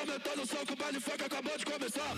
aumentando o som que o baile funk acabou de começar.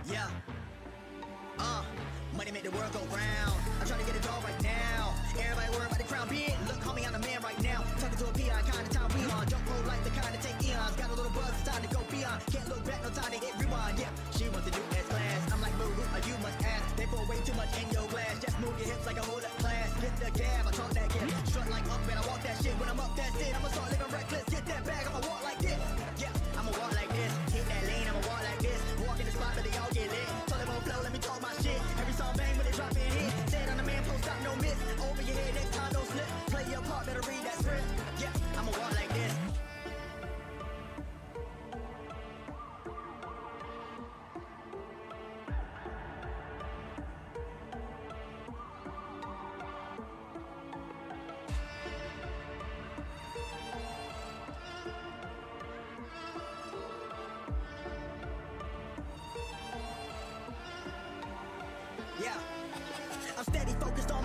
Yeah. Money make the world go round. I'm trying to get it all right now. Everybody worry about the crown being. Look, homie, I'm the man right now. Talking to a peon, kind of time we on. Don't roll like the kind of take eons. Got a little buzz, it's time to go beyond. Can't look back, no time to hit rewind. Yeah, she wants to do S class. I'm like, boo, you must ask. They pour way too much in your glass. Just move your hips like a whole up class. Hit the gab, I talk that gap. Strut like up and I walk that shit. When I'm up, that's it. I'ma start living reckless. Get that bag, I'ma walk like this. Yeah, I'ma walk like this. Hit that lane, I'ma walk like this. Walk in the spot, but they all get lit. Tell them on flow, let me talk my shit. Every song bang when they drop in hit. Said I'm the man, post stop, no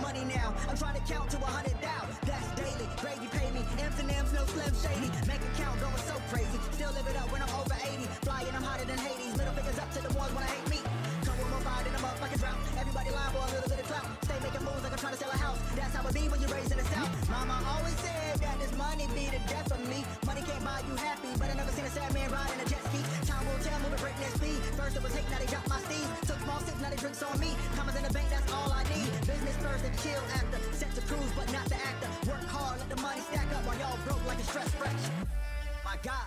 money now. I'm trying to count to 100 down. That's daily. Gravy pay me. M's and M's, no Slim Shady. Make account going so crazy. Still live it up when I'm over 80. Flying, I'm hotter than Hades. Middle fingers up to the ones when I hate me. Come with more fire than I'm up like a drought. Everybody lying for a little bit of clout. Stay making moves like I'm trying to sell a house. That's how it be when you're raised in the South. Mama always said that this money be the death of me. Money can't buy you happy, but I never seen a sad man riding a jet ski. Time will tell, moving breakneck speed. First it was hate, now they drop my steez. Took small sips, now they drinks on me. Commas in the bank, that's all I need. Business first and chill after. Set to cruise, but not the actor. Work hard, let the money stack up while y'all broke like a stress fresh. My God.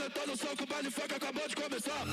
aumentando o som que o baile funk acabou de começar.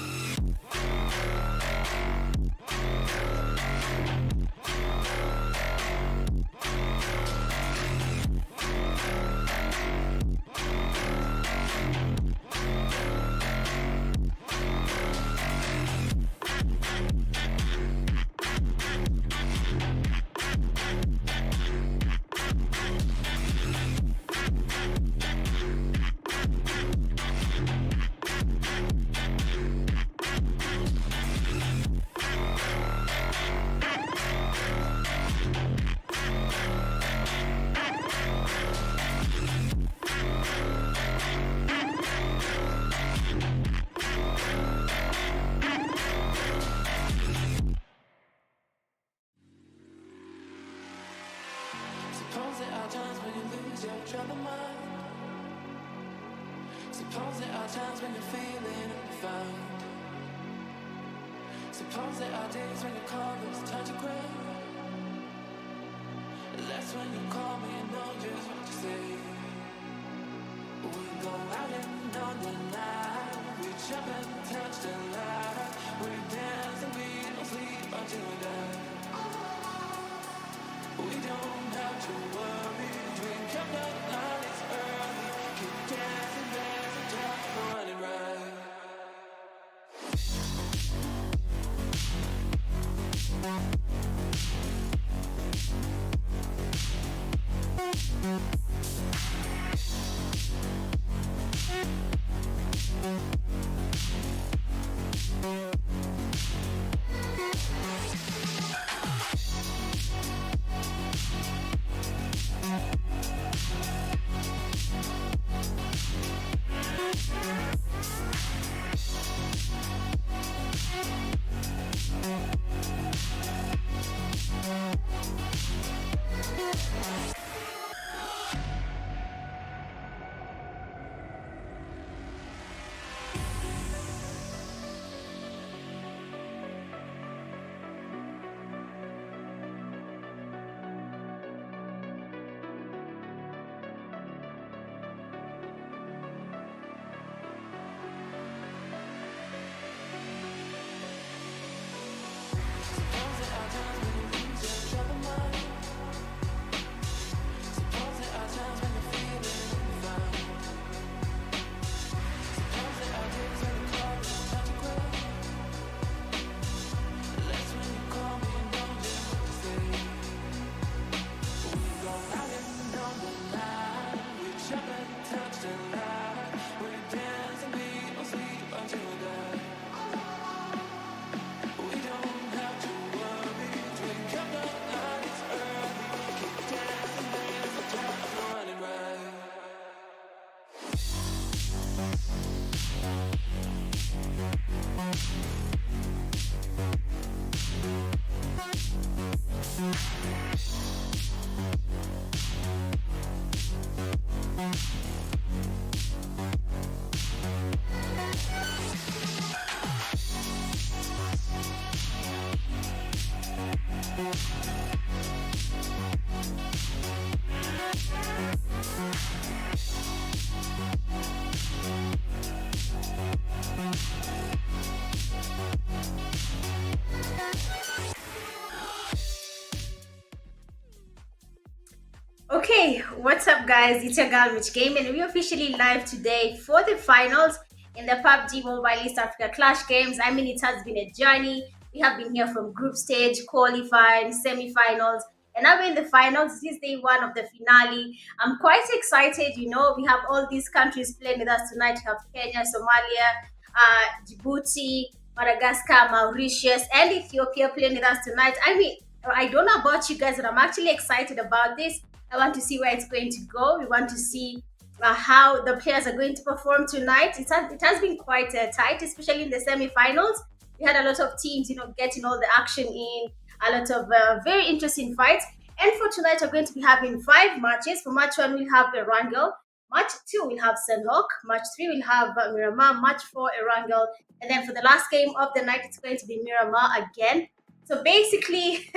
Okay, what's up guys? It's your girl Mitch Game and we're officially live today for the finals in the Pubg Mobile East Africa Clash Games. I mean, it has been a journey. We have been here from group stage, qualifying, semi-finals, and now we're in the finals. This is day one of the finale. I'm quite excited, you know, we have all these countries playing with us tonight. We have Kenya, Somalia, Djibouti, Madagascar, Mauritius, and Ethiopia playing with us tonight. I mean, I don't know about you guys, but I'm actually excited about this. I want to see where it's going to go. We want to see how the players are going to perform tonight. It has been quite tight, especially in the semi-finals. We had a lot of teams, you know, getting all the action in, a lot of very interesting fights. And for tonight, we're going to be having 5 matches. For match 1, we'll have Erangel. Match 2, we'll have Sandhawk. Match 3, we'll have Miramar. Match 4, Erangel. And then for the last game of the night, it's going to be Miramar again. So basically,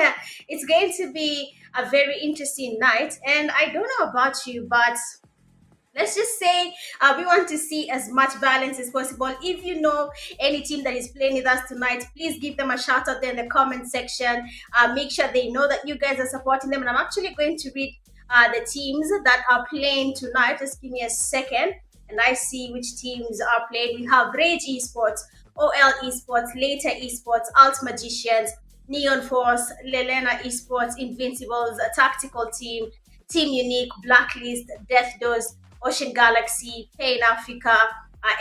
it's going to be a very interesting night. And I don't know about you, but let's just say we want to see as much balance as possible. If you know any team that is playing with us tonight, please give them a shout out there in the comment section. Make sure they know that you guys are supporting them. And I'm actually going to read the teams that are playing tonight. Just give me a second. And I see which teams are playing. We have RRAGE eSports, OL eSports, Later eSports, ALTMAGICIANS, Neon Force, LALENA eSports, Invincibles, a Tactical Team, Team Unique, Blacklist, Death Dose, Ocean Galaxy, Pain Africa,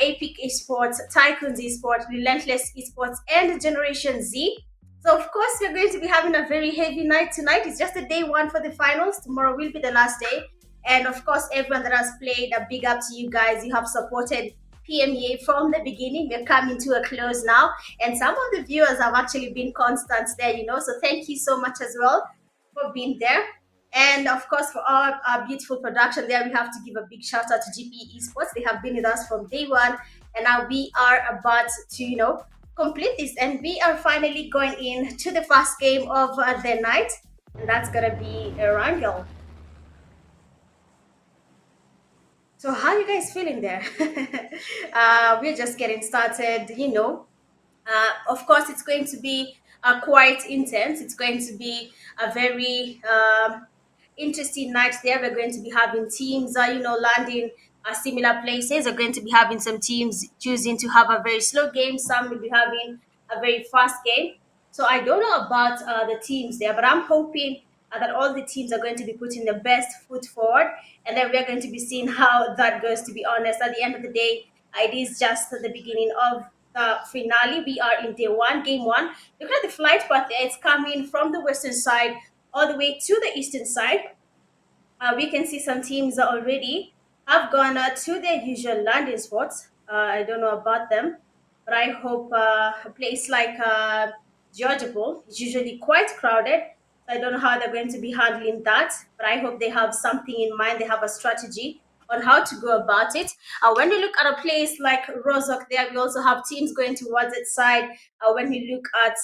Epic eSports, TYCOONS eSports, Relentless eSports, and Generation Z. So of course, we're going to be having a very heavy night tonight. It's just a day one for the finals. Tomorrow will be the last day. And of course, everyone that has played, a big up to you guys. You have supported PMEA from the beginning. We're coming to a close now, and some of the viewers have actually been constant there, you know, so thank you so much as well for being there. And of course, for our beautiful production there, we have to give a big shout out to GP eSports. They have been with us from day one, and now we are about to, you know, complete this, and we are finally going in to the first game of the night, and that's gonna be Erangel. So how are you guys feeling there? We're just getting started, you know. Of course, it's going to be quite intense. It's going to be a very interesting night there. We're going to be having teams, you know, landing similar places. We're going to be having some teams choosing to have a very slow game. Some will be having a very fast game. So I don't know about the teams there, but I'm hoping that all the teams are going to be putting the best foot forward, and then we're going to be seeing how that goes. To be honest, at the end of the day, it is just the beginning of the finale. We are in day one, game one. Look at the flight path there. It's coming from the western side all the way to the eastern side. We can see some teams already have gone to their usual landing spots. I don't know about them, but I hope a place like Georgia Bowl is usually quite crowded. So I don't know how they're going to be handling that, but I hope they have something in mind. They have a strategy on how to go about it. When we look at a place like Rozok, there we also have teams going towards its side. When we look at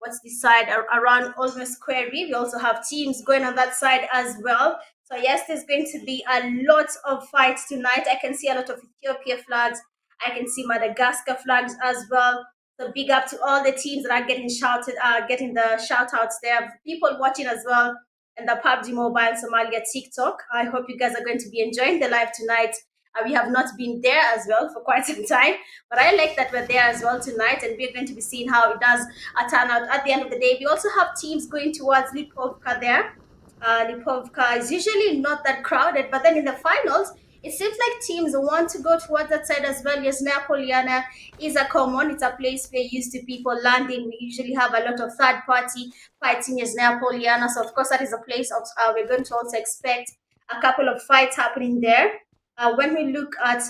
what's this side around almost Quarry, we also have teams going on that side as well. So yes, there's going to be a lot of fights tonight. I can see a lot of Ethiopia flags. I can see Madagascar flags as well. So big up to all the teams that are getting shouted, getting the shout outs there. People watching as well in the PUBG Mobile Somalia TikTok. I hope you guys are going to be enjoying the live tonight. We have not been there as well for quite some time, but I like that we're there as well tonight, and we're going to be seeing how it does turn out at the end of the day. We also have teams going towards Lipovka there. Lipovka is usually not that crowded, but then in the finals, it seems like teams want to go towards that side as well. Yes, Poliana is a common. It's a place we're used to people landing. We usually have a lot of third party fighting as Poliana. So, of course, that is a place of, we're going to also expect a couple of fights happening there. When we look at,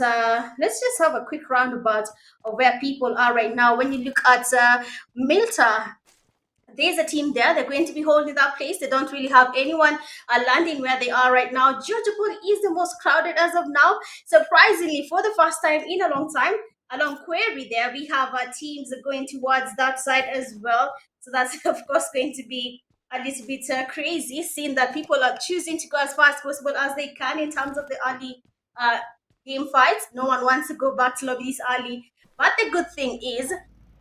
let's just have a quick roundabout of where people are right now. When you look at Milta, there's a team there. They're going to be holding that place. They don't really have anyone landing where they are right now. Georgiapur is the most crowded as of now. Surprisingly, for the first time in a long time, along Quarry there, we have teams going towards that side as well. So that's, of course, going to be a little bit crazy, seeing that people are choosing to go as far as possible as they can in terms of the early game fights. No one wants to go back to lobbies early. But the good thing is,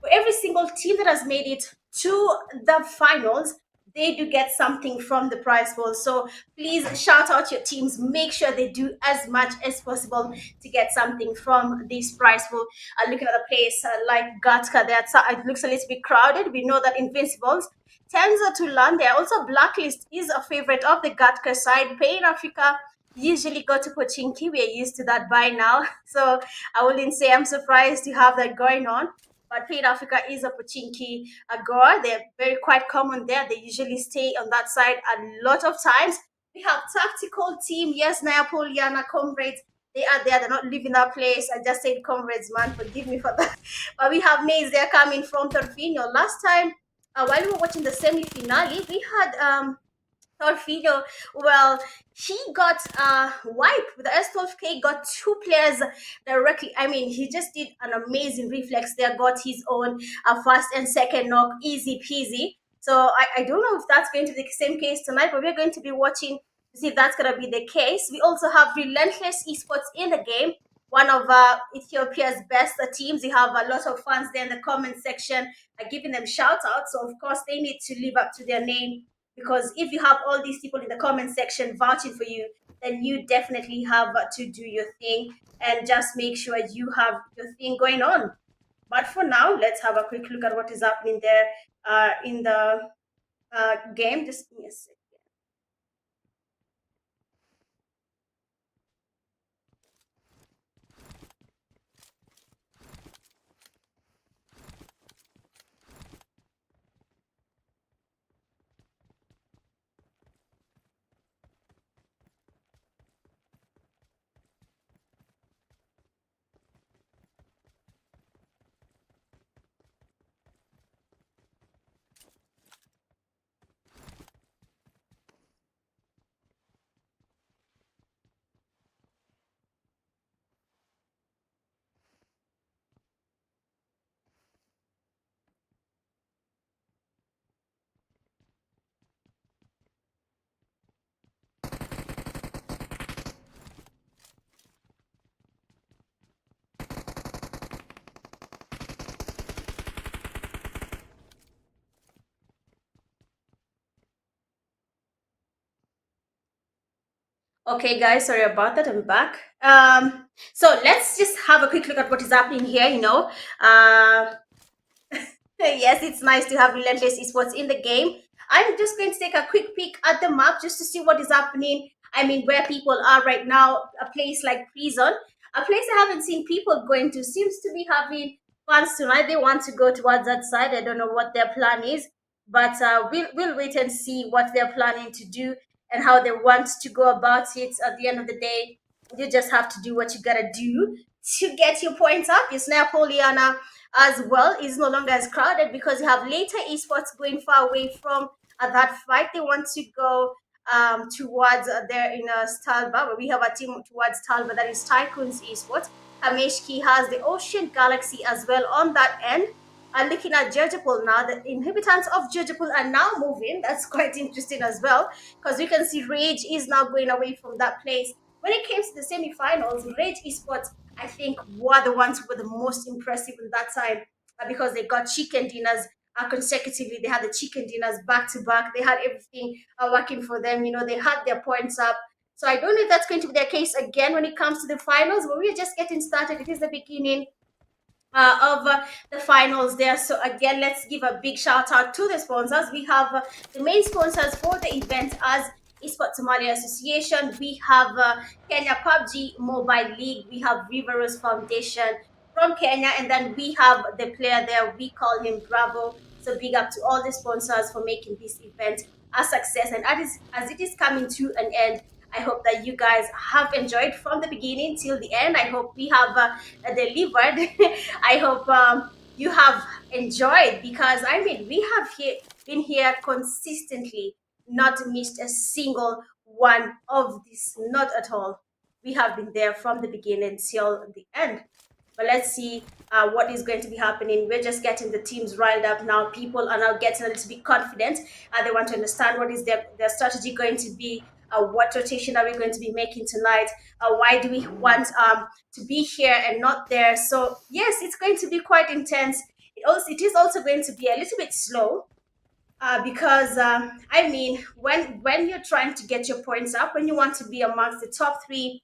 for every single team that has made it to the finals, they do get something from the prize pool. So please shout out your teams. Make sure they do as much as possible to get something from this prize pool. Looking at a place like Gatka, there it looks a little bit crowded. We know that Invincibles tends to land there. Also, Blacklist is a favorite of the Gatka side. Pain Africa usually go to Pochinki. We're used to that by now. So I wouldn't say I'm surprised to have that going on. But Paid Africa is a Pochinki goer. They're very quite common there. They usually stay on that side a lot of times. We have tactical team. Yes, Poliana, comrades. They are there. They're not leaving that place. I just said comrades, man. Forgive me for that. But we have Maze. They're coming from Torfino. Last time, while we were watching the semi-finale, we had Torfino, well, he got wiped. The S12K got two players directly. I mean, he just did an amazing reflex there, got his own first and second knock, easy peasy. So I don't know if that's going to be the same case tonight, but we're going to be watching to see if that's going to be the case. We also have Relentless eSports in the game, one of Ethiopia's best teams. They have a lot of fans there in the comment section, giving them shout outs. So, of course, they need to live up to their name, because if you have all these people in the comment section vouching for you, then you definitely have to do your thing and just make sure you have your thing going on. But for now, let's have a quick look at what is happening there in the game. Just give me a second. Okay, guys, sorry about that. I'm back. So let's just have a quick look at what is happening here. Yes, it's nice to have Relentless Esports in the game. I'm just going to take a quick peek at the map just to see what is happening. I mean, where people are right now. A place like Prison, a place I haven't seen people going to, seems to be having fans tonight. They want to go towards that side. I don't know what their plan is, but we'll wait and see what they're planning to do and how they want to go about it. At the end of the day, you just have to do what you gotta do to get your points up. It's Napoleona as well is no longer as crowded because you have later esports going far away from that fight. They want to go towards their inner Stalba, where we have a team towards Stalba that is TYCOONS esports. Kameshki has the Ocean Galaxy as well on that end. And looking at Judgepool now, the inhabitants of Judgepool are now moving. That's quite interesting as well, because we can see Rage is now going away from that place. When it came to the semi-finals, Rage Esports, I think, were the ones who were the most impressive in that time because they got chicken dinners consecutively. They had the chicken dinners back to back. They had everything working for them. You know, they had their points up. So I don't know if that's going to be their case again when it comes to the finals, but we're just getting started. It is the beginning of the finals there. So again, let's give a big shout out to the sponsors. We have the main sponsors for the event as Esports Somalia Association. We have Kenya Pubg Mobile League. We have Riverus Foundation from Kenya, and then we have the player there. We call him Bravo. So big up to all the sponsors for making this event a success. And as it is coming to an end, I hope that you guys have enjoyed from the beginning till the end. I hope we have delivered. I hope you have enjoyed, because I mean, we have been here consistently, not missed a single one of this, not at all. We have been there from the beginning till the end. But let's see what is going to be happening. We're just getting the teams riled up now. People are now getting a little bit confident. They want to understand what is their strategy going to be. What rotation are we going to be making tonight? Why do we want to be here and not there? So yes, it's going to be quite intense. It is also going to be a little bit slow because I mean, when you're trying to get your points up, when you want to be amongst the top three,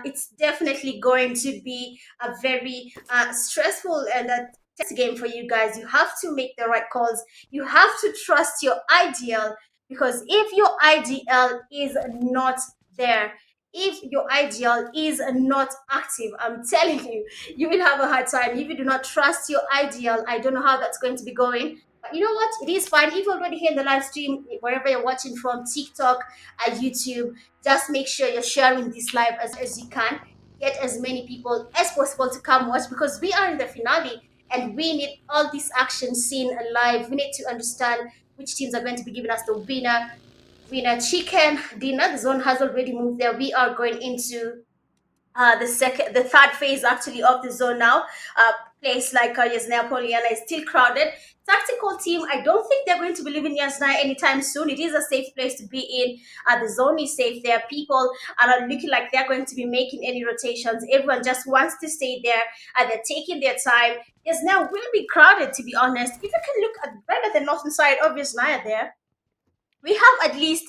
it's definitely going to be a very stressful and a test game for you guys. You have to make the right calls. You have to trust your IDL, because if your IDL is not there, if your IDL is not active, I'm telling you, you will have a hard time. If you do not trust your IDL, I don't know how that's going to be going. But you know what? It is fine. If you're already here in the live stream, wherever you're watching from, TikTok, YouTube, just make sure you're sharing this live as you can. Get as many people as possible to come watch, because we are in the finale and we need all this action seen live. We need to understand which teams are going to be giving us the winner chicken dinner. The zone has already moved there. We are going into the third phase actually of the zone now. Place like Yasnaya Poliana is still crowded. Tactical team, I don't think they're going to be leaving Yasnaya anytime soon. It is a safe place to be in. The zone is safe there. People are not looking like they're going to be making any rotations. Everyone just wants to stay there. They're taking their time. Yasnaya will be crowded, to be honest. If you can look at right at the northern side of Yasnaya there, we have at least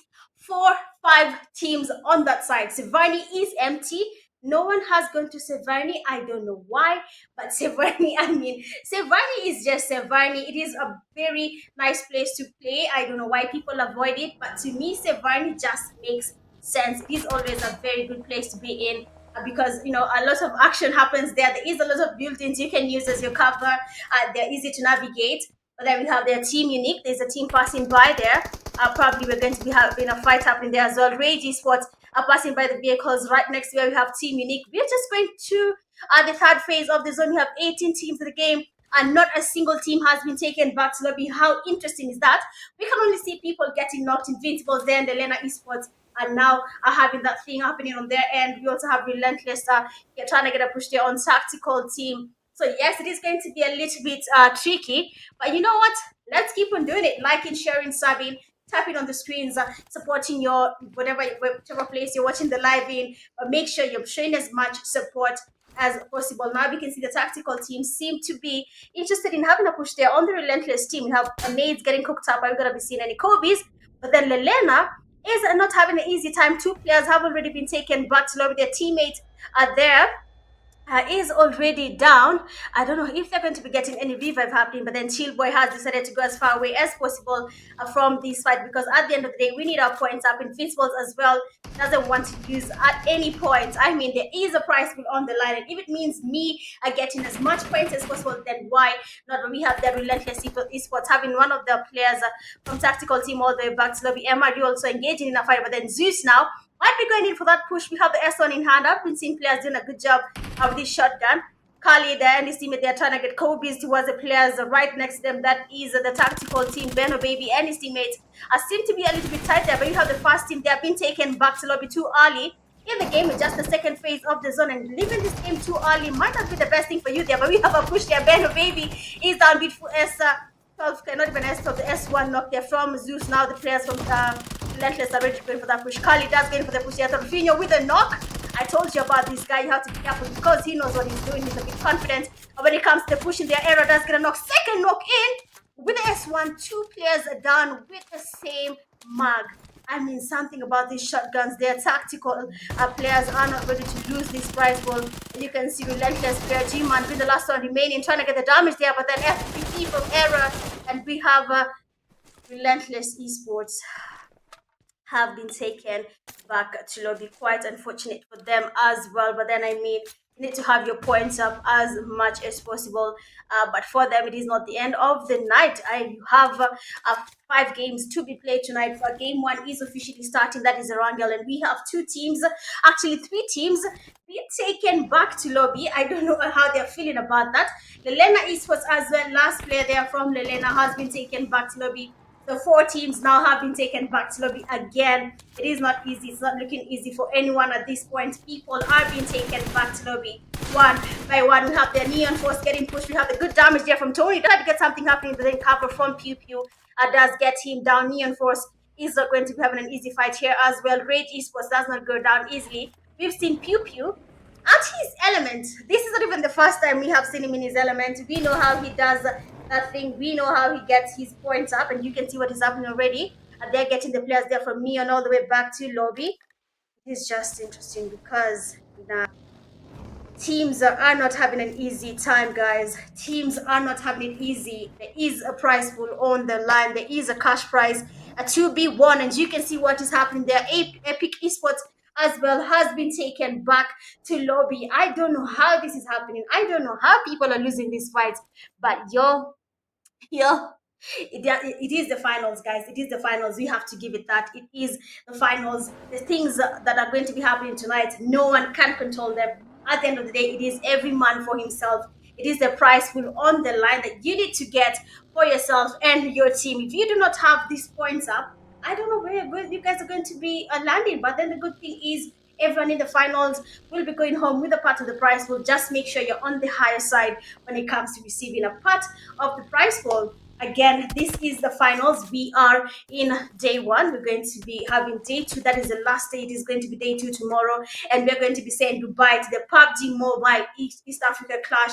4-5 teams on that side. Severny is empty. No one has gone to Severny. I don't know why, but Severny, I mean, Severny is just Severny. It is a very nice place to play. I don't know why people avoid it, but to me, Severny just makes sense. It is always a very good place to be in because, you know, a lot of action happens there. There is a lot of built-ins you can use as your cover. They're easy to navigate. But then we have their team unique. There's a team passing by there. Probably we're going to be having a fight happening there as well. RRAGE eSports are passing by the vehicles. Right next to where we have team unique. We're just going to the third phase of the zone. We have 18 teams in the game, and not a single team has been taken back to lobby. How interesting is that? We can only see people getting knocked invincible there in the LALENA eSports, and now are having that thing happening on their end. We also have Relentless. They're trying to get a push there on tactical team. So yes, it is going to be a little bit tricky, but you know what? Let's keep on doing it. Liking, sharing, subbing, tapping on the screens, supporting your whichever place you're watching the live in. But make sure you're showing as much support as possible. Now we can see the tactical team seem to be interested in having a push there on the Relentless team. We have nades getting cooked up. Are we gonna be seeing any Kobe's? But then LALENA is not having an easy time. 2 players have already been taken back to lobby. Their teammates are there. is already down. I don't know if they're going to be getting any revive happening, but then Chill Boy has decided to go as far away as possible from this fight, because at the end of the day, we need our points up. Invincibles as well doesn't want to lose at any point. I mean, there is a prize pool on the line, and if it means me getting as much points as possible, then why not? When we have the Relentless eSports having one of the players from tactical team all the way back to lobby, MRD also engaging in a fight, but then Zeus now might be going in for that push. We have the S1 in hand. I've been seeing players doing a good job of this shotgun. Kali there and his teammate, they're trying to get Kobe's towards the players right next to them. That is the tactical team. Beno Baby and his teammates seem to be a little bit tight there, but you have the fast team. They have been taken back to lobby too early in the game with just the second phase of the zone, and leaving this game too early might not be the best thing for you there, but we have a push there. Beno Baby is down beautiful S12, not even S12, the S1 knock there from Zeus. Now the players from Relentless are ready going for that push. Kali does going for the push here. Rafinha with a knock. I told you about this guy. You have to be careful because he knows what he's doing. He's a bit confident. But when it comes to pushing their error, does get a knock. Second knock in with the S1. Two players are down with the same mag. I mean, something about these shotguns. They're tactical. Players are not ready to lose this prize ball. You can see Relentless player G-Man with the last one remaining, trying to get the damage there. But then FPP from error. And we have Relentless eSports have been taken back to lobby. Quite unfortunate for them as well, but then I mean, you need to have your points up as much as possible, but for them it is not the end of the night. You have 5 games to be played tonight. For game 1 is officially starting, that is Erangel, and we have 2 teams, actually 3 teams being taken back to lobby. I don't know how they're feeling about that. LALENA eSports as well, last player there from LALENA has been taken back to lobby. The 4 teams now have been taken back to lobby again. It is not easy. It's not looking easy for anyone at this point. People are being taken back to lobby one by one. We have the Neon Force getting pushed. We have the good damage there from Tony. Trying to get something happening, but then cover from Pubg does get him down. Neon Force is not going to be having an easy fight here as well. RAGE eSports does not go down easily. We've seen Pubg at his element. This is not even the first time we have seen him in his element. We know how he does that thing. We know how he gets his points up, and you can see what is happening already. And they're getting the players there from Neon all the way back to lobby. It's just interesting because teams are not having an easy time, guys. Teams are not having it easy. There is a prize pool on the line. There is a cash prize to be won, and you can see what is happening there. Epic eSports as well has been taken back to lobby. I don't know how this is happening. I don't know how people are losing these fights, but it is the finals, guys. It is the finals. We have to give it that. It is the finals. The things that are going to be happening tonight, no one can control them. At the end of the day, it is every man for himself. It is the prize pool on the line that you need to get for yourself and your team. If you do not have these points up, I don't know where you guys are going to be landing. But then the good thing is everyone in the finals will be going home with a part of the prize pool. Just make sure you're on the higher side when it comes to receiving a part of the prize pool. Again, this is the finals. We are in day 1. We're going to be having day 2. That is the last day. It is going to be day 2 tomorrow. And we're going to be saying goodbye to the PUBG Mobile East Africa Clash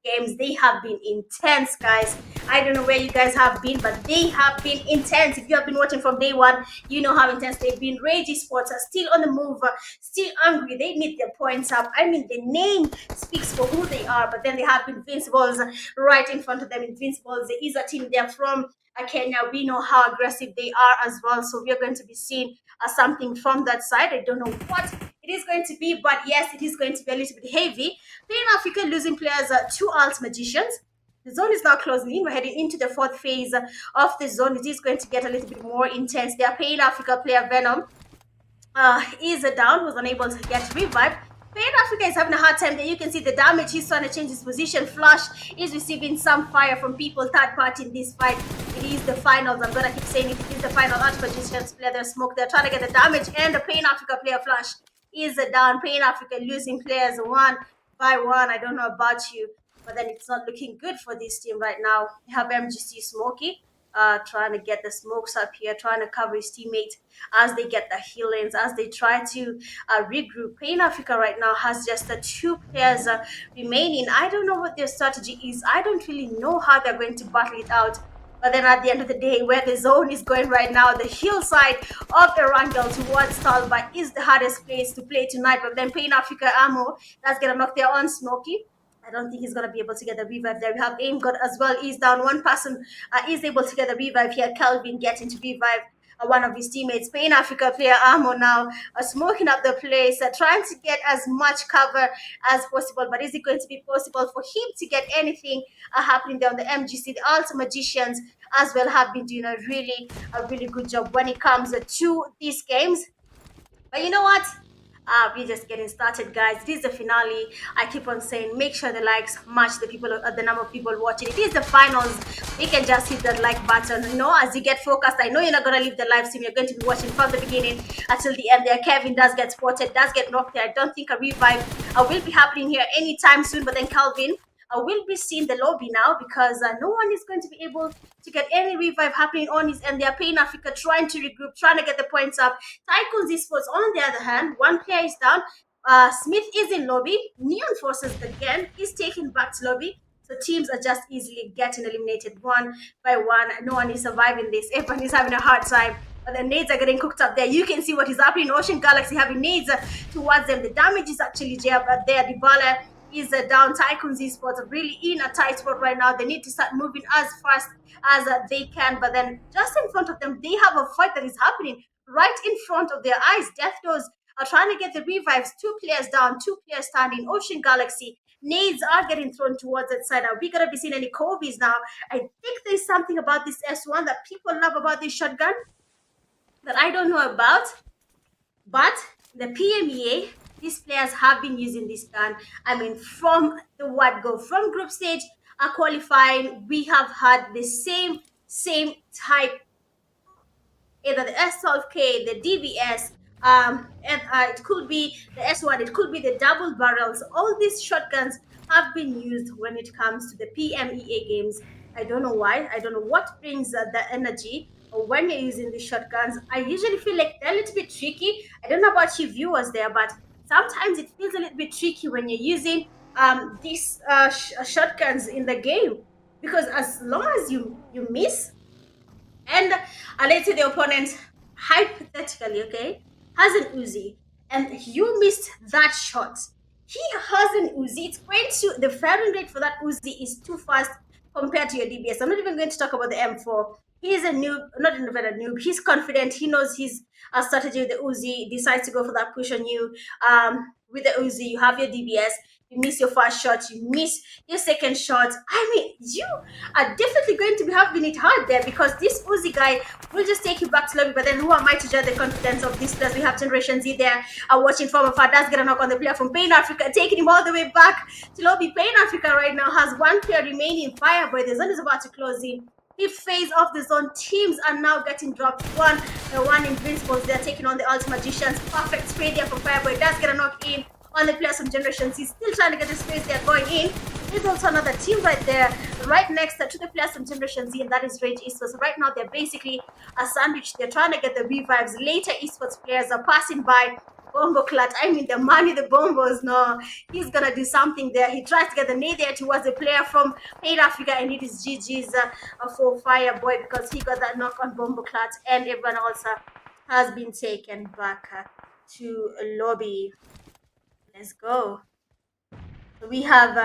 games. They have been intense, guys. I don't know where you guys have been, but they have been intense. If you have been watching from day 1, you know how intense they've been. RAGE eSports are still on the move, still angry. They need their points up. I mean, the name speaks for who they are, but then they have Invincibles right in front of them. Invincibles, there is a team there from Kenya. We know how aggressive they are as well, so we're going to be seeing something from that side. I don't know what it is going to be, but yes, it is going to be a little bit heavy. Plain Africa losing players to ALTMAGICIANS. The zone is now closing in. We're heading into the 4th phase of the zone. It is going to get a little bit more intense. Their Plain Africa player Venom is down, was unable to get revived. Plain Africa is having a hard time there. You can see the damage. He's trying to change his position. Flash is receiving some fire from people third party in this fight. It is the finals. I'm gonna keep saying it. It is the final. ALTMAGICIANS player their smoke. They're trying to get the damage, and the Plain Africa player Flash is down. Plain Africa losing players one by one. I don't know about you, but then it's not looking good for this team right now. We have MGC Smokey trying to get the smokes up here, trying to cover his teammates as they get the healings, as they try to regroup. Plain Africa right now has just 2 players remaining. I don't know what their strategy is. I don't really know how they're going to battle it out. But then at the end of the day, where the zone is going right now, the hillside of Erangel towards Talba is the hardest place to play tonight. But then Pain Africa Ammo, that's going to knock their on Smokey. I don't think he's going to be able to get the revive there. We have Aim God as well. He's down. One person is able to get the revive here. Kelvin getting to revive one of his teammates. Pain Africa player Amo now smoking up the place, trying to get as much cover as possible. But is it going to be possible for him to get anything happening there on the MGC? The ALTMAGICIANS as well have been doing a really good job when it comes to these games. But you know what? We're just getting started, guys. This is the finale. I keep on saying, make sure the likes match the number of people watching. It is the finals. We can just hit that like button. You know, as you get focused, I know you're not gonna leave the live stream. You're going to be watching from the beginning until the end. There, Kevin does get spotted, does get knocked there. I don't think a revive will be happening here anytime soon. But then Calvin will be seeing the lobby now because no one is going to be able to get any revive happening on his end. They are Pain Africa trying to regroup, trying to get the points up. TYCOONS eSports on the other hand, one player is down. Smith is in lobby. Neon Forces again is taken back to lobby. So teams are just easily getting eliminated one by one. No one is surviving this. Everyone is having a hard time. But the nades are getting cooked up there. You can see what is happening. Ocean Galaxy having nades towards them. The damage is actually there, but there Dybala is down. TYCOONS eSports are really in a tight spot right now. They need to start moving as fast as they can. But then just in front of them, they have a fight that is happening right in front of their eyes. Death Doors are trying to get the revives. 2 players down, 2 players standing. Ocean Galaxy. Nades are getting thrown towards that side. Are we going to be seeing any Kobe's now? I think there's something about this S1 that people love about this shotgun that I don't know about. But the PMEA, these players have been using this gun. I mean, from the word go, from group stage qualifying, we have had the same type, either the S12K, the DBS, and it could be the S1, it could be the double barrels. All these shotguns have been used when it comes to the PMEA games. I don't know why. I don't know what brings the energy when you're using these shotguns. I usually feel like they're a little bit tricky. I don't know about you viewers there, but sometimes it feels a little bit tricky when you're using these shotguns in the game, because as long as you miss, and let's say the opponent hypothetically, okay, has an Uzi and you missed that shot, he has an Uzi, it's going to, the firing rate for that Uzi is too fast compared to your DBS. I'm not even going to talk about the M4. He's a noob, not even a noob. He's confident. He knows his strategy with the Uzi. Decides to go for that push on you. With the Uzi, you have your DBS. You miss your first shot. You miss your second shot. I mean, you are definitely going to be having it hard there, because this Uzi guy will just take you back to lobby. But then who am I to judge the confidence of these players? We have Generation Z there watching from afar. Does get a knock on the player from Pain Africa, taking him all the way back to lobby. Pain Africa right now has 1 player remaining. Fireboy, the zone is about to close in. Fifth phase of the zone, teams are now getting dropped. One Invincibles, they're taking on the ALTMAGICIANS. Perfect spray there for Fireboy. Does get a knock in on the players from Generations. He's still trying to get the space there going in. There's also another team right there, right next to the players from Generation Z, and that is RAGE eSports. So right now, they're basically a sandwich. They're trying to get the revives. Later, eSports players are passing by. Bombo Clat, I mean the man with the bombos, no, he's gonna do something there. He tries to get the nade there towards the player from Pain Africa, and it is GG's for Fireboy, because he got that knock on Bombo Clat, and everyone else has been taken back to lobby. Let's go. So we have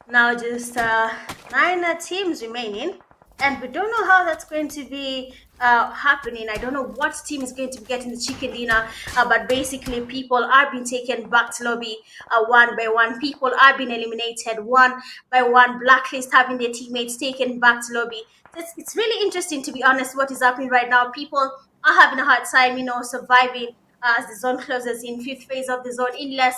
now just 9 teams remaining, and we don't know how that's going to be happening. I don't know what team is going to be getting the chicken dinner, but basically people are being taken back to lobby one by one. People are being eliminated one by one. Blacklist having their teammates taken back to lobby. So it's really interesting, to be honest, what is happening right now. People are having a hard time, you know, surviving as the zone closes in. 5th phase of the zone in less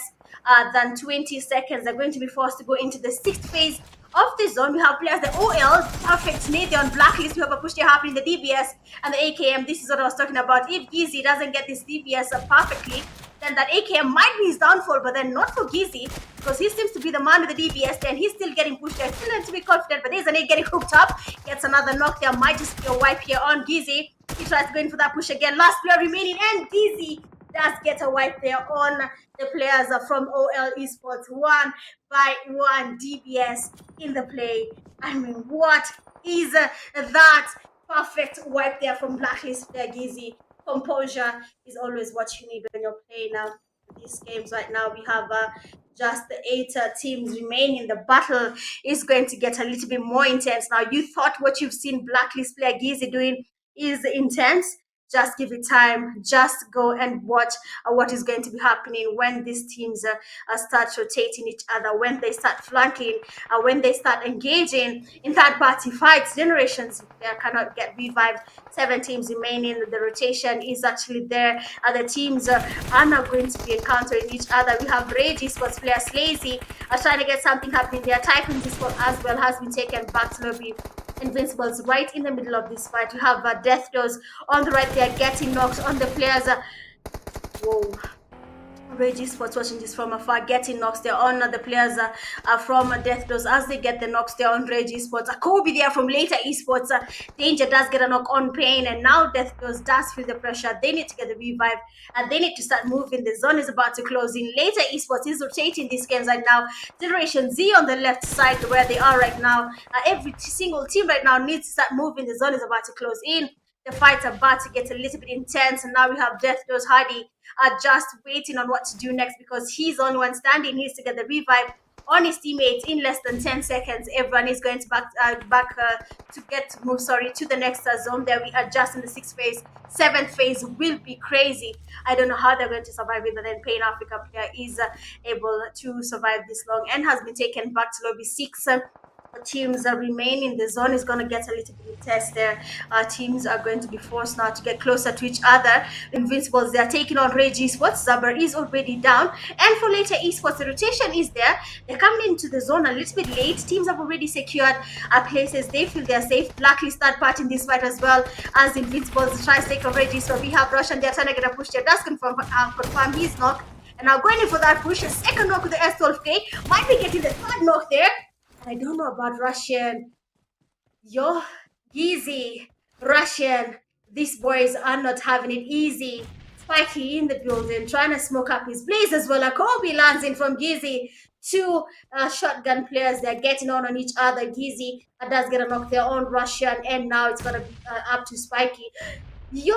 than 20 seconds. They're going to be forced to go into the 6th phase of the zone. We have players, the OL, perfect nade on Blacklist. We have a push there happening, the DBS and the AKM. This is what I was talking about. If Gizzy doesn't get this DBS perfectly, then that AKM might be his downfall, but then not for Gizzy, because he seems to be the man with the DBS, then he's still getting pushed there. Still need to be confident, but there's an 8 getting hooked up. Gets another knock there. Might just be a wipe here on Gizzy. He tries to go in for that push again. Last player remaining, and Gizzy does get a wipe there on the players from OL eSports. 1 by 1 DBS in the play. I mean, what is that perfect wipe there from Blacklist player GLAXY. Composure is always what you need when you're playing these games. Right now we have just the 8 teams remaining. The battle is going to get a little bit more intense. Now, you thought what you've seen Blacklist player GLAXY doing is intense. Just give it time. Just go and watch what is going to be happening when these teams start rotating each other, when they start flanking, when they start engaging in third-party fights. Generations there cannot get revived. 7 teams remaining. The rotation is actually there. The teams are now going to be encountering each other. We have RRAGE eSports player Slazy trying to get something happening there. TYCOONS eSports as well has been taken back to lobby. Invincibles right in the middle of this fight. You have Death Doors on the right there getting knocked on the players. Whoa. RRAGE eSports watching this from afar, getting knocks there on the players from Death Doors as they get the knocks there on RRAGE eSports. Kobe there from later eSports. Danger does get a knock on Pain, and now Death Doors does feel the pressure. They need to get the revive and they need to start moving. The zone is about to close in. Later eSports is rotating these games right now. Generation Z on the left side where they are right now. Every single team right now needs to start moving. The zone is about to close in. The fight's about to get a little bit intense, and now we have Death Doors Hardy just waiting on what to do next because he's the only one standing. He needs to get the revive on his teammates in less than 10 seconds. Everyone is going to move to the next zone. There we are just in the 6th phase. 7th phase will be crazy. I don't know how they're going to survive it, but then Pain Africa player is able to survive this long and has been taken back to lobby 6. Teams are remaining. The zone is going to get a little bit intense there. Teams are going to be forced now to get closer to each other. Invincibles, they are taking on RRAGE eSports. Zaber is already down. And for later eSports, the rotation is there. They're coming into the zone a little bit late. Teams have already secured places. They feel they're safe. Blacklist start part in this fight as well as Invincibles try to take on RRAGE eSports. We have Russian. They're trying to get a push there. Does confirm his knock. And now going in for that push. A second knock with the S12K. Might be getting the 3rd knock there. I don't know about Russian. Yo, easy. Russian. These boys are not having it easy. Spiky in the building, trying to smoke up his blaze as well. Kobe lands in from GLAXY. 2 shotgun players, they're getting on each other. GLAXY does get a knock there on Russian, and now it's going to be up to Spiky. Yo,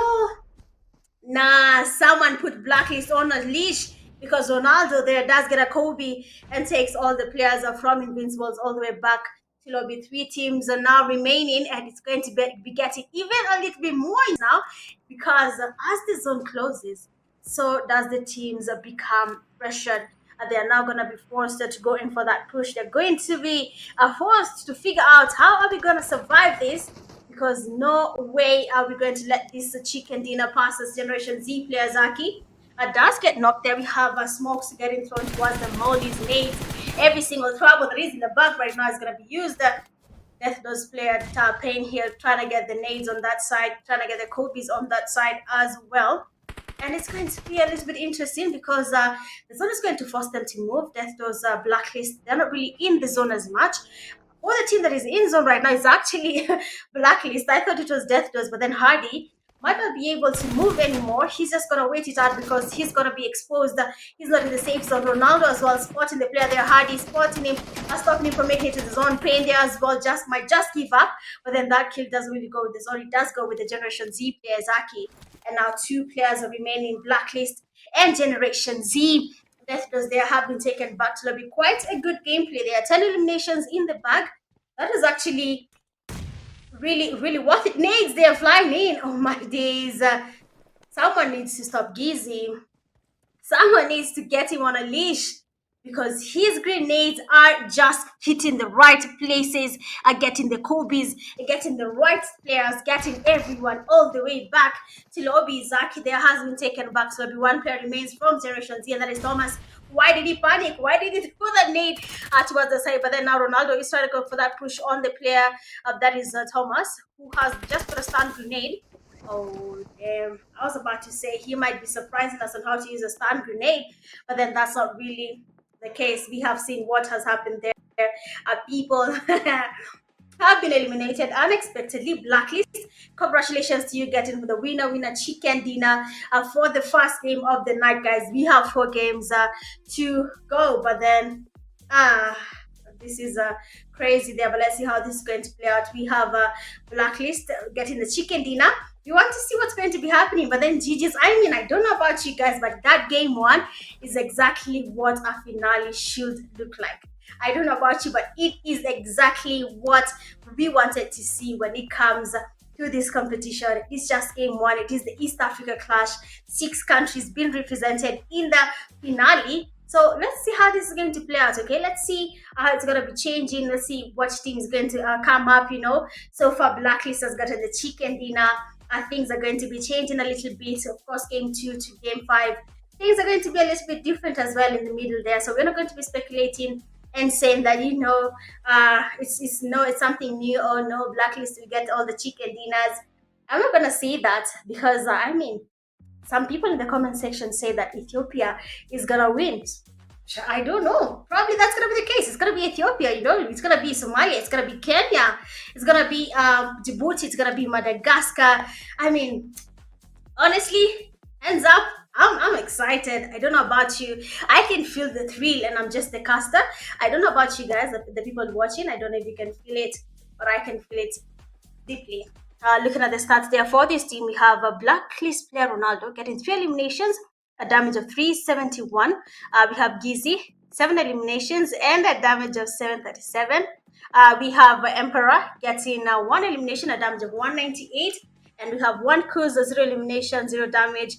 nah, someone put Blacklist on a leash. Because Ronaldo there does get a Kobe and takes all the players from Invincibles all the way back to lobby. 3 teams are now remaining, and it's going to be getting even a little bit more now because as the zone closes, so does the teams become pressured. They are now going to be forced to go in for that push. They're going to be forced to figure out how are we going to survive this, because no way are we going to let this chicken dinner pass us. Generation Z player Zaki does get knocked there. We have smokes getting thrown towards the mollies, nades. Every single trouble that is in the back right now is going to be used. Death Doors player Pain here trying to get the nades on that side, trying to get the Kobe's on that side as well. And it's going to be a little bit interesting because the zone is going to force them to move. Death Doors Blacklist, they're not really in the zone as much. All the team that is in zone right now is actually Blacklist. I thought it was Death Doors, but then Hardy might not be able to move anymore. He's just going to wait it out because he's going to be exposed. He's not in the safe zone. Ronaldo as well, spotting the player there. Hardy spotting him, stopping him from making it to the zone. Pain there as well, might just give up. But then that kill doesn't really go with the zone. It does go with the Generation Z player, Zaki. And now 2 players are remaining, Blacklist and Generation Z. Death Doors there have been taken back to lobby. Quite a good gameplay there. 10 eliminations in the bag. That is actually really worth it. Nades, they're flying in. Oh my days. Someone needs to stop GLAXY. Someone needs to get him on a leash because his grenades are just hitting the right places, are getting the Kobe's, getting the right players, getting everyone all the way back to lobby. Zaki there has been taken back to lobby. 1 player remains from Generation Z, and that is Thomas. Why did he panic? Why did he throw that nade towards the side? But then now Ronaldo is trying to go for that push on the player. That is Thomas, who has just put a stun grenade. Oh, damn. I was about to say he might be surprising us on how to use a stun grenade. But then that's not really the case. We have seen what has happened there. People have been eliminated unexpectedly. Blacklist, congratulations to you getting the winner chicken dinner for the first game of the night, guys. We have 4 games to go, but then This is crazy there, but let's see how this is going to play out. We have Blacklist getting the chicken dinner. We want to see what's going to be happening, but then GG's, I mean, I don't know about you guys, but that game one is exactly what a finale should look like. I don't know about you, but it is exactly what we wanted to see when it comes to this competition. It's just game one. It is the East Africa Clash. 6 countries being represented in the finale. So let's see how this is going to play out, okay? Let's see how it's going to be changing. Let's see what team is going to come up, you know. So far, Blacklist has gotten the chicken dinner. Things are going to be changing a little bit. Of course, game 2 to game 5. Things are going to be a little bit different as well in the middle there. So we're not going to be speculating and saying that, you know, it's something new, or no, Blacklist will get all the chicken dinners. I'm not going to say that because, I mean, some people in the comment section say that Ethiopia is going to win. I don't know. Probably that's going to be the case. It's going to be Ethiopia, you know. It's going to be Somalia. It's going to be Kenya. It's going to be Djibouti. It's going to be Madagascar. I mean, honestly, hands up. I'm excited. I don't know about you. I can feel the thrill, and I'm just the caster. I don't know about you guys, the people watching. I don't know if you can feel it, but I can feel it deeply. Looking at the stats there for this team, we have a Blacklist player Ronaldo getting 3 eliminations, a damage of 371. We have GLAXY, 7 eliminations and a damage of 737. We have Emperor getting 1 elimination, a damage of 198. And we have 1 Kuz, 0 elimination, 0 damage.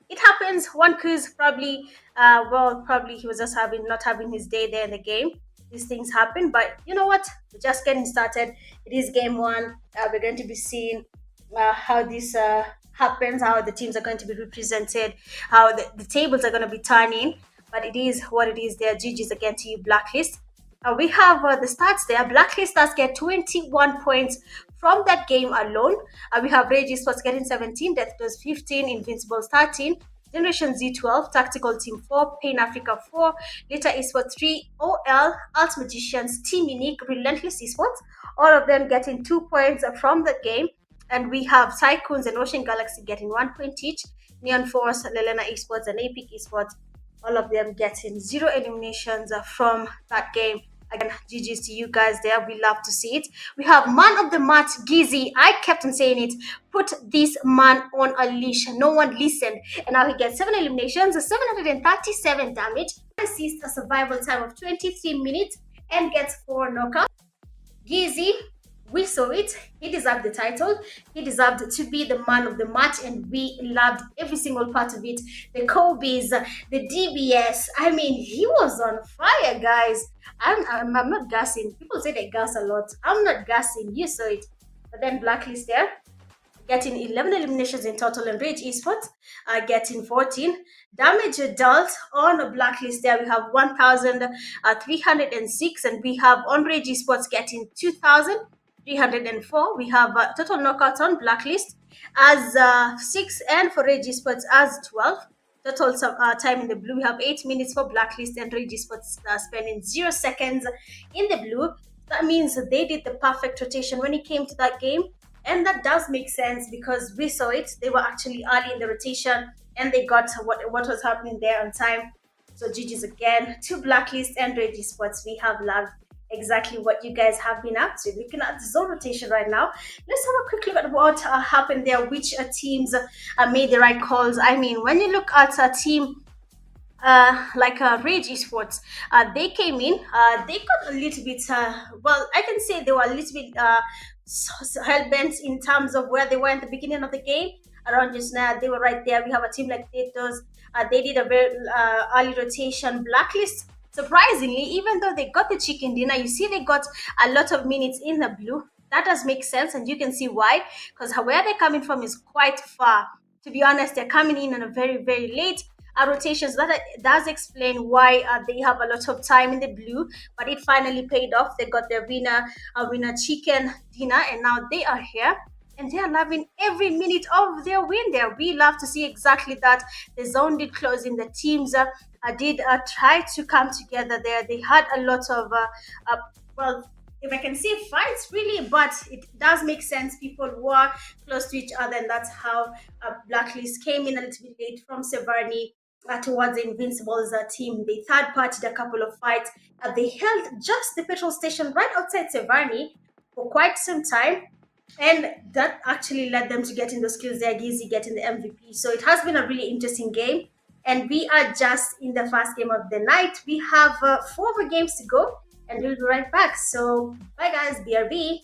It happens. 1 Kuz probably, probably he was just not having his day there in the game. These things happen, but you know what? We're just getting started. It is game 1. We're going to be seeing how this happens, how the teams are going to be represented, how the tables are going to be turning. But it is what it is there. GG's again to you, Blacklist. We have the stats there. Blacklist does get 21 points from that game alone. We have RAGE eSports getting 17, Death Does 15, Invincibles 13, Generation Z 12, Tactical Team 4, Pain Africa 4, Lita eSports 3, OL, ALTMAGICIANS, Team Unique, Relentless eSports, all of them getting 2 points from the game. And we have TYCOONS and Ocean Galaxy getting 1 point each, Neon Force, LALENA eSports, and Epic eSports, all of them getting 0 eliminations from that game. Again, GG's to you guys there. We love to see it. We have man of the match, GLAXY. I kept on saying it. Put this man on a leash. No one listened. And now he gets 7 eliminations, 737 damage, assist, a survival time of 23 minutes, and gets 4 knockouts. GLAXY, we saw it. He deserved the title. He deserved to be the man of the match, and we loved every single part of it. The Kobe's, the DBS. I mean, he was on fire, guys. I'm not gassing. People say they gas a lot. I'm not gassing. You saw it. But then Blacklist there, getting 11 eliminations in total, and RAGE eSports getting 14. Damage dealt on Blacklist there, we have 1,306, and we have on RAGE eSports getting 2,304. We have total knockouts on Blacklist as 6, and for RAGE eSports as 12. Total time in the blue, we have 8 minutes for Blacklist, and RAGE eSports spending 0 seconds in the blue. That means they did the perfect rotation when it came to that game. And that does make sense because we saw it. They were actually early in the rotation, and they got what was happening there on time. So GG's again to Blacklist and RAGE eSports. We have loved exactly what you guys have been up to. Looking at the zone rotation right now, let's have a quick look at what happened there, which teams made the right calls. I mean, when you look at a team like RAGE eSports, they came in, they got a little bit, well, I can say they were a little bit hell-bent in terms of where they were in the beginning of the game. Around just now, they were right there. We have a team like Those. They did a very early rotation. Blacklist, surprisingly, even though they got the chicken dinner, you see they got a lot of minutes in the blue. That does make sense, and you can see why, because where they're coming from is quite far. To be honest, they're coming in on a very, very late rotations. That does explain why they have a lot of time in the blue, but it finally paid off. They got their winner chicken dinner, and now they are here, and they are loving every minute of their win there. We love to see exactly that. The zone did close in. The teams did try to come together there. They had a lot of well, if I can say fights really, but it does make sense. People were close to each other, and that's how Blacklist came in a little bit late from Severny. towards the Invincibles team. They third-partied a couple of fights. They held just the petrol station right outside Sevarni for quite some time, and that actually led them to getting those kills there, Gizzy getting the MVP. So it has been a really interesting game, and we are just in the first game of the night. We have 4 more games to go, and we'll be right back. So bye guys, BRB.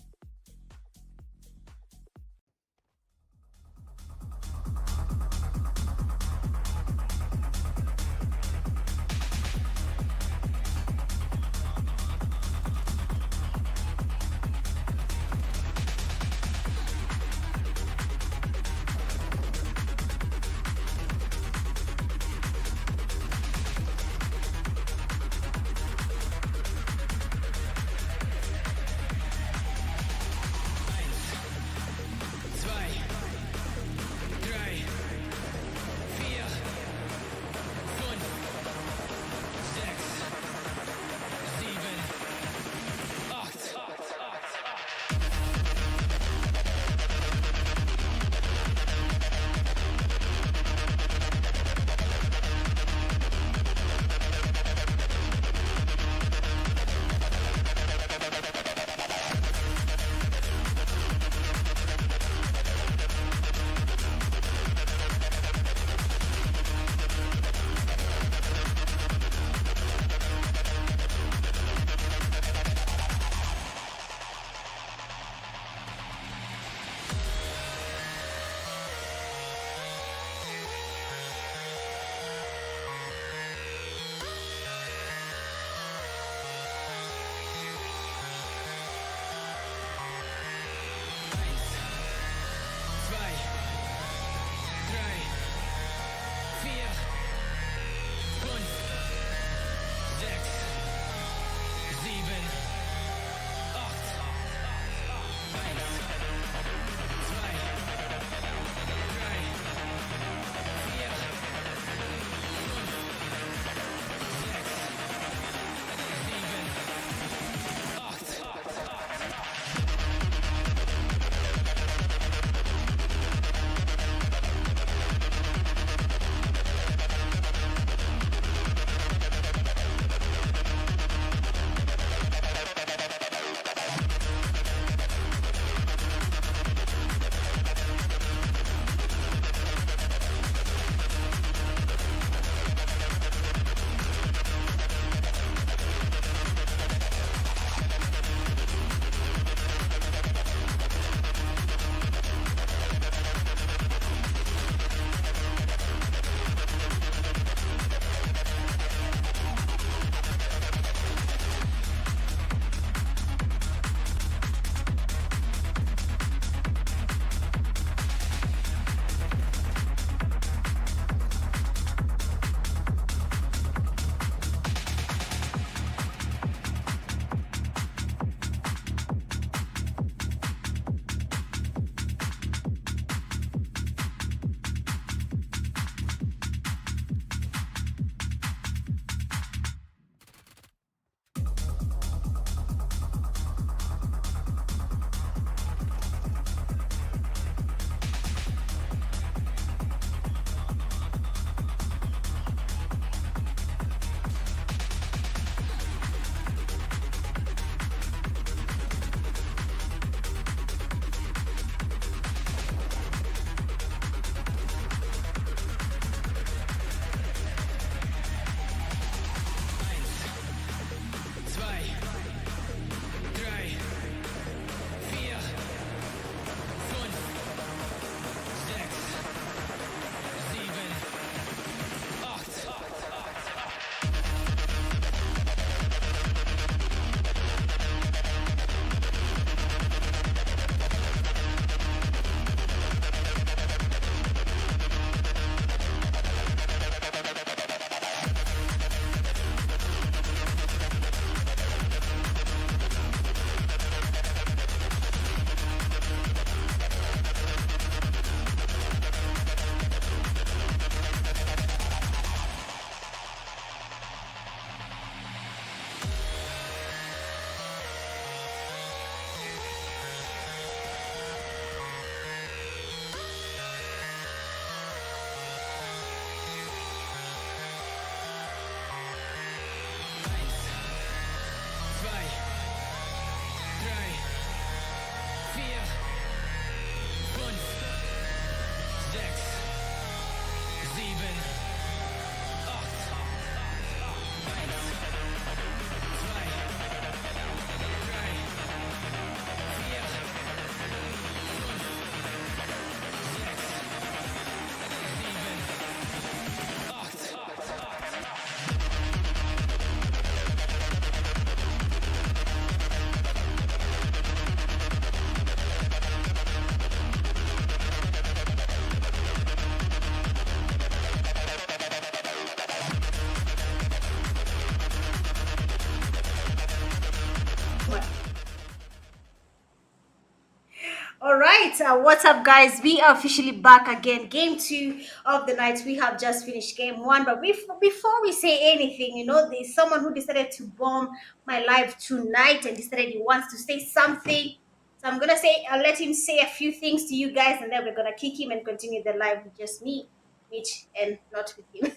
What's up, guys? We are officially back again. Game 2 of the night. We have just finished game 1, but before we say anything, there's someone who decided to bomb my live tonight and decided he wants to say something. So I'm gonna I'll let him say a few things to you guys, and then we're gonna kick him and continue the live with just me, Mitch, and not with him.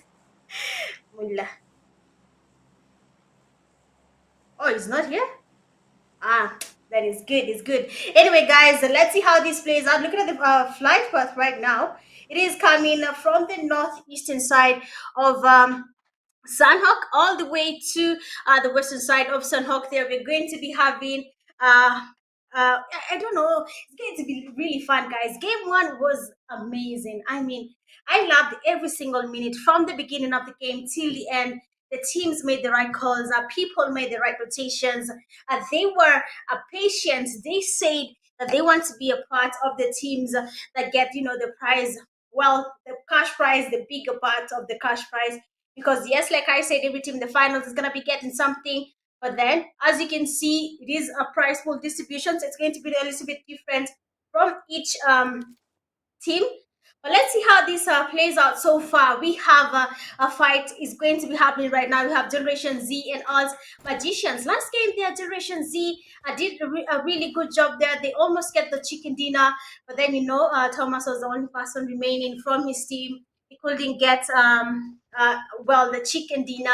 Mullah. Oh, he's not here? That is good. It's good. Anyway, guys, let's see how this plays out. Looking at the flight path right now, it is coming from the northeastern side of Sunhawk all the way to the western side of Sunhawk. There, we're going to be having I don't know. It's going to be really fun, guys. Game 1 was amazing. I mean, I loved every single minute from the beginning of the game till the end. The teams made the right calls. People made the right rotations. They were patient. They said that they want to be a part of the teams that get, the prize. Well, the cash prize, the bigger part of the cash prize. Because yes, like I said, every team in the finals is gonna be getting something. But then, as you can see, it is a prize pool distribution, so it's going to be a little bit different from each team. But let's see how this plays out so far. We have a fight is going to be happening right now. We have Generation Z and ALTMAGICIANS. Last game there, Generation Z did a really good job there. They almost get the chicken dinner, but then Thomas was the only person remaining from his team. He couldn't get the chicken dinner.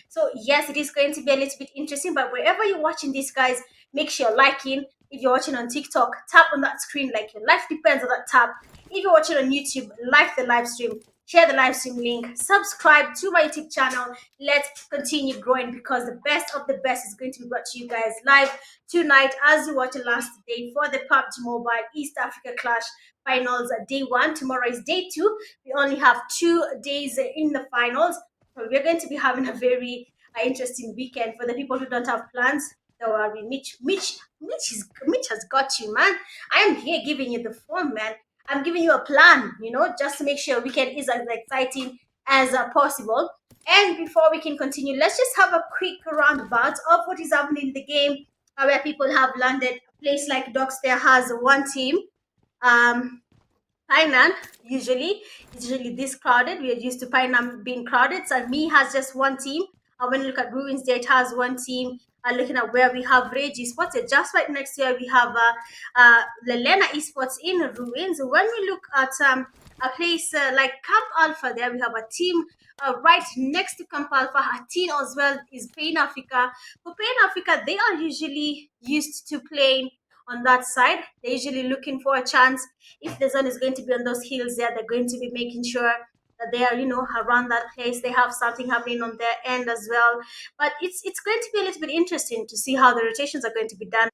So yes, it is going to be a little bit interesting. But wherever you're watching this, guys, make sure you're liking. If you're watching on TikTok, tap on that screen like your life depends on that tap. If you're watching on YouTube, like the live stream, share the live stream link, subscribe to my YouTube channel. Let's continue growing because the best of the best is going to be brought to you guys live tonight as you watch the last day for the Pubg Mobile East Africa Clash Finals day 1. Tomorrow is day 2. We only have 2 days in the finals. So we're going to be having a very interesting weekend. For the people who don't have plans, don't worry. Mitch has got you, man. I am here giving you the form, man. I'm giving you a plan, just to make sure weekend is as exciting as possible. And before we can continue, let's just have a quick roundabout of what is happening in the game, where people have landed. A place like Dockstair has one team. Painan usually this crowded. We are used to Painan being crowded. So me has just one team. When you look at Ruins, there it has one team. Looking at where we have RRAGE eSports, just right next year we have LALENA eSports in Ruins. When we look at a place like Camp Alpha, there we have a team right next to Camp Alpha. A team as well is Pain Africa. For Pain Africa, they are usually used to playing on that side. They're usually looking for a chance. If the zone is going to be on those hills there, they're going to be making sure that they are, around that place. They have something happening on their end as well. But it's going to be a little bit interesting to see how the rotations are going to be done.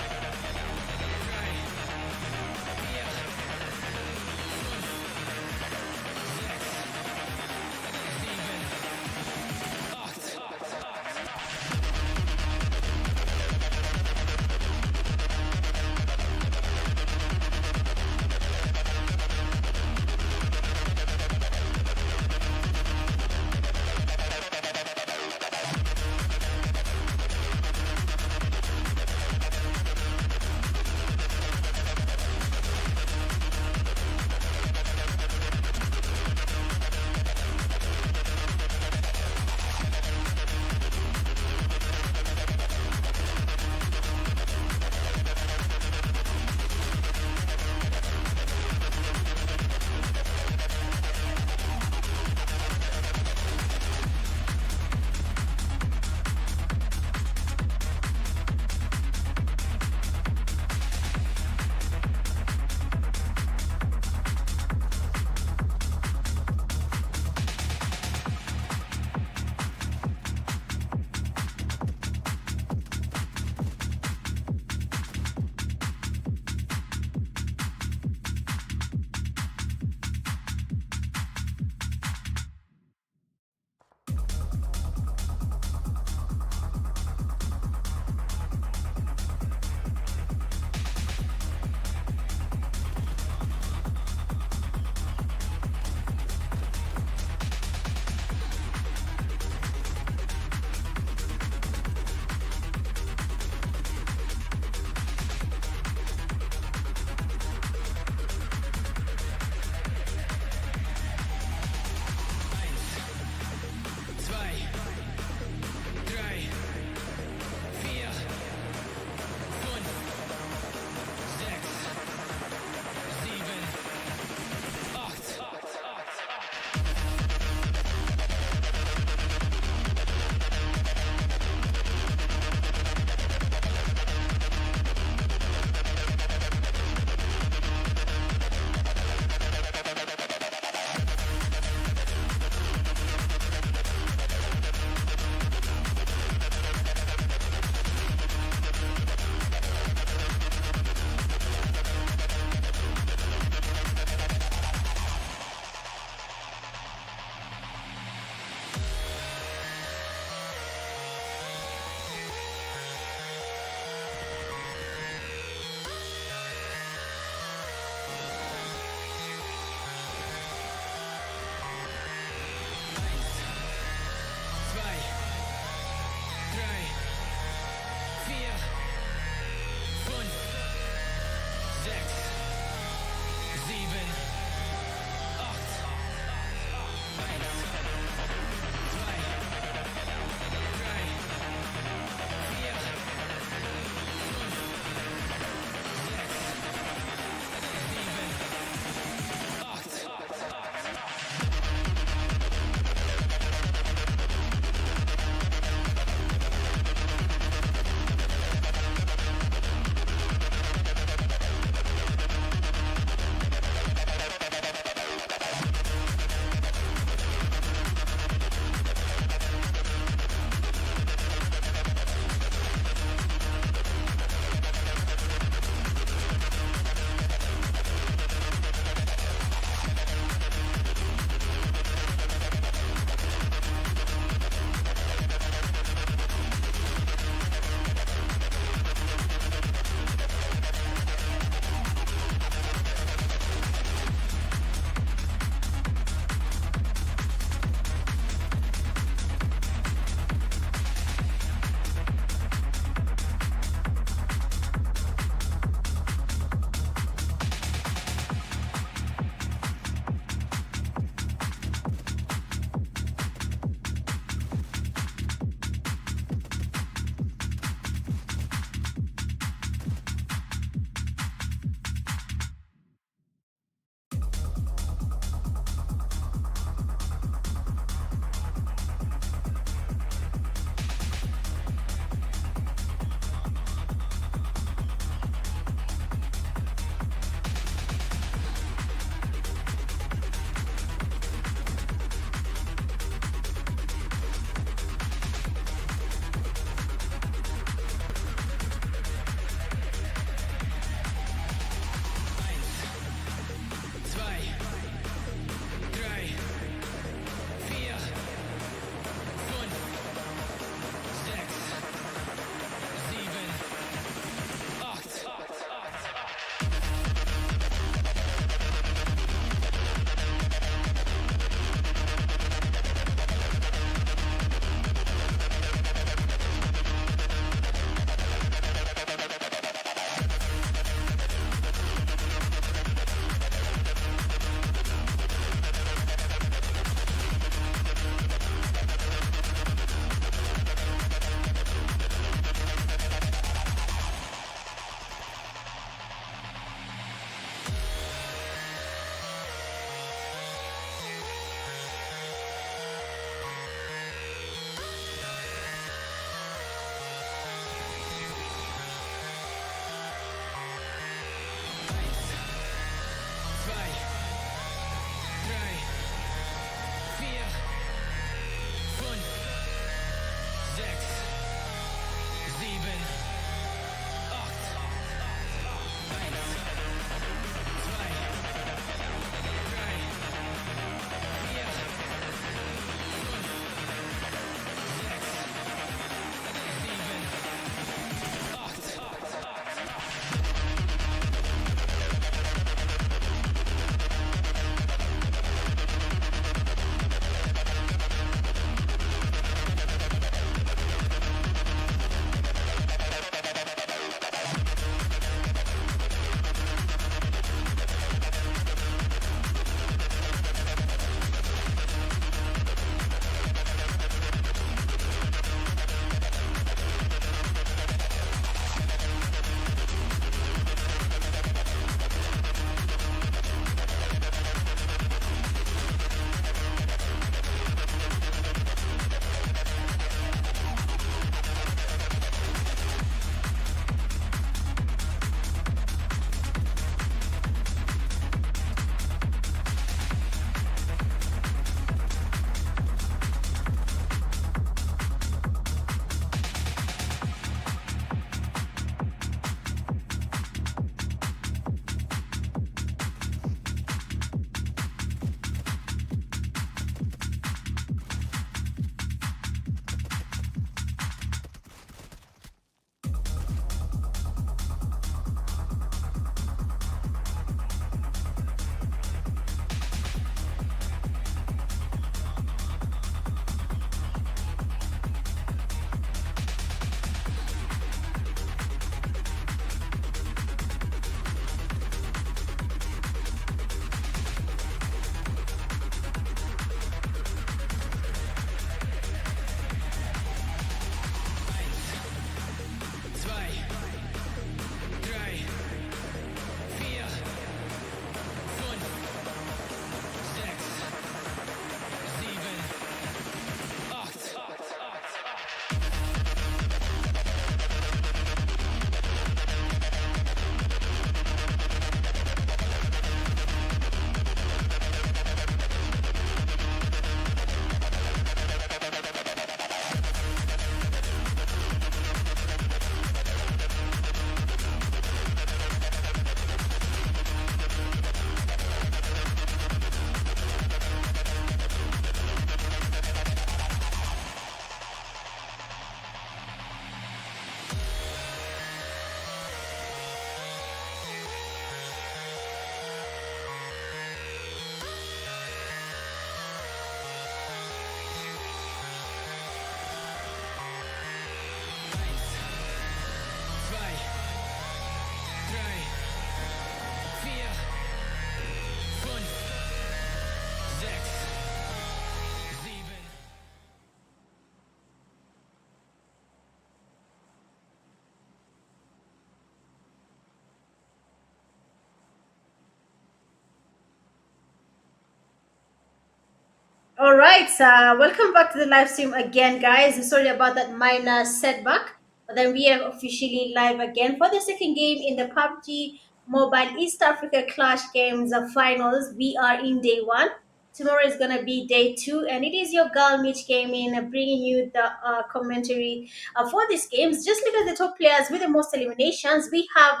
right, welcome back to the live stream again, guys. Sorry about that minor setback, but then we are officially live again for the second game in the PUBG Mobile East Africa Clash Games finals. We are in day one. Tomorrow is gonna be day two, and it is your girl Mitch Gaming bringing you the commentary for these games. Just look at the top players with the most eliminations. We have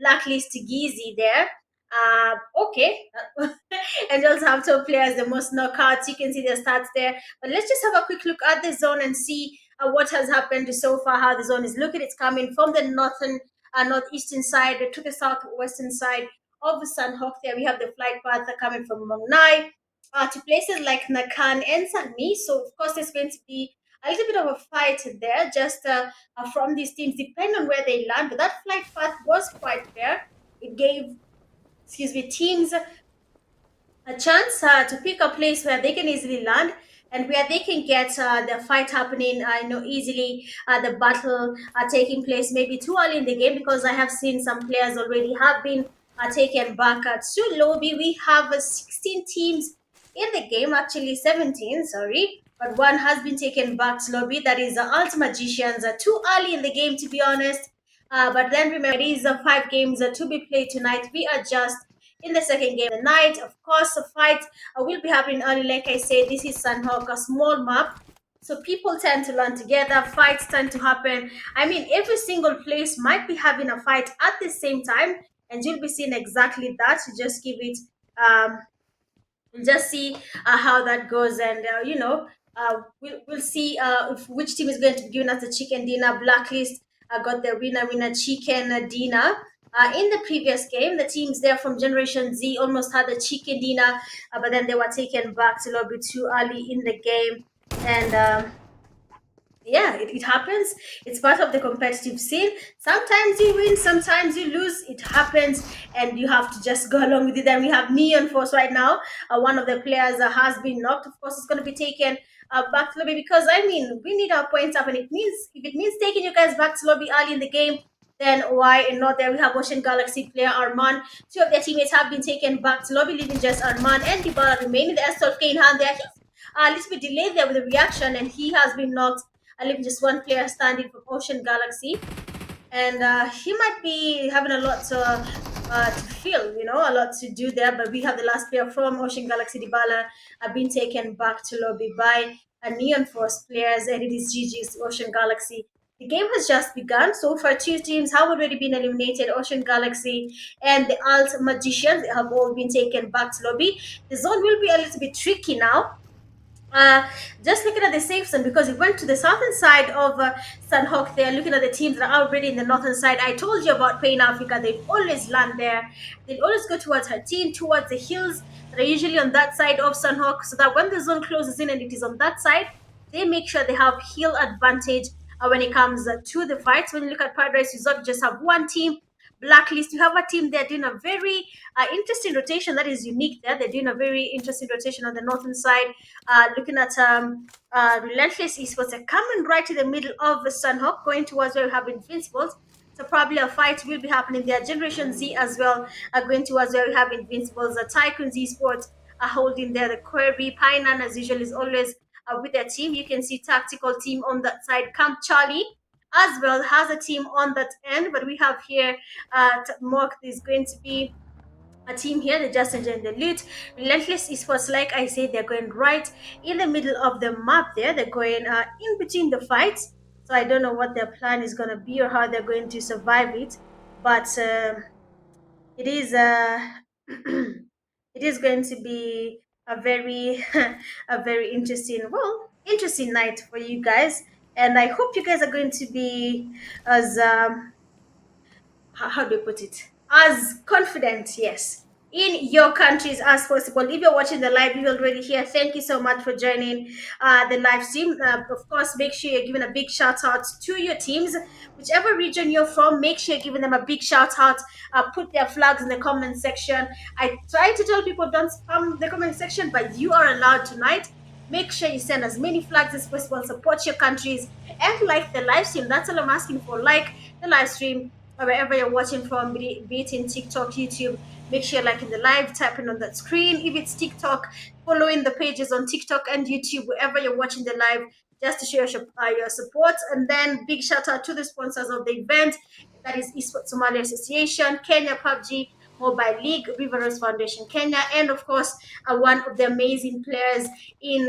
Blacklist Geezy there. Okay. And also have top players, the most knockouts. You can see the stats there. But let's just have a quick look at the zone and see what has happened so far, how the zone is looking. It's coming from the northeastern side to the southwestern side of the Sunhawk. There we have the flight path coming from Mongnai to places like Nakan and Sanmi. So of course there's going to be a little bit of a fight there, just from these teams, depending on where they land. But that flight path was quite fair. It gave, teams a chance to pick a place where they can easily land and where they can get the fight happening, easily, the battle taking place maybe too early in the game, because I have seen some players already have been taken back to lobby. We have 16 teams in the game, actually 17, sorry, but one has been taken back to lobby. That is ALTMAGICIANS. Too early in the game, to be honest. But then remember, it is 5 games to be played tonight. We are just in the second game of the night. Of course, the fight will be happening early. Like I said, this is Sunhawk, a small map, so people tend to learn together. Fights tend to happen. I mean, every single place might be having a fight at the same time, and you'll be seeing exactly that. Just give it, just see how that goes, and we'll see which team is going to be giving us the chicken dinner. Blacklist got the winner chicken dinner. In the previous game, the teams there from Generation Z almost had a chicken dinner, but then they were taken back to lobby too early in the game. And yeah, it happens. It's part of the competitive scene. Sometimes you win, sometimes you lose. It happens, and you have to just go along with it. Then we have Neon Force right now. One of the players has been knocked. Of course, it's going to be taken back to lobby, because I mean, we need our points up, and if it means taking you guys back to lobby early in the game, then why not? There we have Ocean Galaxy player Arman. 2 of their teammates have been taken back to lobby, leaving just Arman and Dybala remaining. The S12K in hand there. He's a little bit delayed there with the reaction, and he has been knocked. Leaving just one player standing from Ocean Galaxy, and he might be having a lot to feel, a lot to do there. But we have the last player from Ocean Galaxy, Dybala, been taken back to lobby by Neon Force players, and it is GG's Ocean Galaxy. The game has just begun. So far, 2 teams have already been eliminated. Ocean Galaxy and the ALTMAGICIANS have all been taken back to lobby. The zone will be a little bit tricky now. Just looking at the safe zone, because it went to the southern side of Sunhawk there, looking at the teams that are already in the northern side. I told you about Pain Africa. They always land there. They always go towards her team, towards the hills that are usually on that side of Sunhawk, so that when the zone closes in and it is on that side, they make sure they have hill advantage when it comes to the fights. When you look at Paradise Resort, you just have one team. Blacklist, you have a team there doing a very interesting rotation that is unique there. They're doing a very interesting rotation on the northern side. Looking at Relentless eSports, they're coming right to the middle of the Sunhawk, going towards where we have Invincibles. So probably a fight will be happening there. Generation Z as well are going towards where we have Invincibles. The TYCOONS eSports are holding there. The Query, Painan as usual is always with their team. You can see Tactical team on that side. Camp Charlie as well has a team on that end, but we have here Mark is going to be a team here. They're just enjoying the loot. Relentless eSports, like I said, they're going right in the middle of the map there. They're going in between the fights, so I don't know what their plan is going to be or how they're going to survive it, but it is it is going to be a very a very interesting night for you guys. And I hope you guys are going to be as, how do I put it? As confident, yes, in your countries as possible. If you're watching the live, you're already here. Thank you so much for joining the live stream. Of course, make sure you're giving a big shout out to your teams. Whichever region you're from, make sure you're giving them a big shout out. Put their flags in the comment section. I try to tell people don't spam the comment section, but you are allowed tonight. Make sure you send as many flags as possible, support your countries, and like the live stream. That's all I'm asking for. Like the live stream, or wherever you're watching from, be it in TikTok, YouTube, Make sure you're liking the live, tapping on that screen. If it's TikTok, following the pages on TikTok and YouTube, wherever you're watching the live, just to show your support. And then big shout out to the sponsors of the event, that is eSports Somalia Association, Kenya Pubg Mobile League, Riverose Foundation Kenya, and of course one of the amazing players in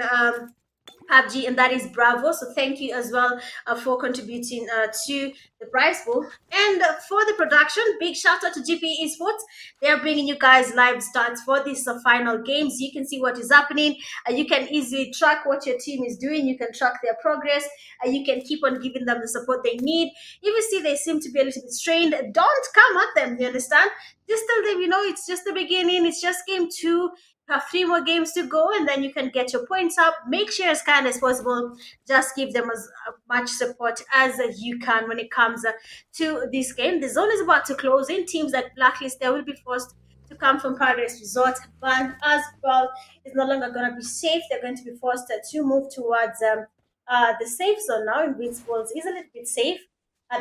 Pubg, and that is Bravo. So thank you as well for contributing to the prize pool. And for the production, big shout out to GP Esports. They are bringing you guys live stats for these final games. You can see what is happening. You can easily track what your team is doing. You can track their progress. You can keep on giving them the support they need. If you see they seem to be a little bit strained, don't come at them. You understand? Just tell them, it's just the beginning. It's just game 2. Have 3 more games to go, and then you can get your points up. Make sure as kind as possible, just give them as much support as you can when it comes to this game. The zone is about to close in. Teams like Blacklist, they will be forced to come from Paradise Resort. Ban as well is no longer going to be safe. They're going to be forced to move towards the safe zone now. Invincibles is a little bit safe.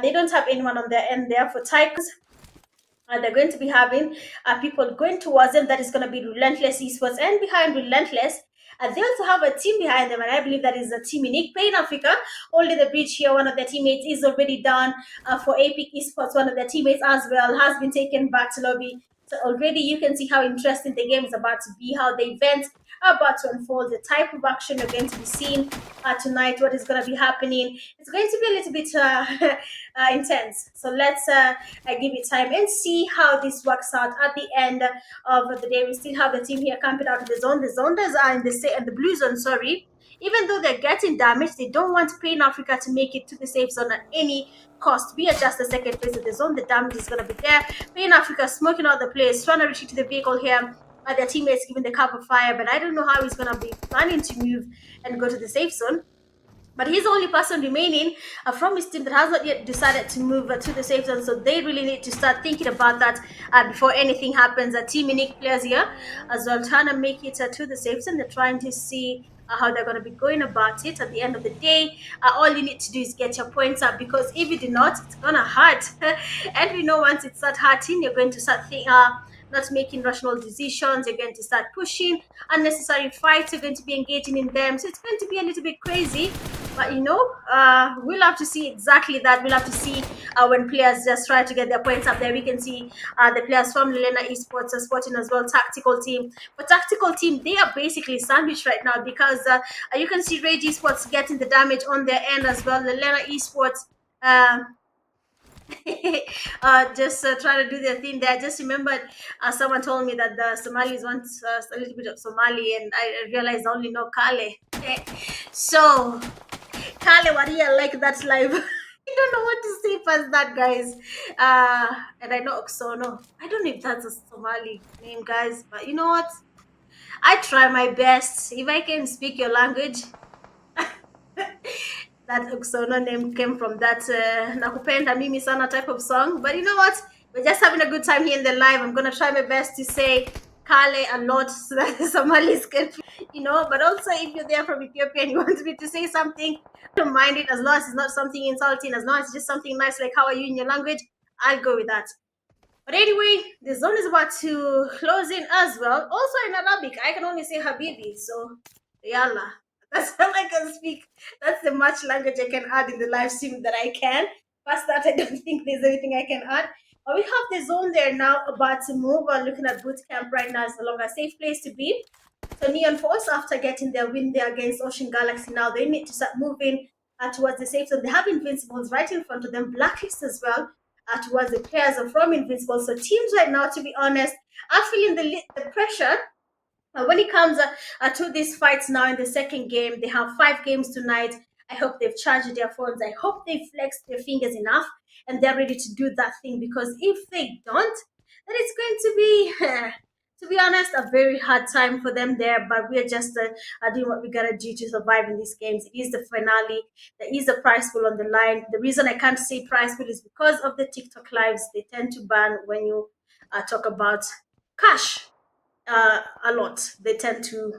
They don't have anyone on their end there for TYCOONS. They're going to be having people going towards them. That is going to be Relentless Esports, and behind Relentless, they also have a team behind them, and I believe that is a team in Pain Africa. Only the bridge here, one of their teammates is already down. For Epic Esports, one of their teammates as well has been taken back to lobby. So already you can see how interesting the game is about to be, how the events are about to unfold, the type of action you're going to be seeing tonight, what is going to be happening. It's going to be a little bit intense. So let's give it time and see how this works out at the end of the day. We still have the team here camping out of the zone. The zoners are in the blue zone, sorry. Even though they're getting damaged, they don't want Pain Africa to make it to the safe zone at any cost. We are just the second phase of the zone. The damage is going to be there. Pain Africa smoking out the place, trying to retreat to the vehicle here. Their teammates giving the cover fire, but I don't know how he's going to be planning to move and go to the safe zone. But he's the only person remaining from his team that has not yet decided to move to the safe zone. So they really need to start thinking about that before anything happens. Team Unique players here as well trying to make it to the safe zone. They're trying to see how they're going to be going about it. At the end of the day, all you need to do is get your points up, because if you do not, it's going to hurt. And we know once it starts hurting, you're going to start not making rational decisions. You're going to start pushing unnecessary fights. You're going to be engaging in them. So it's going to be a little bit crazy. But we'll have to see exactly that. We'll have to see when players just try to get their points up there. We can see the players from LALENA eSports are spotting as well. Tactical team. But Tactical team, they are basically sandwiched right now, because you can see RRAGE eSports getting the damage on their end as well. LALENA eSports just trying to do their thing there. I just remembered someone told me that the Somalis want a little bit of Somali, and I realized I only know Kale. So, Kale, what do you like that live? I don't know what to say past that, guys. And I know Oksono. I don't know if that's a Somali name, guys, but you know what? I try my best. If I can speak your language. That Oksono name came from that Nakupenda Mimi Sana type of song. But you know what? We're just having a good time here in the live. I'm going to try my best to say Kale a lot so that the Somalis can, But also, if you're there from Ethiopia and you want me to say something, don't mind it, as long as it's not something insulting, as long as it's just something nice like how are you in your language, I'll go with that. But anyway, the zone is about to close in as well. Also in Arabic, I can only say Habibi, so Yalla. That's all I can speak. That's the much language I can add in the live stream that I can. Past that, I don't think there's anything I can add. But we have the zone there now about to move. We're looking at boot camp right now. It's no longer a safe place to be. So Neon Force, after getting their win there against Ocean Galaxy, now they need to start moving towards the safe zone. They have Invincibles right in front of them. Blacklist as well towards the players from Invincibles. So teams right now, to be honest, are feeling the pressure. When it comes to these fights now in the second game, they have 5 games tonight. I hope they've charged their phones. I hope they've flexed their fingers enough and they're ready to do that thing, because if they don't, then it's going to be, to be honest, a very hard time for them there. But we're just doing what we gotta do to survive in these games. It is the finale. There is a prize pool on the line. The reason I can't say prize pool is because of the TikTok lives. They tend to ban when you talk about cash. A lot. They tend to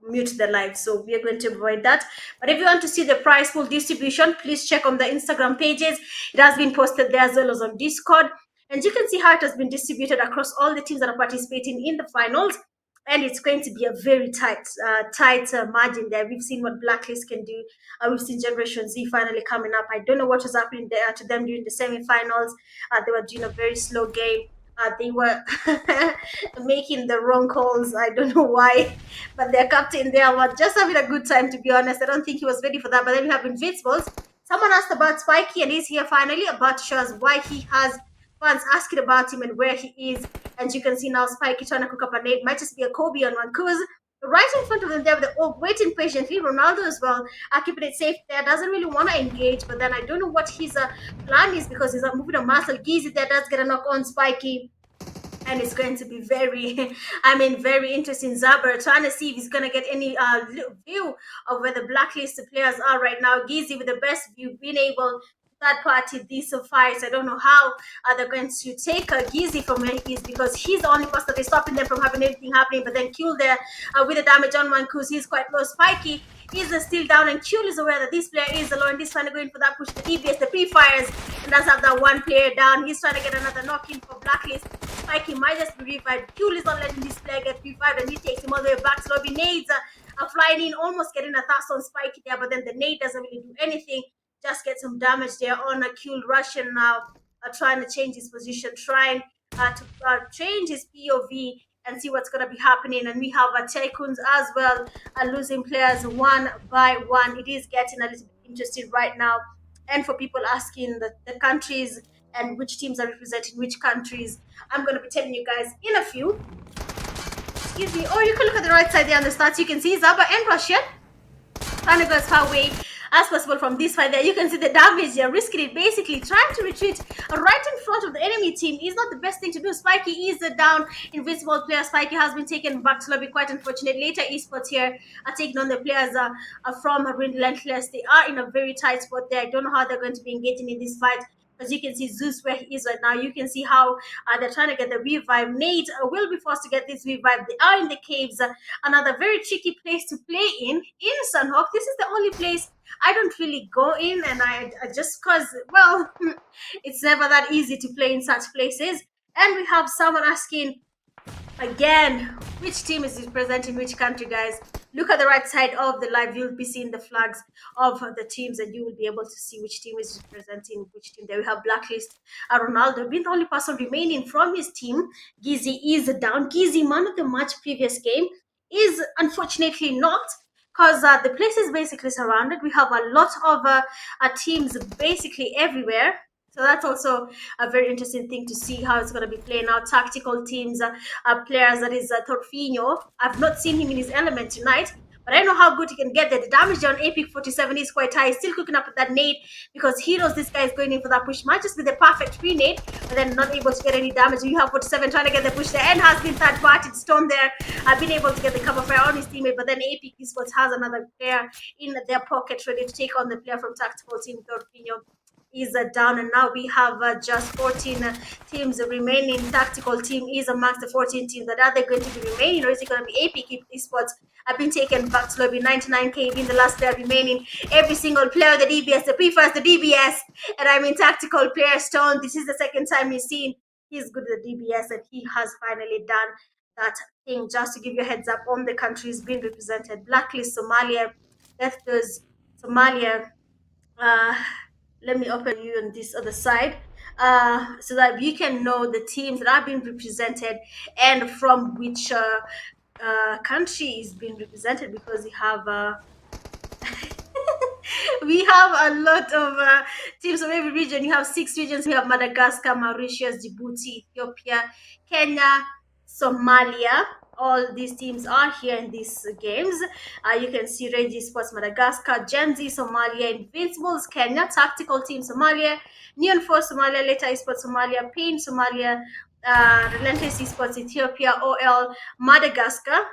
mute the live, so we are going to avoid that. But if you want to see the prize pool distribution, please check on the Instagram pages. It has been posted there as well as on Discord. And you can see how it has been distributed across all the teams that are participating in the finals. And it's going to be a very tight margin there. We've seen what Blacklist can do. We've seen Generation Z finally coming up. I don't know what was happening there to them during the semi-finals. They were doing a very slow game. They were making the wrong calls. I don't know why, but their captain there was just having a good time, to be honest. I don't think he was ready for that. But then we have Invincibles. Someone asked about Spiky, and he's here finally about to show us why he has fans asking about him and where he is. And you can see now Spiky trying to cook up a nade. Might just be a Kobe on one. Kuz right in front of them there with the Orb, waiting patiently. Ronaldo as well, keeping it safe there. Doesn't really want to engage, but then I don't know what his plan is, because he's moving a muscle. Gizi there does get a knock on Spiky. And it's going to be very, very interesting. Zaber trying to see if he's going to get any view of where the blacklisted players are right now. Gizi with the best view, being able third party these fights. I don't know how they're going to take Gizi from where he is, because he's the only person that is stopping them from having anything happening. But then Q there with the damage on one, because he's quite low. Spiky is still down, and Q is aware that this player is alone. This trying to go in for that push. The DBS, the pre-fires, and does have that one player down. He's trying to get another knock in for Blacklist. Spiky might just be revived. Q is not letting this player get revived, and he takes him all the way back. Slowly nades are flying in, almost getting a thrust on Spiky there, but then the nade doesn't really do anything. Just get some damage there on a Q. Russian now trying to change his position, trying to change his POV and see what's going to be happening. And we have TYCOONS as well, losing players one by one. It is getting a little bit interesting right now. And for people asking the countries and which teams are representing which countries, I'm going to be telling you guys in a few. Excuse me. Or you can look at the right side there on the stats. You can see Zaba and Russia trying to go as far away as possible from this fight there. You can see the damage they're risking it, basically trying to retreat right in front of the enemy team is not the best thing to do. Spiky is the down invisible player. Spiky has been taken back to lobby, quite unfortunate. Later eSports here are taking on the players from Relentless. They are in a very tight spot there. I don't know how they're going to be engaging in this fight. As you can see, Zeus where he is right now. You can see how they're trying to get the revive. Nate will be forced to get this revive. They are in the caves. Another very tricky place to play in Sunhawk. This is the only place I don't really go in, and I just cause, well, it's never that easy to play in such places. And we have someone asking again, which team is representing which country, guys? Look at the right side of the live. You'll be seeing the flags of the teams, and you will be able to see which team is representing which team. There we have Blacklist. Ronaldo being the only person remaining from his team. Gizi is down. Gizi, man of the match previous game, is unfortunately not, because the place is basically surrounded. We have a lot of teams basically everywhere. So that's also a very interesting thing to see how it's going to be playing out. Tactical teams, players, that is Torfinho. I've not seen him in his element tonight, but I know how good he can get there. The damage on Epic 47 is quite high. He's still cooking up with that nade, because he knows this guy is going in for that push. Might just be the perfect pre-nade, but then not able to get any damage. You have 47 trying to get the push there, and has been third-party. Storm there. I've been able to get the cover fire on his teammate, but then Epic eSports has another player in their pocket ready to take on the player from Tactical Team. Torfinho is down, and now we have just 14 teams remaining. Tactical Team is amongst the 14 teams that are they going to be remaining, or is it going to be Epic eSports? I've been taken back to lobby. 99k being the last player remaining. Every single player, the DBS, the pre-first, the DBS, and I mean tactical player Stone. This is the second time you've seen he's good at the DBS, and he has finally done that thing. Just to give you a heads up on the countries being represented: Blacklist, Somalia, Deathdoes, Somalia. Let me open you on this other side so that you can know the teams that are being represented and from which country is being represented, because we have we have a lot of teams from every region. You have 6 regions. We have Madagascar, Mauritius, Djibouti, Ethiopia, Kenya, Somalia. All these teams are here in these games. You can see RRAGE eSports Madagascar, Gen Z Somalia, Invincibles Kenya, Tactical Team Somalia, Neon Force Somalia, Later eSports Somalia, Pain Somalia, Relentless eSports Ethiopia, OL Madagascar.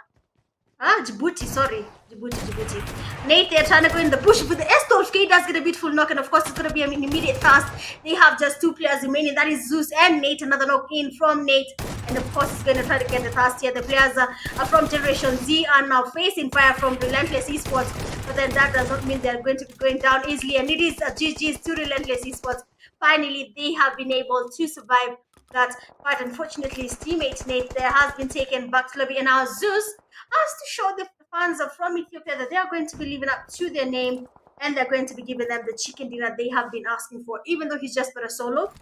Djibouti, sorry. Djibouti. Nate, they're trying to go in the bush, but the S12K does get a beautiful knock, and of course it's going to be an immediate fast. They have just 2 players remaining. That is Zeus and Nate. Another knock in from Nate, and of course it's going to try to get the fast here. The players are from Generation Z are now facing fire from Relentless eSports, but then that does not mean they're going to be going down easily, and it is GG's to Relentless eSports. Finally, they have been able to survive that, but unfortunately his teammate Nate there has been taken back to lobby, and now Zeus has to show the fans from Ethiopia that they are going to be living up to their name, and they're going to be giving them the chicken dinner they have been asking for, even though he's just but a solo.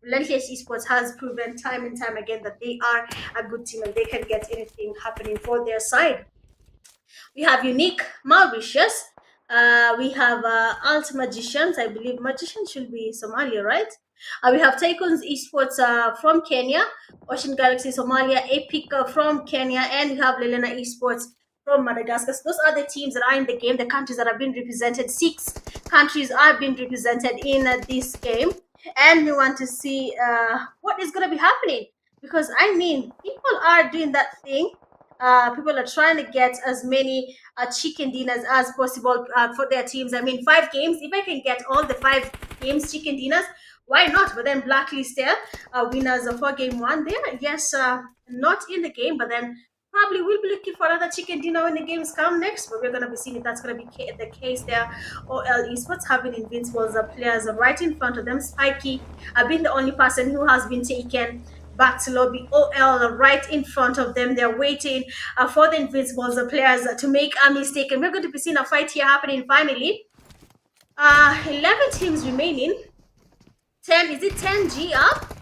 Relentless eSports has proven time and time again that they are a good team and they can get anything happening for their side. We have Unique, Mauritius. We have ALTMAGICIANS. I believe Magician should be Somalia, right? We have TYCOONS eSports from Kenya, Ocean Galaxy Somalia, Epic from Kenya, and we have LALENA eSports from Madagascar. So those are the teams that are in the game, the countries that have been represented. 6 countries are being represented in this game. And we want to see what is going to be happening, because I mean, people are doing that thing. People are trying to get as many chicken dinners as possible for their teams. I mean, 5 games. If I can get all the 5 games chicken dinners, why not? But then blacklist there, winners for game 1 there. Yes, not in the game, but then probably we'll be looking for another chicken dinner when the games come next. But we're going to be seeing if that's going to be the case there. OL eSports having Invincibles players right in front of them. Spiky being the only person who has been taken back to lobby. OL right in front of them. They're waiting for the Invincibles players to make a mistake. And we're going to be seeing a fight here happening finally. 11 teams remaining. 10, is it 10G up?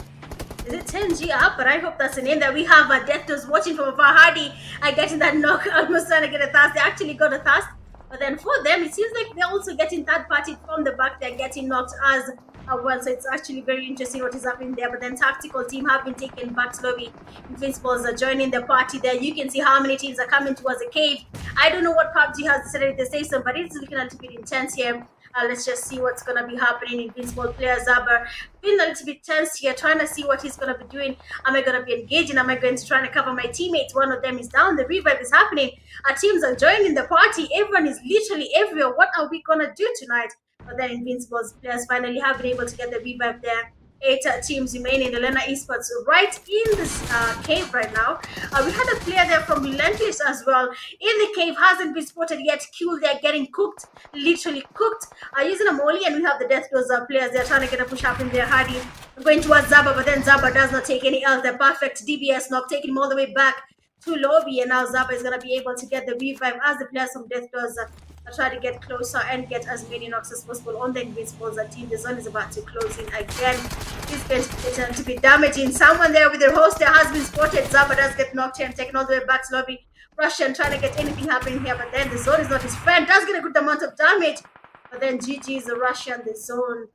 Is it 10G up? But I hope that's the name that we have. Deathdos watching from afar. Hardy getting that knock. Almost trying to get a thirst. They actually got a thirst. But then for them, it seems like they're also getting third party from the back. They're getting knocked as well. So it's actually very interesting what is happening there. But then Tactical team have been taken back to lobby. Invincibles are joining the party there. You can see how many teams are coming towards the cave. I don't know what Pubg has decided to say so, but it's looking a little bit intense here. Let's just see what's going to be happening. Invincible player Zaber feeling a little bit tense here, trying to see what he's going to be doing. Am I going to be engaging? Am I going to try to cover my teammates? One of them is down. The revive is happening. Our teams are joining the party. Everyone is literally everywhere. What are we going to do tonight? But then Invincibles players finally have been able to get the revive there. 8 teams remaining. LALENA eSports right in this cave right now. We had a player there from Relentless as well in the cave, hasn't been spotted yet. Killed, they're getting cooked, literally cooked. Using a molly, and we have the Deathdos players. They're trying to get a push up in there. Hardy going towards Zaba, but then Zaba does not take any else. The perfect DBS knock, taking him all the way back to lobby, and now Zaba is going to be able to get the revive as the players from Deathdos try to get closer and get as many knocks as possible on the Invincibles team. The zone is about to close in again. It's going to be damaging. Someone there with their host there has been spotted. Zaba does get knocked here and taken all the way back to lobby. Russian trying to get anything happening here, but then the zone is not his friend. Does get a good amount of damage, but then GG is the Russian. The zone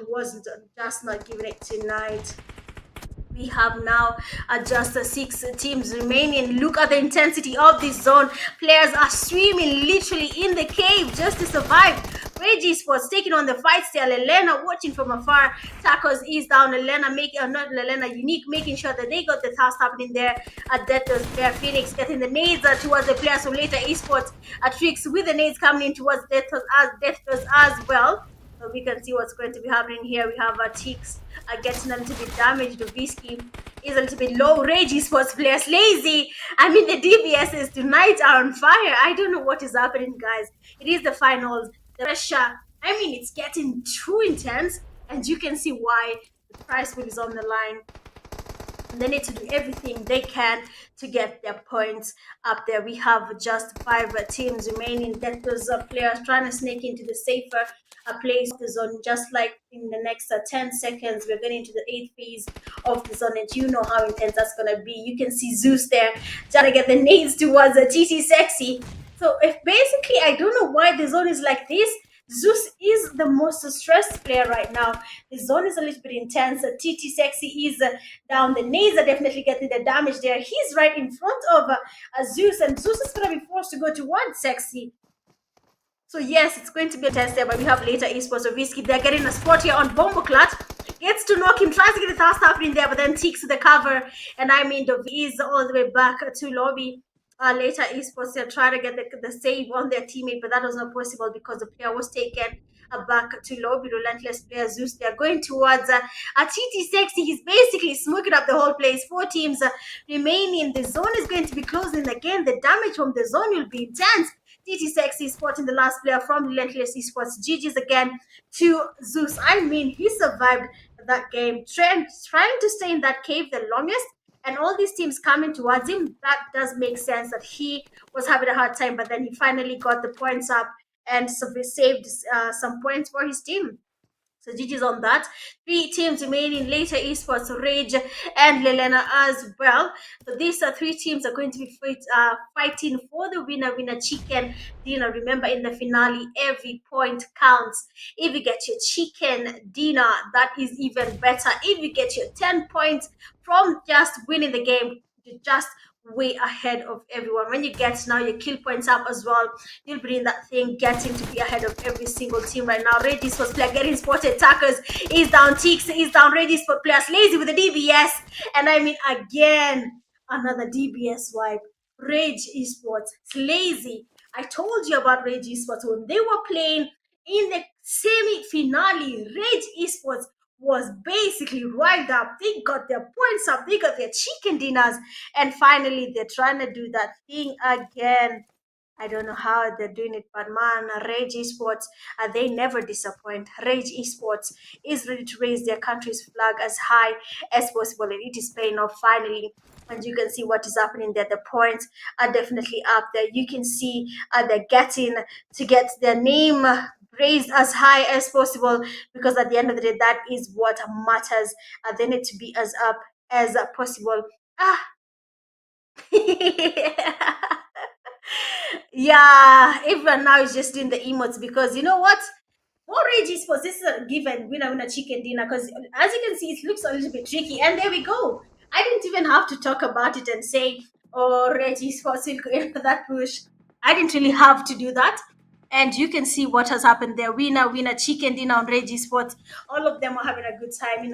wasn't just not giving it tonight. We have now just 6 teams remaining. Look at the intensity of this zone. Players are swimming literally in the cave just to survive. RRAGE eSports taking on the fight there. LALENA watching from afar. Tacos is down. LALENA not LALENA, Unique making sure that they got the task happening there. Deathdos there. Phoenix getting the nades towards the players from later eSports. Tricks with the nades coming in towards Deathdos as well. So we can see what's going to be happening here. We have Tix getting a little bit damaged. Whiskey is a little bit low. RRAGE eSports players lazy. I mean, the DBSs tonight are on fire. I don't know what is happening, guys. It is the finals. The pressure, I mean, it's getting too intense, and you can see why. The prize pool is on the line. And they need to do everything they can to get their points up there. We have just 5 teams remaining. Deathdos players trying to sneak into the safer place of the zone. Just like in the next 10 seconds, we're getting into the 8th phase of the zone, and you know how intense that's gonna be. You can see Zeus there trying to get the nades towards TT Sexy. So if basically, I don't know why the zone is like this. Zeus is the most stressed player right now. The zone is a little bit intense. TT Sexy is down. The nades are definitely getting the damage there. He's right in front of Zeus, and Zeus is going to be forced to go towards Sexy. So yes, it's going to be a test there, but we have later eSports of Whiskey. They're getting a spot here on Bomboclat. Gets to knock him, tries to get the task happening there, but then takes the cover. And I mean, Dov is all the way back to lobby. Later eSports, they're trying to get the save on their teammate, but that was not possible because the player was taken back to lobby. Relentless player Zeus, they're going towards TT Sexy. He's basically smoking up the whole place. 4 teams remaining. The zone is going to be closing again. The damage from the zone will be intense. TT Sexy spotting the last player from Relentless eSports. GG's again to Zeus. I mean, he survived that game, trying to stay in that cave the longest, and all these teams coming towards him. That does make sense that he was having a hard time, but then he finally got the points up and saved some points for his team. So GG's on that. 3 teams remaining later: eSports, RAGE, and LALENA as well. So these 3 teams are going to be fighting for the winner chicken dinner. Remember, in the finale, every point counts. If you get your chicken dinner, that is even better. If you get your 10 points from just winning the game, you just way ahead of everyone. When you get now your kill points up as well, you'll be in that thing, getting to be ahead of every single team right now. RRAGE eSports player getting spotted. TYCOONS is down. Tix is down. RRAGE eSports player Lazy with the DBS, and I mean again another DBS wipe. RRAGE eSports Lazy. I told you about RRAGE eSports when they were playing in the semi-finale. RRAGE eSports was basically right up. They got their points up, they got their chicken dinners, and finally they're trying to do that thing again. I don't know how they're doing it, but man, RRAGE eSports, they never disappoint. RRAGE eSports is ready to raise their country's flag as high as possible, and it is paying off finally. And you can see what is happening there. The points are definitely up there. You can see they're getting to get their name raised as high as possible, because at the end of the day, that is what matters. They need to be as up as possible. Yeah, everyone now is just doing the emotes, because you know what? RRAGE eSports, this is a given winner chicken dinner, because as you can see, it looks a little bit tricky. And there we go. I didn't even have to talk about it and say, oh, RRAGE eSports will go into that push. I didn't really have to do that. And you can see what has happened there. Winner chicken dinner on RRAGE eSports. All of them are having a good time,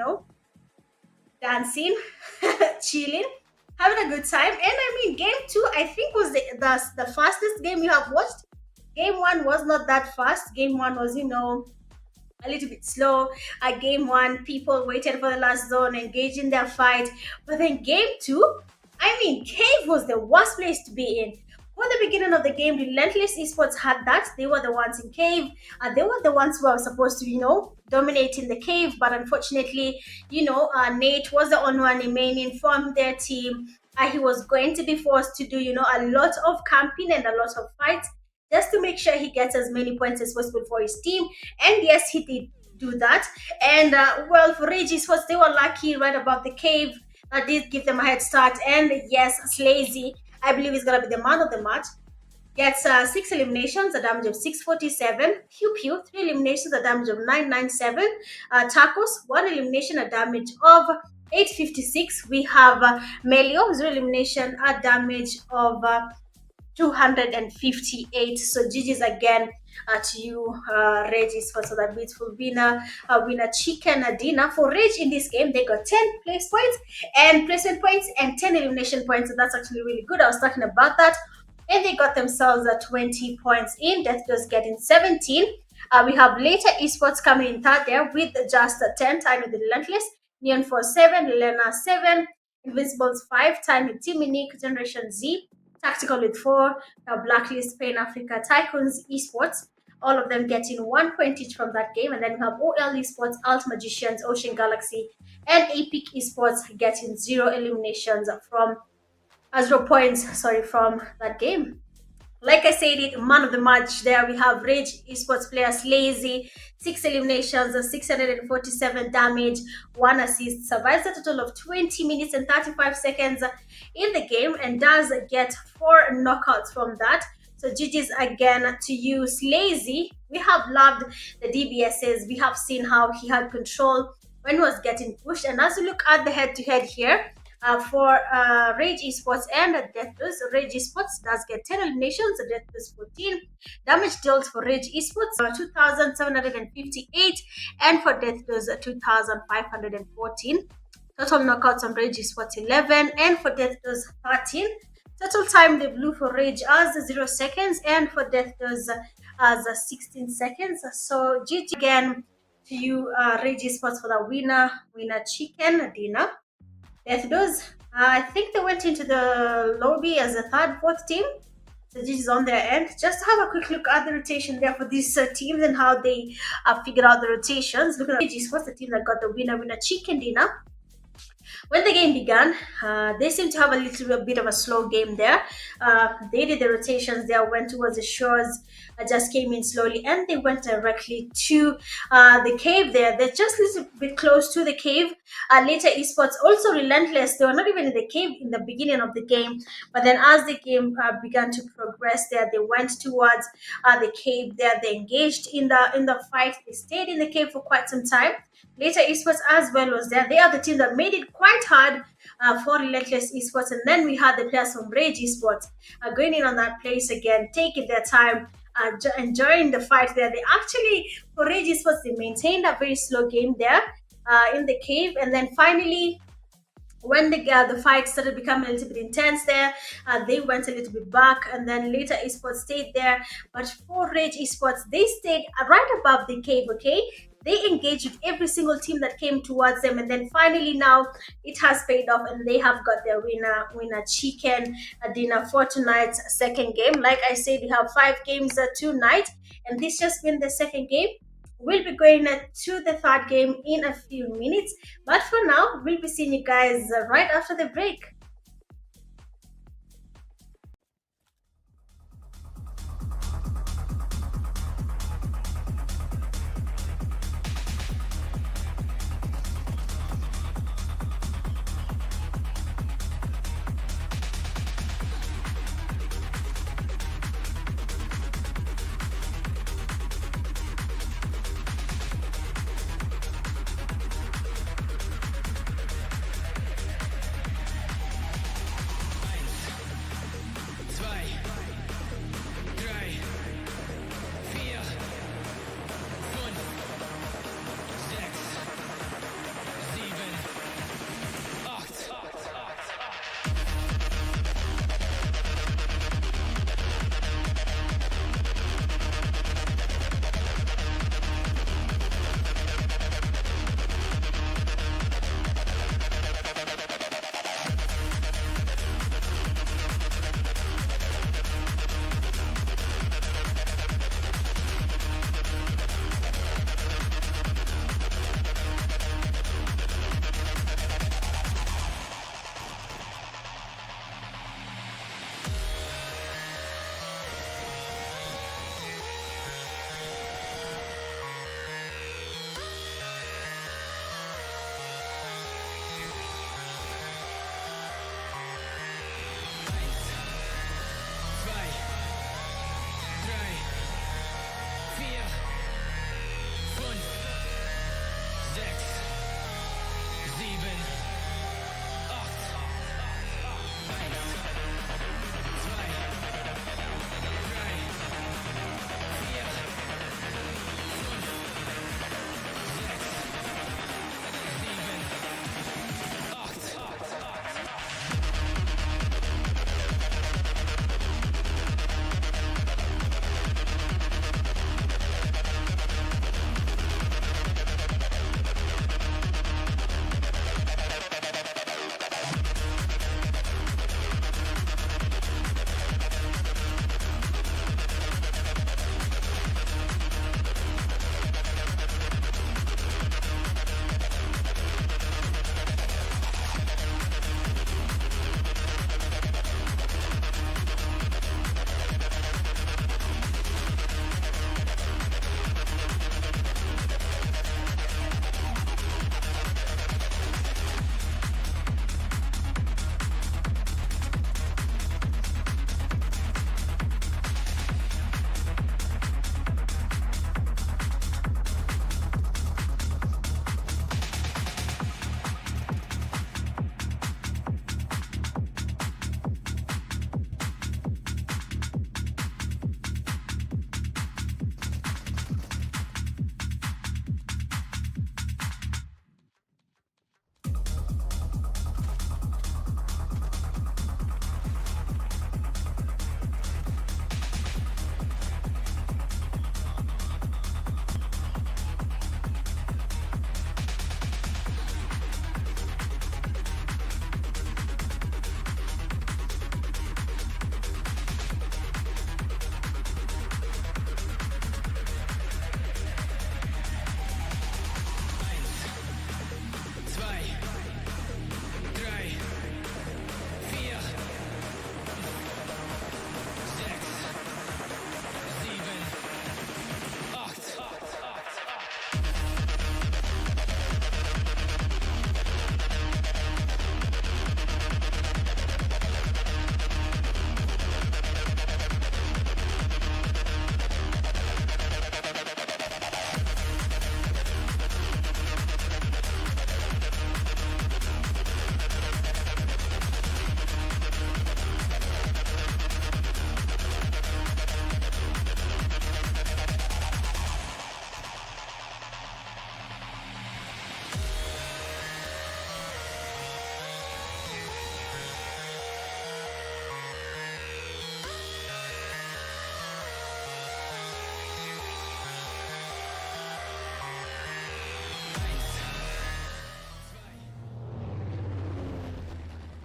dancing, chilling, having a good time. And I mean, game 2, I think, was the fastest game you have watched. Game 1 was not that fast. Game 1 was, a little bit slow. At game 1, people waited for the last zone, engaged in their fight. But then game 2, I mean, cave was the worst place to be in. For the beginning of the game, Relentless eSports had that. They were the ones in cave, and they were the ones who were supposed to, dominating the cave. But unfortunately, Nate was the only one remaining from their team. He was going to be forced to do, a lot of camping and a lot of fights, just to make sure he gets as many points as possible for his team. And yes, he did do that. And well, for RRAGE eSports, they were lucky right about the cave. That did give them a head start. And yes, Lazy, I believe, is going to be the man of the match. Gets 6 eliminations, a damage of 647. Pew, 3 eliminations, a damage of 997. TYCOONS, 1 elimination, a damage of 856. We have Melio, 0 elimination, a damage of 258. So GG's again to you, RRAGE eSports, for that beautiful winner chicken dinner. For RRAGE in this game, they got 10 placement points and 10 elimination points. So that's actually really good. I was talking about that. And they got themselves 20 points in. DeathDoes getting 17. We have later eSports coming in third there with just 10, tied with the Relentless. Neon 4-7, LALENA 7, Invincibles 5, tied with Team Unique, Generation Z, Tactical with 4, Blacklist, Pain Africa, TYCOONS eSports, all of them getting 1 point each from that game. And then we have OL eSports, ALTMAGICIANS, Ocean Galaxy, and Epic eSports getting 0 eliminations from 0 points, from that game. Like I said, man of the match there, we have RRAGE eSports players Lazy, 6 eliminations, 647 damage, 1 assist, survives a total of 20 minutes and 35 seconds in the game, and does get 4 knockouts from that. So GG's again to you, Lazy. We have loved the DBSs. We have seen how he had control when he was getting pushed. And as you look at the head-to-head here, for RRAGE eSports and DeathDoes, RRAGE eSports does get 10 eliminations, DeathDoes 14. Damage dealt for RRAGE eSports 2,758, and for DeathDoes 2,514. Total knockouts on RRAGE eSports 11, and for DeathDoes 13. Total time they blew for RRAGE as 0 seconds, and for DeathDoes as 16 seconds. So GG again to you, RRAGE eSports, for the winner chicken dinner. DeathDoes, I think they went into the lobby as a 3rd, 4th team. So this is on their end. Just have a quick look at the rotation there for these teams and how they figured out the rotations. Look at eSports, the team that got the winner chicken dinner. When the game began, they seemed to have a little bit of a slow game there. They did the rotations there, went towards the shores, just came in slowly, and they went directly to the cave there. They're just a little bit close to the cave. Later, eSports also relentless. They were not even in the cave in the beginning of the game, but then as the game began to progress there, they went towards the cave there. They engaged in the fight. They stayed in the cave for quite some time. Later, eSports as well was there. They are the team that made it quite hard for Relentless eSports. And then we had the players from RRAGE eSports going in on that place again, taking their time, enjoying the fight there. They actually, for RRAGE eSports, they maintained a very slow game there in the cave. And then finally, when the fight started becoming a little bit intense there, they went a little bit back, and then later eSports stayed there. But for RRAGE eSports, they stayed right above the cave, okay? They engaged with every single team that came towards them, and then finally now it has paid off, and they have got their winner chicken dinner for tonight's second game. Like I said, we have 5 games tonight, and this just been the second game. We'll be going to the third game in a few minutes, but for now, we'll be seeing you guys right after the break.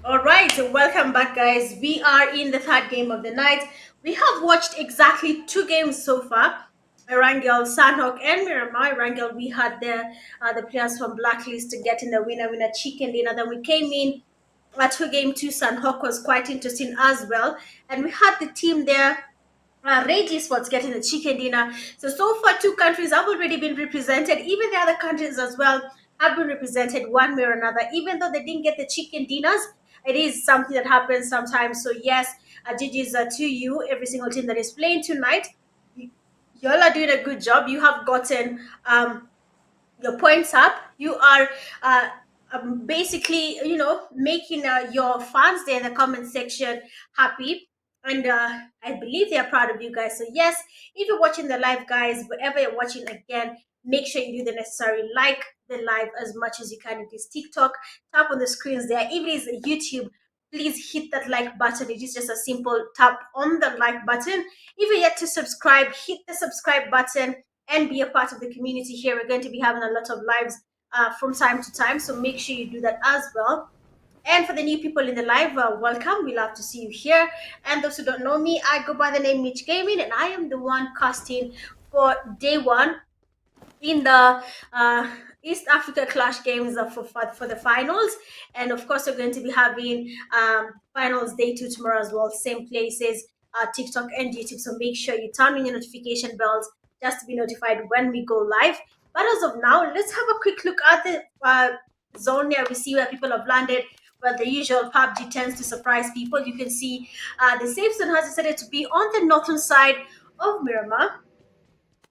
All right, so welcome back, guys. We are in the third game of the night. We have watched exactly two games so far. Erangel, Sandhawk, and Miramar. Erangel, we had the players from Blacklist getting the winner chicken dinner. Then we came in to game two. Sandhawk was quite interesting as well, and we had the team there. RRAGE eSports getting the chicken dinner. So far, two countries have already been represented. Even the other countries as well have been represented one way or another. Even though they didn't get the chicken dinners, it is something that happens sometimes. So yes, GG's to you, every single team that is playing tonight. Y'all are doing a good job. You have gotten your points up. You are basically, making your fans there in the comment section happy. And I believe they are proud of you guys. So yes, if you're watching the live, guys, wherever you're watching, again, make sure you do the necessary like the live as much as you can. It is TikTok, tap on the screens there. If it is YouTube, please hit that like button. It is just a simple tap on the like button. If you're yet to subscribe, hit the subscribe button and be a part of the community here. We're going to be having a lot of lives from time to time, so make sure you do that as well. And for the new people in the live, welcome. We love to see you here. And those who don't know me, I go by the name Mitch Gaming, and I am the one casting for day one in the East Africa Clash Games for the finals. And of course, we're going to be having finals day two tomorrow as well, same places, TikTok and YouTube. So make sure you turn on your notification bells just to be notified when we go live. But as of now, let's have a quick look at the zone here. We see where people have landed. Well, the usual PUBG tends to surprise people. You can see the safe zone has decided to be on the northern side of Miramar.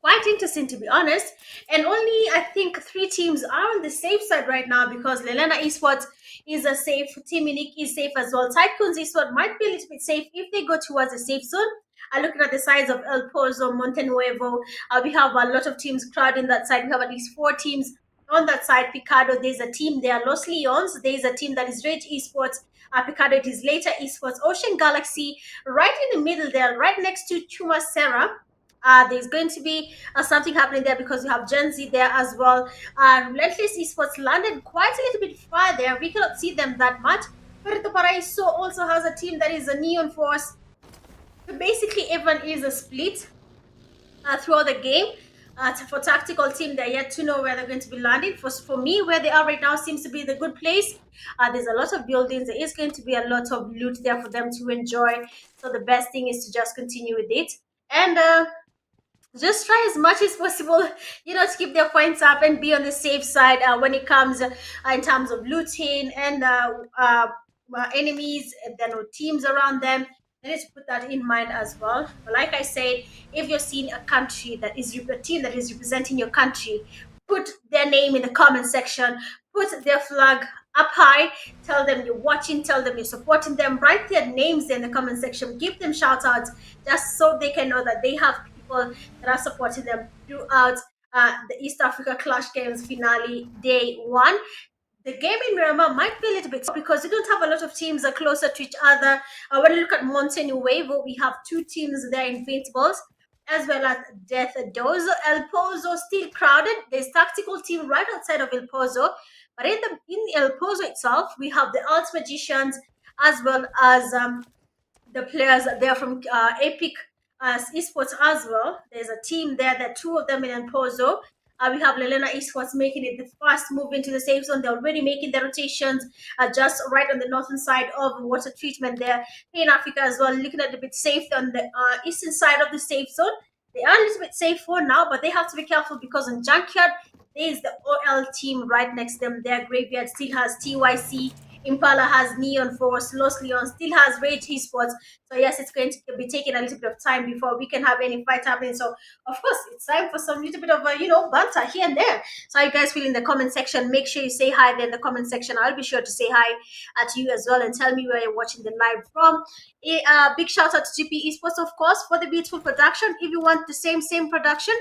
Quite interesting, to be honest. And only, I think, three teams are on the safe side right now because LALENA eSports is a safe, Team Unique is safe as well. TYCOONS eSports might be a little bit safe if they go towards the safe zone. Looking at the sides of El Pozo, Montenuevo, we have a lot of teams crowding that side. We have at least four teams on that side. Picado, there's a team there. Los Leons, there's a team that is RAGE eSports. Picado, it is later eSports. Ocean Galaxy, right in the middle there, right next to Chuma Serra. There's going to be something happening there because we have Gen Z there as well. Relentless eSports landed quite a little bit far there. We cannot see them that much. Puerto Paraíso also has a team that is a Neon Force. So basically, everyone is a split throughout the game. For tactical team, they're yet to know where they're going to be landing. For me, where they are right now seems to be the good place. There's a lot of buildings. There is going to be a lot of loot there for them to enjoy. So the best thing is to just continue with it. And just try as much as possible, to keep their points up and be on the safe side when it comes in terms of looting and enemies and then teams around them. They need to put that in mind as well. But like I said, if you're seeing a country that is a team that is representing your country, put their name in the comment section, put their flag up high, tell them you're watching, tell them you're supporting them, write their names in the comment section, give them shout outs just so they can know that they have people that are supporting them throughout the East Africa Clash Games finale day one. The game in Miramar might be a little bit because we don't have a lot of teams that are closer to each other. When you look at Montenuevo, we have two teams there, Invincibles, as well as Death Dozo. El Pozo still crowded. There's tactical team right outside of El Pozo. But in El Pozo itself, we have the ALTMAGICIANS as well as the players there from Epic eSports as well. There's a team there, that two of them in El Pozo. We have LALENA eSports making it the first move into the safe zone. They're already making their rotations just right on the northern side of water treatment there. In Africa as well, looking at a bit safe on the eastern side of the safe zone. They are a little bit safe for now, but they have to be careful because on Junkyard, there is the OL team right next to them. Their graveyard still has TYC. Impala has Neon Force, Los Leons still has RAGE eSports. So yes, it's going to be taking a little bit of time before we can have any fight happening. So of course, it's time for some little bit of banter here and there. So how you guys feel in the comment section? Make sure you say hi there in the comment section. I'll be sure to say hi to you as well and tell me where you're watching the live from. A big shout out to GP eSports, of course, for the beautiful production. If you want the same production,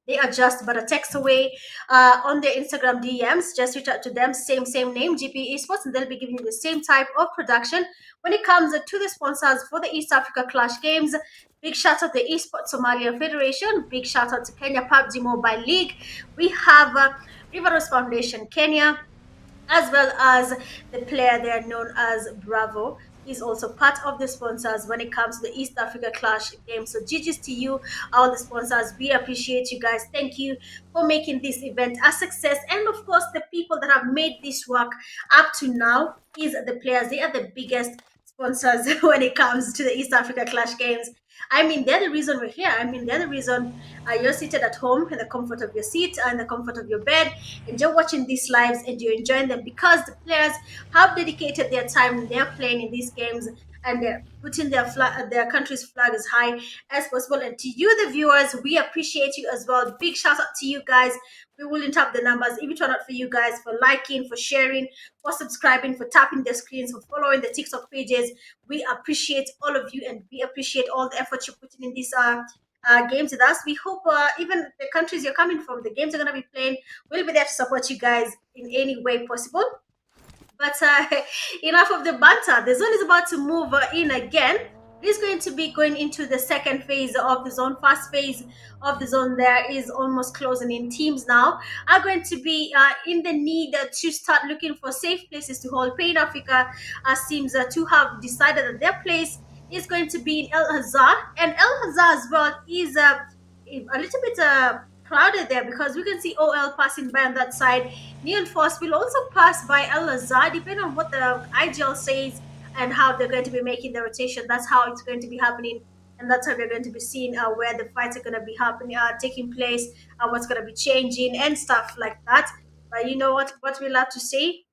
they are just but a text away on their Instagram DMs. Just reach out to them, same name, GP eSports, and they'll be giving you the same type of production. When it comes to the sponsors for the East Africa Clash Games, big shout out to the eSports Somalia Federation, big shout out to Kenya Pubg Mobile League. We have Riveros Foundation Kenya, as well as the player they are known as Bravo is also part of the sponsors when it comes to the East Africa Clash game. So GG's to you, all the sponsors. We appreciate you guys. Thank you for making this event a success. And of course, the people that have made this work up to now is the players. They are the biggest sponsors when it comes to the East Africa Clash games. I mean, they're the reason we're here. I mean, they're the reason you're seated at home in the comfort of your seat and the comfort of your bed, and you're watching these lives and you're enjoying them because the players have dedicated their time. They're playing in these games and they're putting their country's flag as high as possible. And to you, the viewers, we appreciate you as well. Big shout out to you guys. We wouldn't have the numbers if it were not for you guys, for liking, for sharing, for subscribing, for tapping the screens, for following the TikTok pages. We appreciate all of you, and we appreciate all the effort you're putting in these games with us. We hope even the countries you're coming from, the games you're going to be playing, we'll be there to support you guys in any way possible. But enough of the banter. The zone is about to move in again. It is going to be going into the second phase of the zone. First phase of the zone there is almost closing in. Teams now are going to be in the need to start looking for safe places to hold. Pain Africa seems to have decided that their place is going to be in El Hazar. And El Hazar as well is a little bit crowded there because we can see OL passing by on that side. Neon Force will also pass by El Azhar, depending on what the IGL says and how they're going to be making the rotation. That's how it's going to be happening, and that's how we're going to be seeing where the fights are going to be happening, taking place, what's going to be changing, and stuff like that. But you know what we love to say?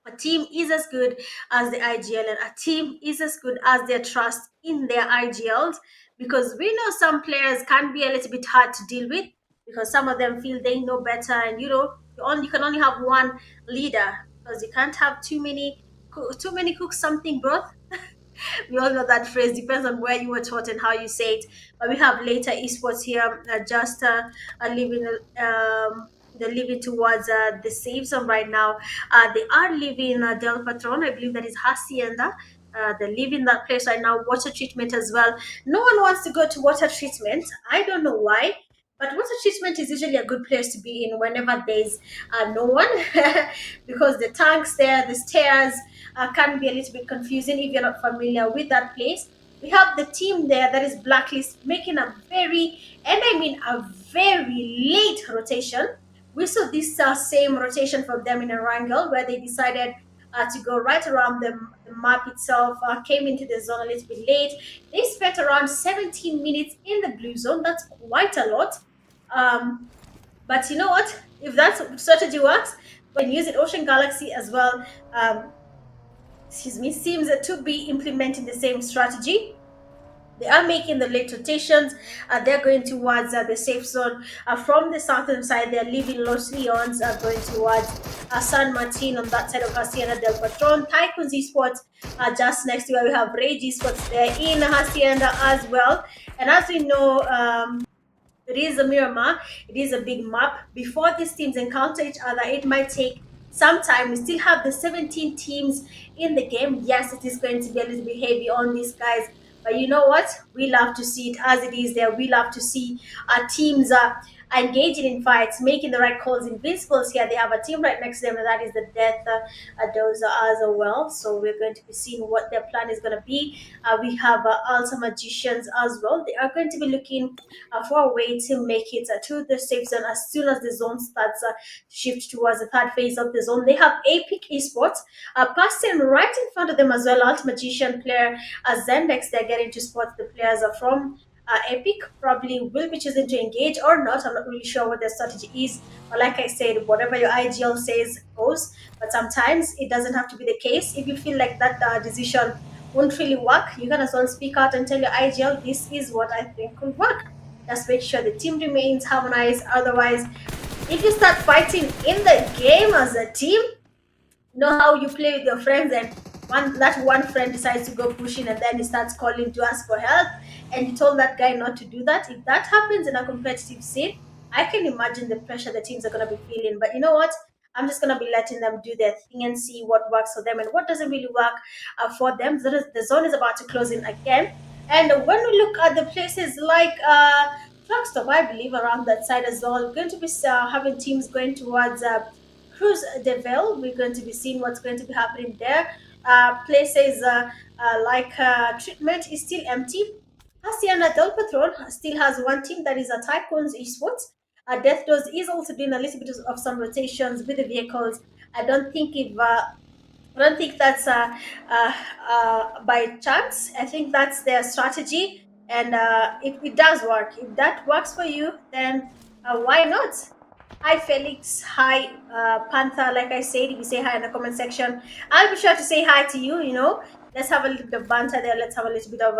A team is as good as the IGL, and a team is as good as their trust in their IGLs, because we know some players can be a little bit hard to deal with because some of them feel they know better, and you can only have one leader because you can't have too many cooks something broth. We all know that phrase. Depends on where you were taught and how you say it. But we have later esports here, just living they're living towards the safe zone right now. They are living Del Patron, I believe that is Hacienda. They live in that place right now. Water treatment as well. No one wants to go to water treatment. I don't know why, but water treatment is usually a good place to be in whenever there's no one, because the tanks there, the stairs can be a little bit confusing if you're not familiar with that place. We have the team there that is Blacklist making a very, and I mean a very late rotation. We saw this same rotation from them in Erangel, where they decided to go right around the map itself, came into the zone a little bit late. They spent around 17 minutes in the blue zone. That's quite a lot. But you know what? If that strategy works, we can use it. Ocean Galaxy as well, seems to be implementing the same strategy. They are making the late rotations. They're going towards the safe zone. From the southern side, they're leaving Los Leons, going towards San Martin on that side of Hacienda del Patron. TYCOONS eSports just next to where we have RRAGE eSports there in Hacienda as well. And as we know, it is a Miramar. It is a big map. Before these teams encounter each other, it might take some time. We still have the 17 teams in the game. Yes, it is going to be a little bit heavy on these guys. But you know what? We love to see it as it is there. We love to see our teams engaging in fights, making the right calls. Invincibles here, they have a team right next to them, and that is the Death Dozer as well. So we're going to be seeing what their plan is going to be. We have ALTMAGICIANS as well. They are going to be looking for a way to make it to the safe zone as soon as the zone starts to shift towards the third phase of the zone. They have Epic eSports passing right in front of them as well. ALTMAGICIAN player Zendex, they're getting to spot the players from Epic. Probably will be choosing to engage or not. I'm not really sure what their strategy is. But like I said, whatever your IGL says goes. But sometimes it doesn't have to be the case. If you feel like that decision won't really work, you can as well speak out and tell your IGL, this is what I think could work. Just make sure the team remains harmonized. Otherwise, if you start fighting in the game as a team, you know how you play with your friends, and one friend decides to go pushing and then he starts calling to ask for help, and you told that guy not to do that. If that happens in a competitive scene, I can imagine the pressure the teams are going to be feeling. But you know what? I'm just going to be letting them do their thing and see what works for them and what doesn't really work for them. The zone is about to close in again. And when we look at the places like Truckstop, I believe around that side as well, we're going to be having teams going towards Cruz Deville. We're going to be seeing what's going to be happening there. Places treatment is still empty. Hacienda Del Patron still has one team, that is a TYCOONS eSports. Death Dose is also doing a little bit of some rotations with the vehicles. I don't think that's by chance. I think that's their strategy, and it does work. If that works for you, then why not? Hi Felix, hi Panther. Like I said, if you say hi in the comment section, I'll be sure to say hi to you. Let's have a little bit of banter there. Let's have a little bit of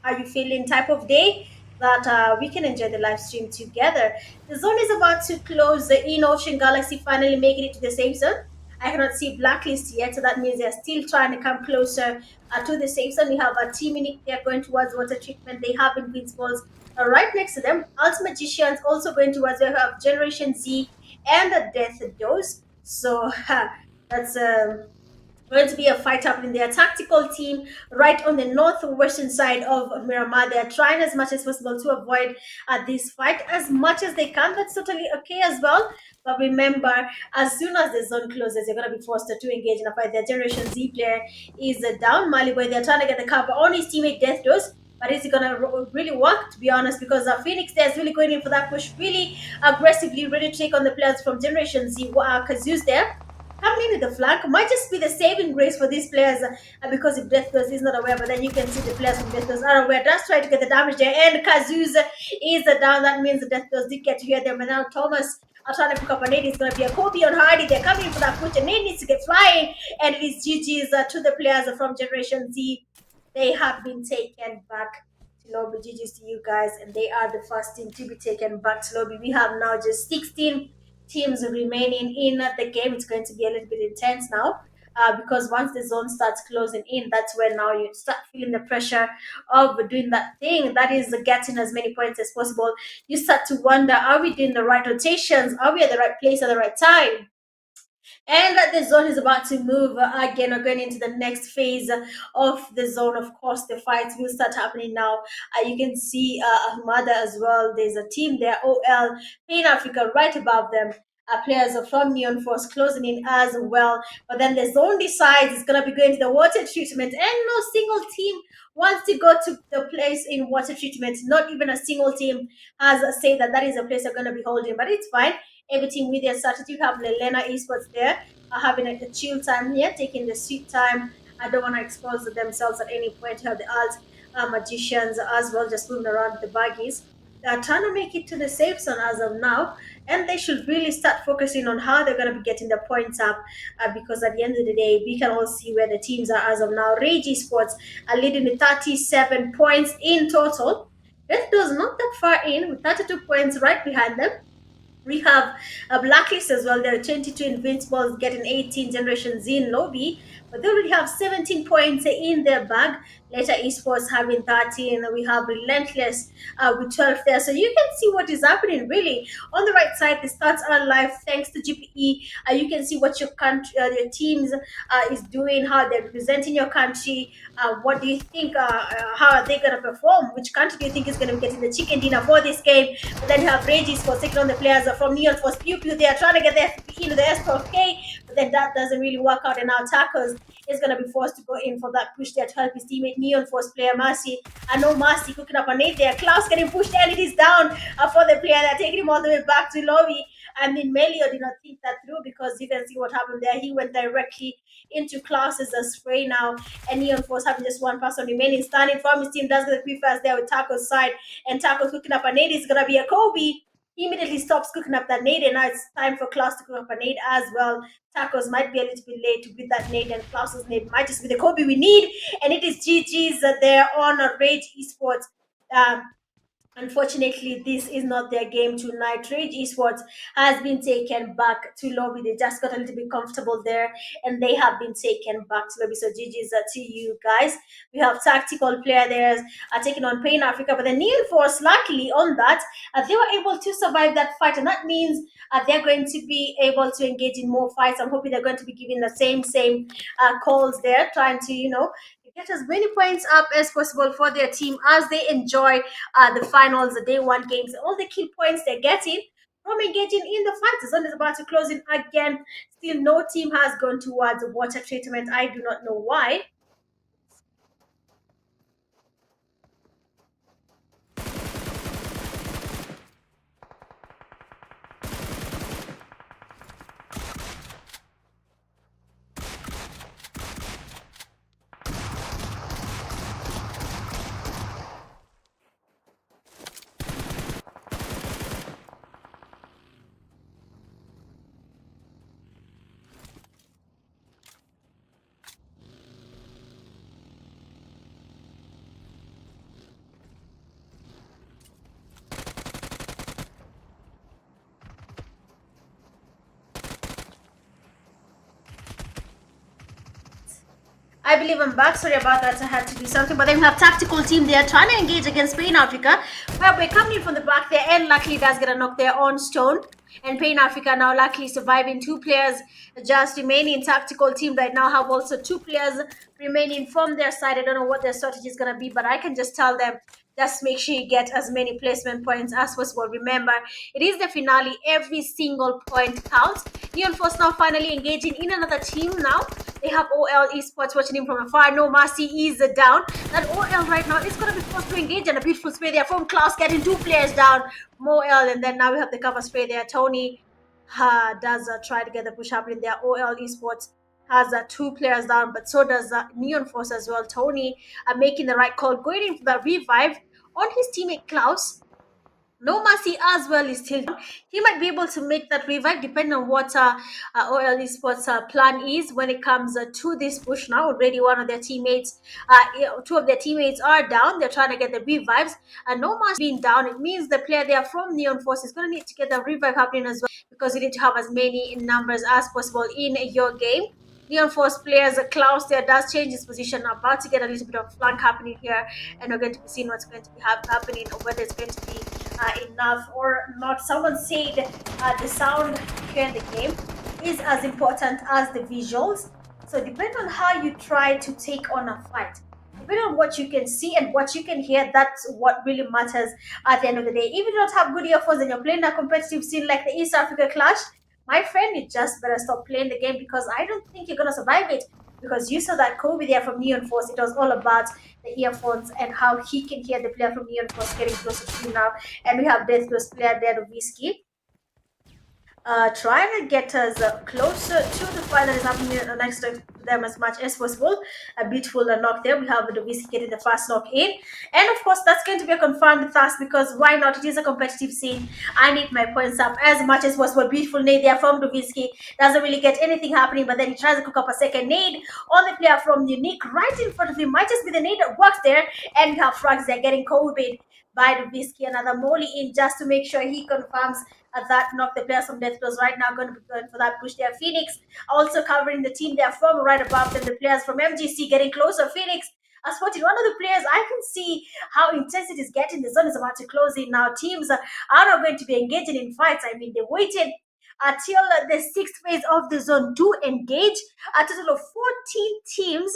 how you feeling type of day that we can enjoy the live stream together. The zone is about to close. The Ocean Galaxy finally making it to the safe zone. I cannot see blacklist yet, so that means they're still trying to come closer to the safe zone. We have a team in it. They're going towards water treatment. They have Invincibles right next to them. ALTMAGICIANS also going towards. They have Generation Z and the Death Dose. So that's going to be a fight happening there. Tactical team right on the northwestern side of Miramar. They're trying as much as possible to avoid this fight as much as they can. That's totally okay as well. But remember, as soon as the zone closes, you're going to be forced to engage in a fight. Their Generation Z player is down. Maliboy, they're trying to get the cover on his teammate Death Dose. But is it going to really work, to be honest? Because Phoenix there is really going in for that push, really aggressively, ready to take on the players from Generation Z. Kazu's there coming in with the flank might just be the saving grace for these players because if Death Dose is not aware, but then you can see the players from Death Dose are aware. Just try to get the damage there, and Kazuz is down. That means the Death Dose did get to hear them, and now Thomas are trying to pick up a nade. It's going to be a Kobe on Hardy. They're coming for that push, and nade needs to get flying, and it is GG's to the players from Generation Z. They have been taken back to lobby. GG's to you guys, and they are the first team to be taken back to lobby. We have now just 16 teams remaining in the game. It's going to be a little bit intense now because once the zone starts closing in, that's when now you start feeling the pressure of doing that thing that is getting as many points as possible. You start to wonder, are we doing the right rotations? Are we at the right place at the right time? And the zone is about to move again, or going into the next phase of the zone. Of course, the fights will start happening now. You can see Ahmada as well. There's a team there, OL, Pain Africa right above them. Players from Neon Force closing in as well. But then the zone decides it's going to be going to the water treatment, and no single team wants to go to the place in water treatment. Not even a single team has said that is a place they're going to be holding, but it's fine. Every team with their strategy. You have LALENA eSports there, having a chill time here, taking the sweet time. I don't want to expose themselves at any point. You have the magicians as well, just moving around the baggies. They're trying to make it to the safe zone as of now, and they should really start focusing on how they're going to be getting the points up because at the end of the day, we can all see where the teams are as of now. RAGE eSports are leading with 37 points in total. Death Dose not that far in with 32 points right behind them. We have a blacklist as well. There are 22 Invincibles getting 18 Generation Z in lobby, but they already have 17 points in their bag. Later eSports having 13. We have Relentless with 12 there. So you can see what is happening really. On the right side, the stats are live thanks to GPE. You can see what your country, your teams is doing, how they're representing your country. What do you think, how are they going to perform? Which country do you think is going to be getting the chicken dinner for this game? But then you have RAGE eSports taking on the players from Neon Force. Pubg, they are trying to get their into the S4K, but then that doesn't really work out, and now Tacos is going to be forced to go in for that push there to help his teammate Neon Force player Mercy. I know Mercy cooking up a nade there. Klaus getting pushed and it is down for the player. They're taking him all the way back to lobby. I mean, Melio did not think that through because you can see what happened there. He went directly into Klaus's spray now, and Neon Force having just one person remaining standing from his team. Does get the quick fast there with Taco's side, and Taco cooking up a nade. It's going to be a Kobe. He immediately stops cooking up that nade, and now it's time for Klaus to cook up a nade as well. Tacos might be a little bit late with that nade, and Klaus's nade might just be the Kobe we need, and it is GG's there on RAGE eSports. Unfortunately, this is not their game tonight. RAGE eSports has been taken back to lobby. They just got a little bit comfortable there, and they have been taken back to lobby. So GG's to you guys. We have tactical player there taking on Pain Africa, but the Neon Force, luckily on that, they were able to survive that fight, and that means they're going to be able to engage in more fights. I'm hoping they're going to be giving the same calls there, trying to get as many points up as possible for their team as they enjoy the finals, the day one games. All the key points they're getting from engaging in the fight. The zone is about to close in again. Still, no team has gone towards the water treatment. I do not know why. I believe I'm back. Sorry about that. I had to do something. But then we have tactical team. They are trying to engage against Pain Africa. Well, we're coming in from the back there, and luckily does get a knock there on Stone. And Pain Africa now luckily surviving. 2 players just remaining. Tactical team right now have also 2 players remaining from their side. I don't know what their strategy is going to be, but I can just tell them, just make sure you get as many placement points as possible. Remember, it is the finale. Every single point counts. Neon Force now finally engaging in another team now. They have OL eSports watching him from afar. No Mercy is down. That OL right now is going to be forced to engage, and a beautiful spray there from Klaus getting 2 players down. Moel, and then now we have the cover spray there. Tony does try to get the push happening there. OL eSports has 2 players down, but so does Neon Force as well. Tony making the right call, going in for the revive on his teammate Klaus. No Mercy as well is still down. He might be able to make that revive depending on what OL Esports plan is when it comes to this push now. Already one of their teammates, 2 of their teammates are down. They're trying to get the revives. And No Mercy being down, it means the player there from Neon Force is going to need to get the revive happening as well, because you need to have as many numbers as possible in your game. Neon Force players, Klaus there does change his position, about to get a little bit of flank happening here, and we're going to be seeing what's going to be happening, or whether it's going to be enough or not. Someone said the sound here in the game is as important as the visuals. So depending on how you try to take on a fight, depending on what you can see and what you can hear, that's what really matters at the end of the day. If you don't have good earphones and you're playing a competitive scene like the East Africa Clash, my friend, you just better stop playing the game, because I don't think you're going to survive it. Because you saw that Kobe there from Neon Force, it was all about the earphones and how he can hear the player from Neon Force getting closer to him now. And we have Death Close player there, Whiskey, trying to get us closer to the fight that is happening next to them as much as possible. A beautiful knock there. We have the Whiskey getting the first knock in, and of course that's going to be a confirmed task, because why not? It is a competitive scene. I need my points up as much as possible. Beautiful nade there from the Whiskey. Doesn't really get anything happening, but then he tries to cook up a second nade on the player from Unique right in front of him. Might just be the nade that works there, and we have frags there getting Kobe by the Whiskey. Another molly in just to make sure he confirms that knock. The players from Death Close right now going to be going for that push there. Phoenix also covering the team there from right above them. The players from MGC getting closer. Phoenix spotted one of the players. I can see how intense it is getting. The zone is about to close in now. Teams are not going to be engaging in fights. I mean, they waited until the 6th phase of the zone to engage. A total of 14 teams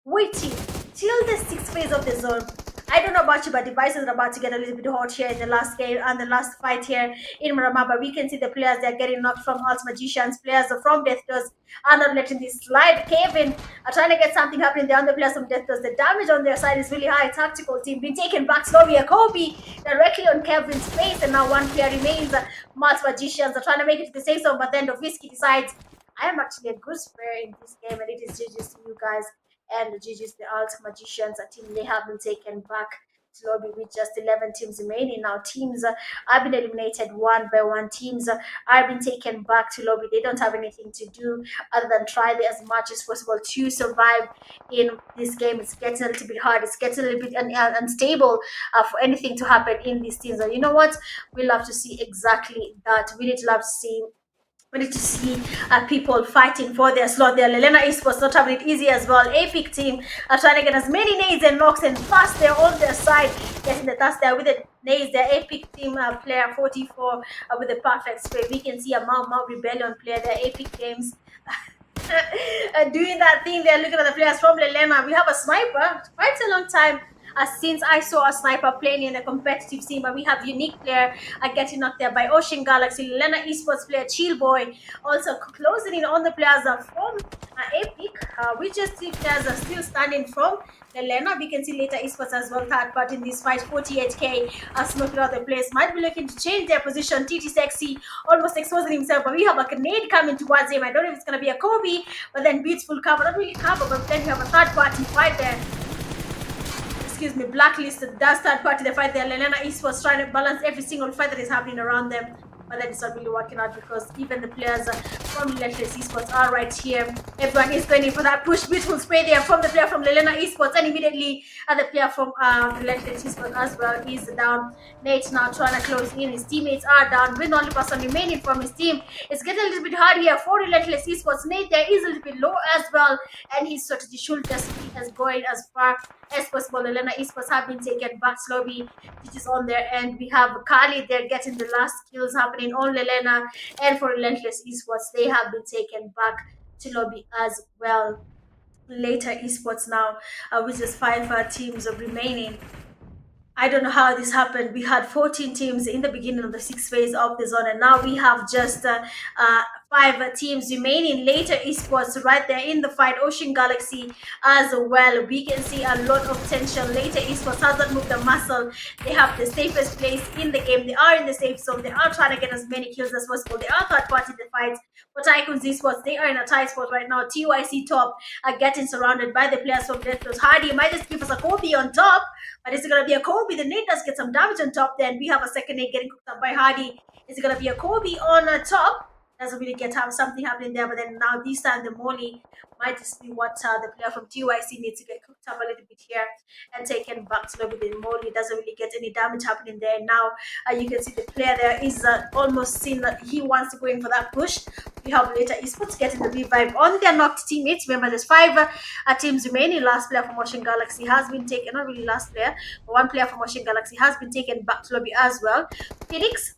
waiting till the 6th phase of the zone. I don't know about you, but devices are about to get a little bit hot here in the last game and the last fight here in Marama. But we can see the players that are getting knocked from ALTMAGICIANS. Players from Death Close are not letting this slide. Kevin are trying to get something happening there on the players from Death Close. The damage on their side is really high. Tactical team being taken back slowly. A Kobe directly on Kevin's face, and now 1 player remains. ALTMAGICIANS are trying to make it to the safe zone, but then the Whiskey decides, I am actually a good sprayer in this game, and it is GG's to you guys. And GG's the ALTMAGICIANS, a team they have been taken back to lobby with just 11 teams remaining. Now teams have been eliminated one by one. Teams are being taken back to lobby. They don't have anything to do other than try as much as possible to survive in this game. It's getting a little bit hard. It's getting a little bit unstable for anything to happen in these teams. And you know what? We love to see exactly that. We need to love to see people fighting for their slot there. LALENA eSports not having it easy as well. Epic team are trying to get as many nades and knocks and fast there on their side, getting the task there with the nades. The Epic team player 44 with the perfect spray. We can see a Mau Rebellion player there. Epic Games doing that thing there. Looking at the players from LALENA. We have a sniper. Quite a long time Since I saw a sniper playing in a competitive scene, but we have unique player getting knocked there by Ocean Galaxy, LALENA eSports player Chill Boy, also closing in on the players from Epic. We just see players are still standing from LALENA. We can see later eSports as well, third part in this fight. 48k smoking out the place. Might be looking to change their position. TT Sexy almost exposing himself, but we have a grenade coming towards him. I don't know if it's going to be a Kobe, but then Beautiful cover. Not really cover, but then we have a third party fight there. Excuse me, blacklisted. That's third party the fight there. LALENA eSports trying to balance every single fight that is happening around them, but then it's not really working out because even the players from Relentless eSports are right here. Everyone is going in for that push. Beautiful spray there from the player from LALENA eSports, and immediately the player from Relentless eSports as well is down. Nate now trying to close in. His teammates are down. With the only person remaining from his team, it's getting a little bit hard here for Relentless eSports. Nate there is a little bit low as well, and his strategy should just be as going as far as possible. LALENA eSports have been taken back slowly, which is on their end. We have Kali there getting the last kills happening on LALENA, and for Relentless eSports, they have been taken back to lobby as well. Later eSports now, with just 5 teams remaining. I don't know how this happened. We had 14 teams in the beginning of the 6th phase of the zone, and now we have just 5 teams remaining. Later eSports right there in the fight. Ocean Galaxy as well. We can see a lot of tension. Later eSports hasn't moved the muscle. They have the safest place in the game. They are in the safe zone. They are trying to get as many kills as possible. They are third party in the fight. For TYCOONS eSports, they are in a tight spot right now. TYC top are getting surrounded by the players from Deathloss. Hardy might just give us a Kobe on top, but is it going to be a Kobe? The nade does get some damage on top. Then we have a second nade getting cooked up by Hardy. Is it going to be a Kobe on top? Doesn't really get something happening there, but then now this time the molly might just be what the player from TYC needs to get cooked up a little bit here and taken back to lobby. The molly doesn't really get any damage happening there. Now you can see the player there is almost seen that he wants to go in for that push. We have later eSports getting the revive on their knocked teammates. Remember, there's 5 teams remaining. Last player from Ocean Galaxy has been taken, not really last player, but one player from Ocean Galaxy has been taken back to lobby as well. Phoenix,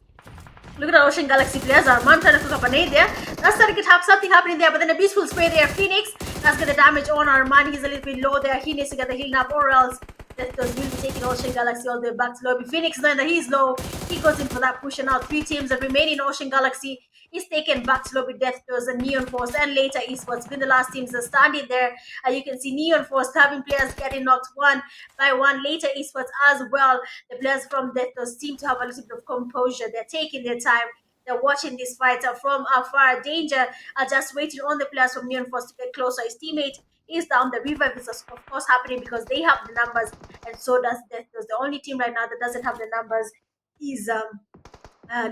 look at the Ocean Galaxy players. Arman trying to cook up a nade there. That's starting to have something happening there, but then a beautiful spray there. Phoenix that's got the damage on Arman. He's a little bit low there. He needs to get the healing up, or else Deathloss will be taking Ocean Galaxy all the way back to lobby. Phoenix, knowing that he's low, he goes in for that push, and now 3 teams that remain in Ocean Galaxy is taken back to lobby. Deathloss and Neon Force and later eSports been the last teams that standing there. You can see Neon Force having players getting knocked one by one. Later eSports as well. The players from Deathloss seem to have a little bit of composure. They're taking their time. They're watching this fight from afar. Danger are just waiting on the players from Neon Force to get closer. His teammate is down. The revive is of course happening because they have the numbers, and so does Deathloss. The only team right now that doesn't have the numbers is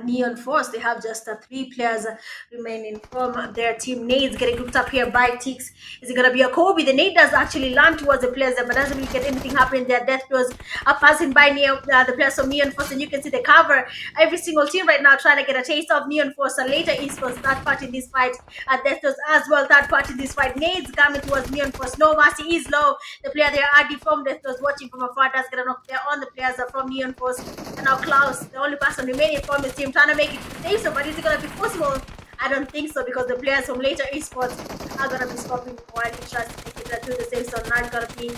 Neon Force. They have just 3 players remaining from their team. Nade's getting cooked up here by Tix. Is it going to be a Kobe? The nade does actually land towards the players there, but doesn't really get anything happening there. Deathloss are passing by the players from Neon Force, and you can see the cover. Every single team right now trying to get a taste of Neon Force. And later eSports, third party in this fight. Deathloss as well, third party in this fight. Nade's coming towards Neon Force. No mercy is low. The player there, RD from Deathloss, watching from afar, does get a knock there on the players from Neon Force. And now Klaus, the only person remaining from his team, trying to make it safe. So, but is it going to be possible? I don't think so, because the players from later eSports are going to be stopping while he tries to take it to the safe zone. Now it's going to be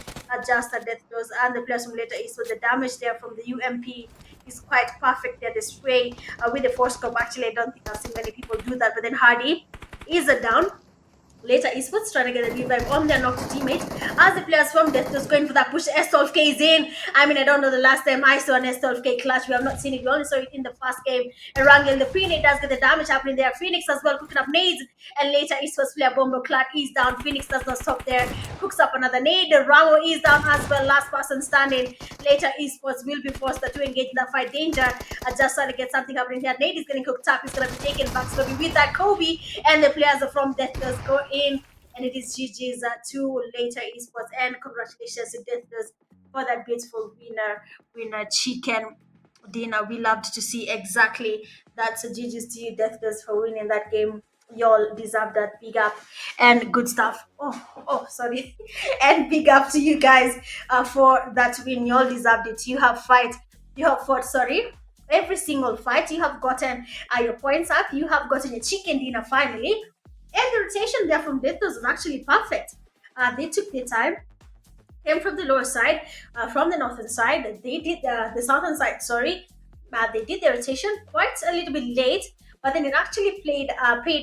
just a Deathloss, and the players from later eSports, the damage there from the UMP is quite perfect there. The spray with the force scope, actually I don't think I've seen many people do that, but then Hardy is down. Later eSports trying to get a revive on their knocked teammate as the players from Deathloss going for that push. S12K is in. I mean, I don't know the last time I saw an S12K clutch. We have not seen it. We only saw it in the first game. Erangel, the pre-nade does get the damage happening there. Phoenix as well cooking up nades, and later eSports player Bombo Clat is down. Phoenix does not stop there. Cooks up another nade. Ramo is down as well. Last person standing. Later eSports will be forced to engage in the fight. Danger just trying to get something happening here. Nade is getting cooked up. He's going to be taken back slowly with that Kobe, and the players from Deathloss go in, and it is GG's to later eSports, and congratulations to Deathloss for that beautiful winner chicken dinner. We loved to see exactly that. So GG's to you, Deathloss, for winning that game. Y'all deserve that. Big up and good stuff. Oh sorry. And big up to you guys for that win. Y'all deserved it. You have fought every single fight. You have gotten your points up. You have gotten your chicken dinner finally. And the rotation there from Deathloss was actually perfect. They took their time. came from the lower side, from the northern side. They did the southern side, sorry. They did their rotation quite a little bit late, but then it actually paid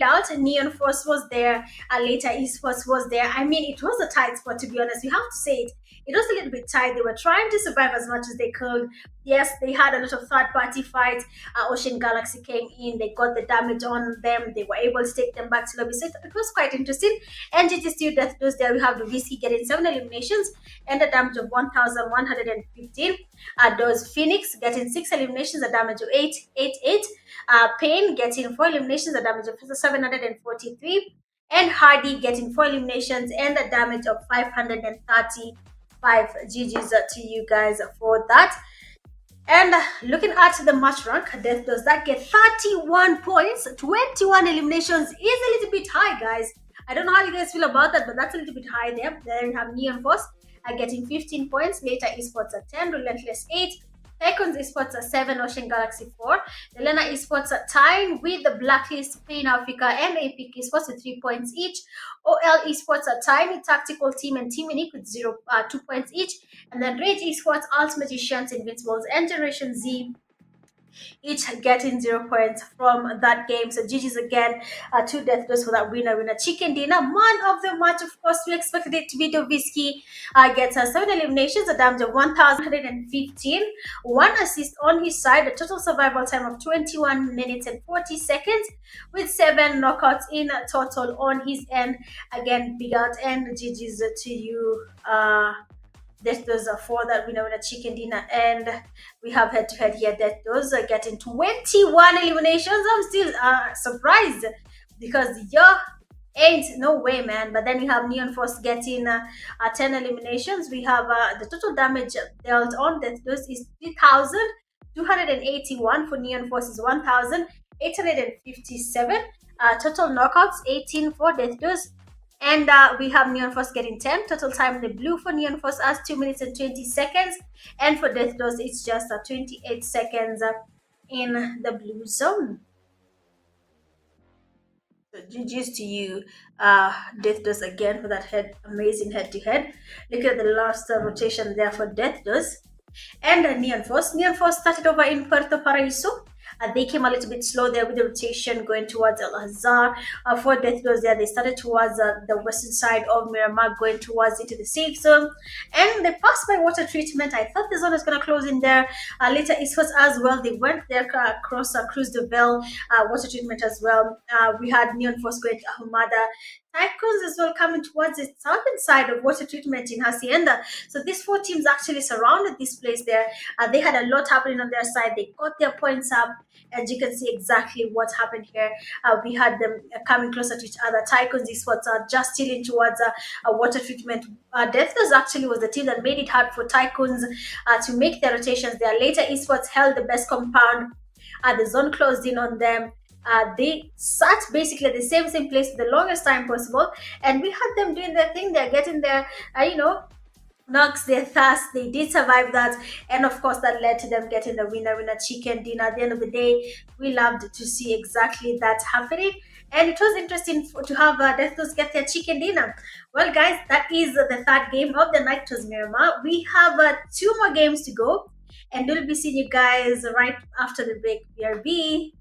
out. Neon Force was there, later eSports was there. I mean, it was a tight spot, to be honest. You have to say it. It was a little bit tight. They were trying to survive as much as they could. Yes, they had a lot of third-party fights. Ocean Galaxy came in. They got the damage on them. They were able to take them back to lobby. So it was quite interesting. And GT Steel Death Dose there. We have the VC getting 7 eliminations and a damage of 1,115. Those Phoenix getting 6 eliminations, a damage of 888. Pain getting 4 eliminations, a damage of 743. And Hardy getting 4 eliminations and a damage of 535. GG's to you guys for that. And looking at the match rank, Death does that get 31 points, 21 eliminations is a little bit high, guys. I don't know how you guys feel about that, but that's a little bit high there. Then we have Neon Force getting 15 points, later eSports at 10, Relentless 8, TYCOONS eSports at 7, Ocean Galaxy 4, LALENA eSports at tying with the Blacklist, Pain Africa, and Epic eSports with 3 points each. OL eSports at tying, Tactical Team and Team Unique with 2 points each. And then RAGE eSports, ALTMAGICIANS, Invincibles, and Generation Z each getting 0 points from that game. So GG's again to Death Dose for that winner chicken dinner. Man of the match, of course, we expected it to be Dovisky. Gets 7 eliminations, a damage of 1,115, 1 assist on his side, a total survival time of 21 minutes and 40 seconds, with 7 knockouts in total on his end. Again, big out and GG's to you. Death Dose for that winner chicken dinner. And we have head to head here. Death Dose getting 21 eliminations. I'm still surprised because ain't no way, man. But then we have Neon Force getting 10 eliminations. We have the total damage dealt on Death Dose is 3,281. For Neon Force is 1,857. Total knockouts 18 for Death Dose. And we have Neon Force getting 10. Total time in the blue for Neon Force as 2 minutes and 20 seconds. And for Death Dose, it's just 28 seconds in the blue zone. So GG's to you, Death Dose, again for that amazing head-to-head. Look at the last rotation there for Death Dose. And Neon Force. Neon Force started over in Puerto Paraíso. They came a little bit slow there with the rotation going towards El Hazar. For Death Dose there, they started towards the western side of Miramar, going towards into the safe zone. And they passed by water treatment. I thought the zone was going to close in there. Later eSports as well. They went there across Cruz de Bell, water treatment as well. We had Neon Force going to Ahumada. TYCOONS as well coming towards the southern side of water treatment in Hacienda. So these 4 teams actually surrounded this place there. They had a lot happening on their side. They got their points up. And you can see exactly what happened here. We had them coming closer to each other. TYCOONS eSports are just stealing towards water treatment. Death Dose actually was the team that made it hard for TYCOONS to make their rotations there. Later eSports held the best compound. The zone closed in on them. They sat basically at the same place for the longest time possible, and we had them doing their thing. They're getting their knocks, their thirst. They did survive that, and of course that led to them getting the winner chicken dinner. At the end of the day, we loved to see exactly that happening, and it was interesting to have Death Dose get their chicken dinner. Well, guys, that is the 3rd game of the night. Was Miramar. We have 2 more games to go, and we'll be seeing you guys right after the break. BRB.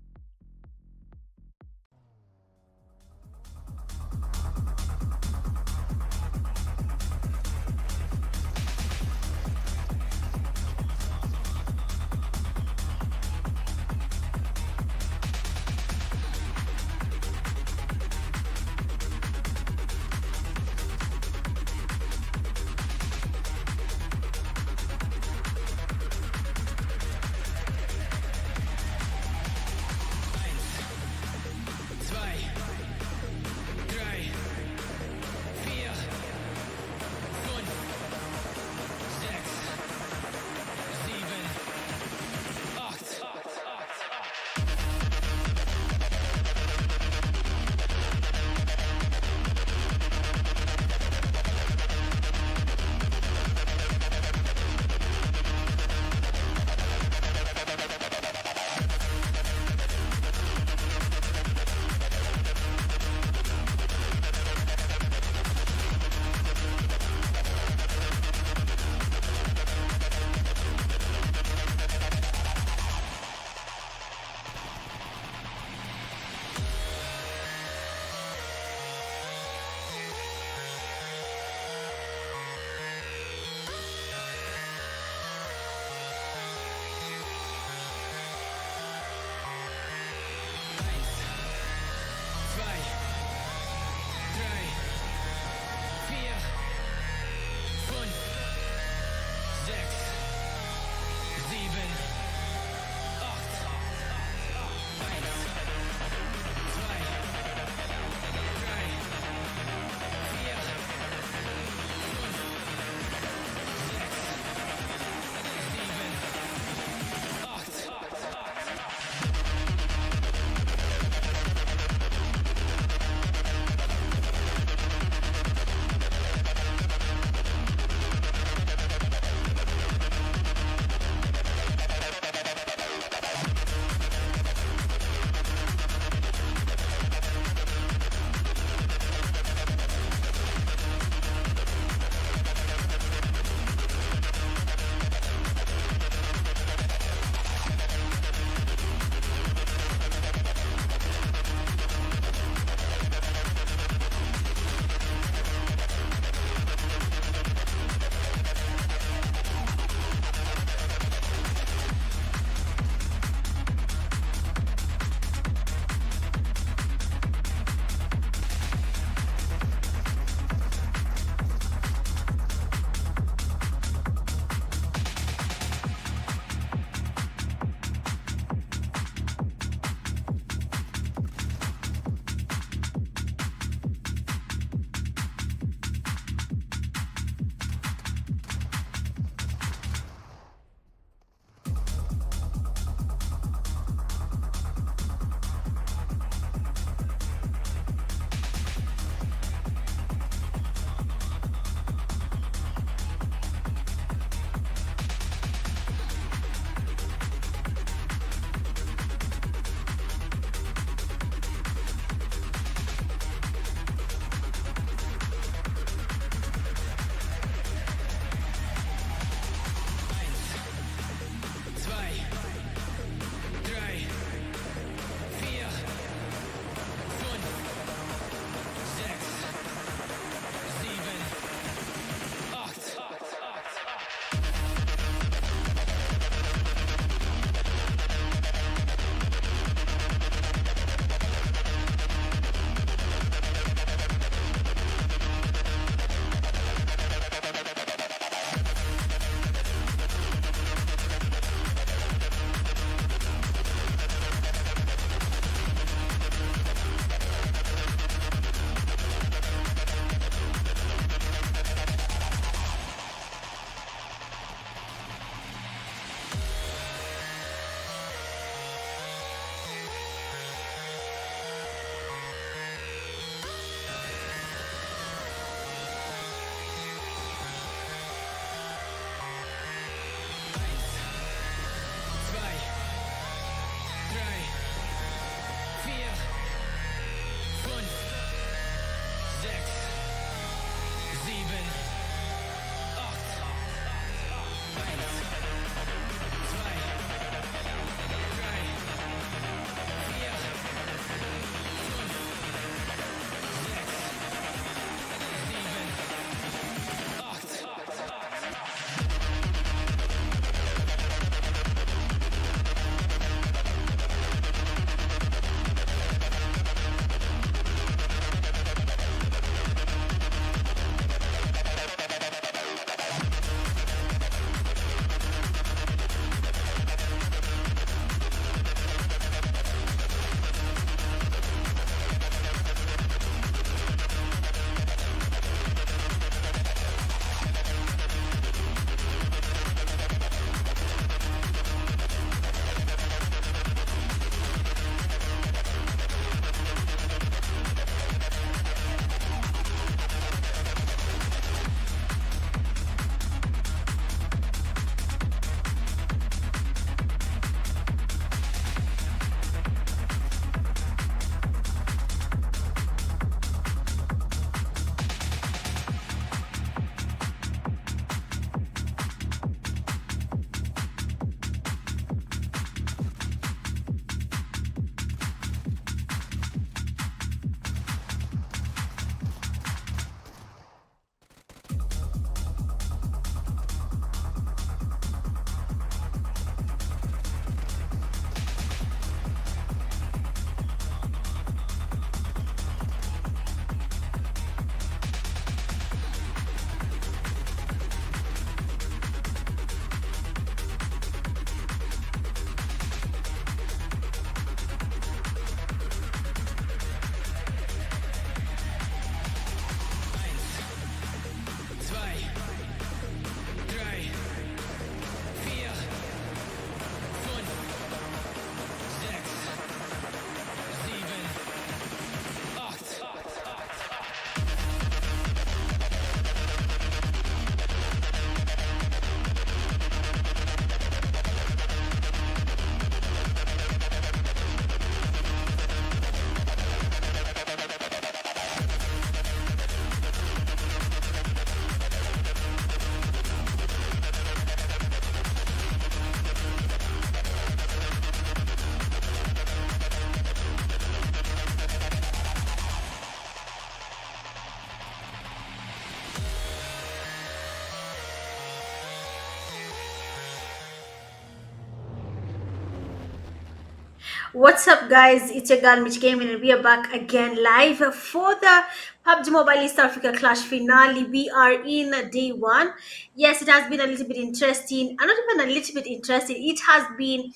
What's up, guys? It's your girl Mitch Gaming, and we are back again live for the PUBG Mobile East Africa Clash finale. We are in day one. Yes, it has been a little bit interesting, and not even a little bit interesting. It has been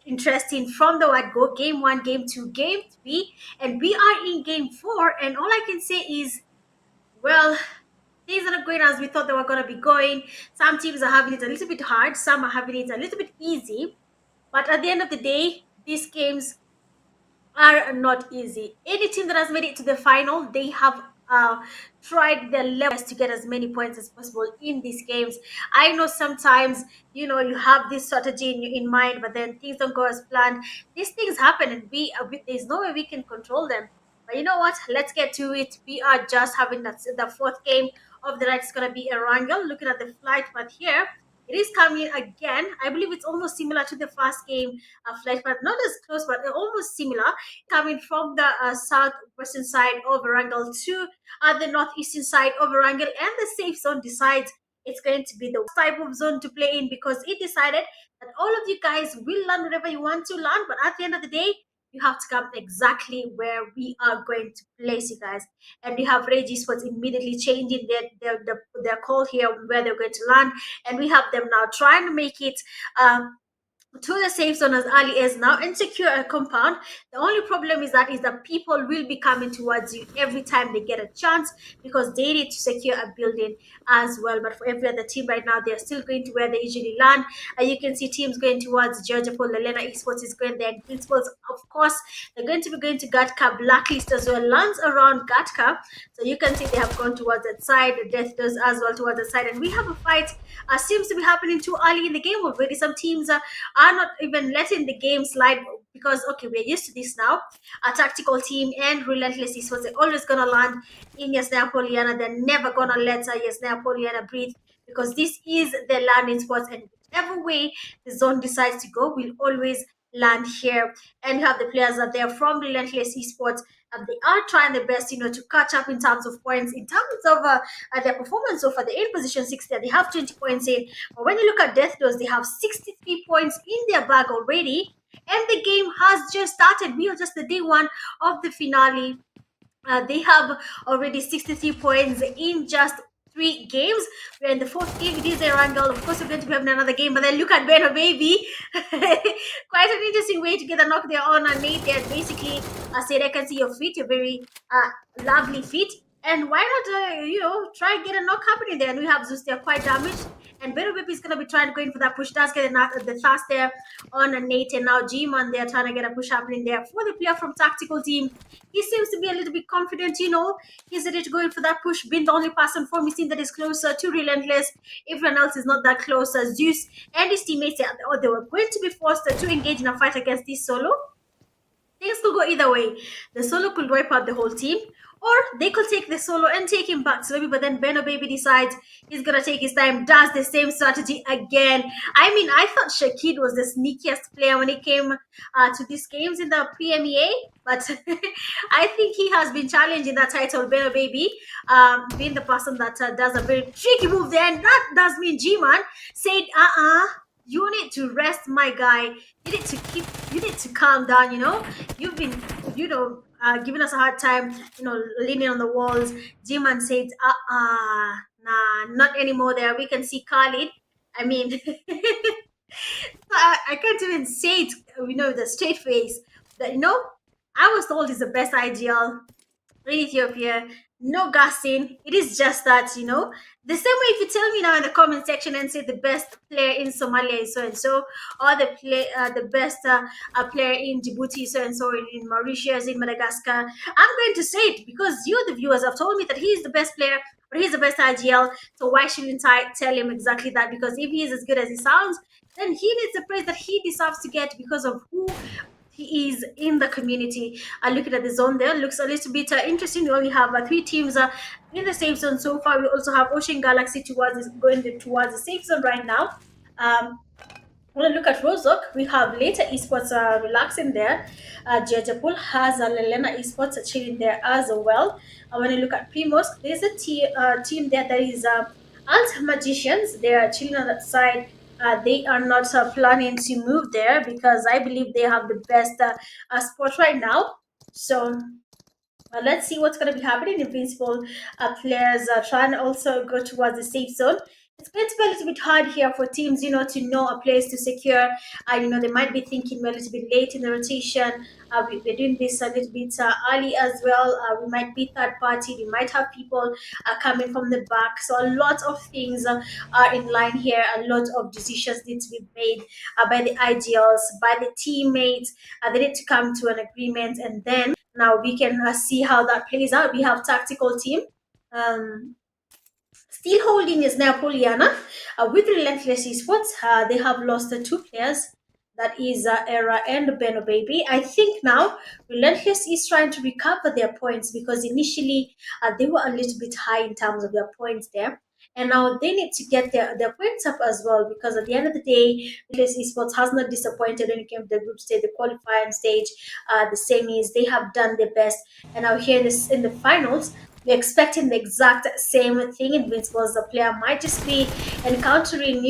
interesting from the word go. Game one, game two, game three, and we are in game four. And all I can say is, well, things are not going as we thought they were going to be going. Some teams are having it a little bit hard, some are having it a little bit easy. But at the end of the day, these games are not easy. Any team that has made it to the final, they have tried their level best to get as many points as possible in these games. I know sometimes, you have this strategy in mind, but then things don't go as planned. These things happen, and there's no way we can control them. But you know what? Let's get to it. We are just having the fourth game of the night. It's going to be a wrangle. Looking at the flight path here, it is coming again. I believe it's almost similar to the first game flight path, not as close, but almost similar, coming from the southwestern side of Erangel to the northeastern side of Erangel, and the safe zone decides it's going to be the type of zone to play in, because it decided that all of you guys will land wherever you want to land, but at the end of the day, you have to come exactly where we are going to place you guys. And we have RRAGE eSports immediately changing their call here where they're going to land, and we have them now trying to make it to the safe zone as early as now and secure a compound. The only problem is that people will be coming towards you every time they get a chance, because they need to secure a building as well. But for every other team right now, they're still going to where they usually land. You can see teams going towards Georgia Pole. LALENA eSports is going there. Principals, of course, they're going to be going to Gatka. Blacklist as well lands around Gatka. So you can see they have gone towards that side. Death does as well towards the side. And we have a fight seems to be happening too early in the game already. Some teams are not even letting the game slide, because okay, we're used to this now. A tactical team and relentless esports, they're always gonna land in Yasnaya Poliana. They're never gonna let Yasnaya Poliana breathe, because this is their landing spots, and whichever way the zone decides to go will always land here. And you have the players that they're from relentless esports, and they are trying their best, to catch up in terms of points, in terms of their performance so far. They're in position 60, they have 20 points in. But when you look at Death Dose, they have 63 points in their bag already, and the game has just started. We are just the day one of the finale. They have already 63 points in just 3 games. We're in the 4th game. It is a wrangle. Of course, we're going to be having another game, but then look at Beno Baby. Quite an interesting way to get a knock there on a Nate there. Basically, said, I can see your feet, your very lovely feet. And why not, try and get a knock happening there? And we have Zeus there, quite damaged. And Beno Baby is going to be trying to go in for that push. Does get the fast there on a Nate. And now G-Man there trying to get a push happening there for the player from Tactical Team. He seems to be a little bit confident, He's ready to go in for that push. Being the only person for me seen that is closer to Relentless. Everyone else is not that close. As Zeus and his teammates, they were going to be forced to engage in a fight against this solo. Things could go either way. The solo could wipe out the whole team, or they could take the solo and take him back slowly. But then Beno Baby decides he's gonna take his time, does the same strategy again. I mean, I thought Shakid was the sneakiest player when it came to these games in the PMEA, but I think he has been challenging that title. Beno Baby, being the person that does a very tricky move there, and that does mean G-Man said, you need to rest, my guy. You need to calm down, You've been, giving us a hard time, leaning on the walls. G-Man said, nah, not anymore there. We can see Khalid. I mean, I can't even say it, the straight face. That, I was told is the best ideal in Ethiopia. No gassing. It is just that, the same way if you tell me now in the comment section and say the best player in Somalia is so and so, or the best player in Djibouti so and so, in Mauritius, in Madagascar, I'm going to say it, because you, the viewers, have told me that he's the best player, or he's the best IGL. So why shouldn't I tell him exactly that? Because if he is as good as he sounds, then he needs the praise that he deserves to get because of who he is in the community. Looking at the zone there, looks a little bit interesting. We only have 3 teams in the safe zone so far. We also have Ocean Galaxy going towards the safe zone right now. When I look at Rozok, we have Later Esports relaxing there. Jajapul has LALENA Esports chilling there as well. When I look at Primos, there's a team there that is ALTMAGICIANS. They are chilling on that side. they are not planning to move there because I believe they have the best spot right now. So let's see what's going to be happening. Invincible players are trying to also go towards the safe zone. It's going to be a little bit hard here for teams, to know a place to secure. They might be thinking we're a little bit late in the rotation. We're doing this a little bit early as well. We might be third party. We might have people coming from the back. So a lot of things are in line here. A lot of decisions need to be made by the ideals, by the teammates. They need to come to an agreement, and then now we can see how that plays out. We have tactical team. Still holding is now Poliana with Relentless Esports. They have lost the two players. That is Era and Beno Baby. I think now Relentless is trying to recover their points because initially they were a little bit high in terms of their points there. And now they need to get their points up as well because at the end of the day, Relentless Esports has not disappointed when it came to the group stage, the qualifying stage, the semis. They have done their best. And now here in the finals, we're expecting the exact same thing. Invincibles, the player might just be encountering,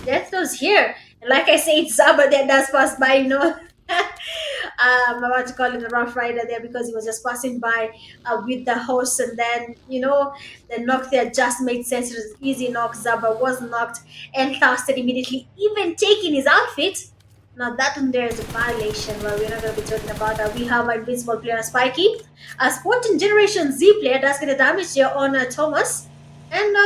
death those here. And like I say, it's Zaba that does pass by, I'm about to call it a rough rider there because he was just passing by with the horse, and then the knock there just made sense. It was an easy knock. Zaba was knocked and casted immediately, even taking his outfit. Now that one there is a violation, but we're not going to be talking about that. We have an invincible player, Spiky. A Sporting Generation Z player does get a damage here on Thomas. And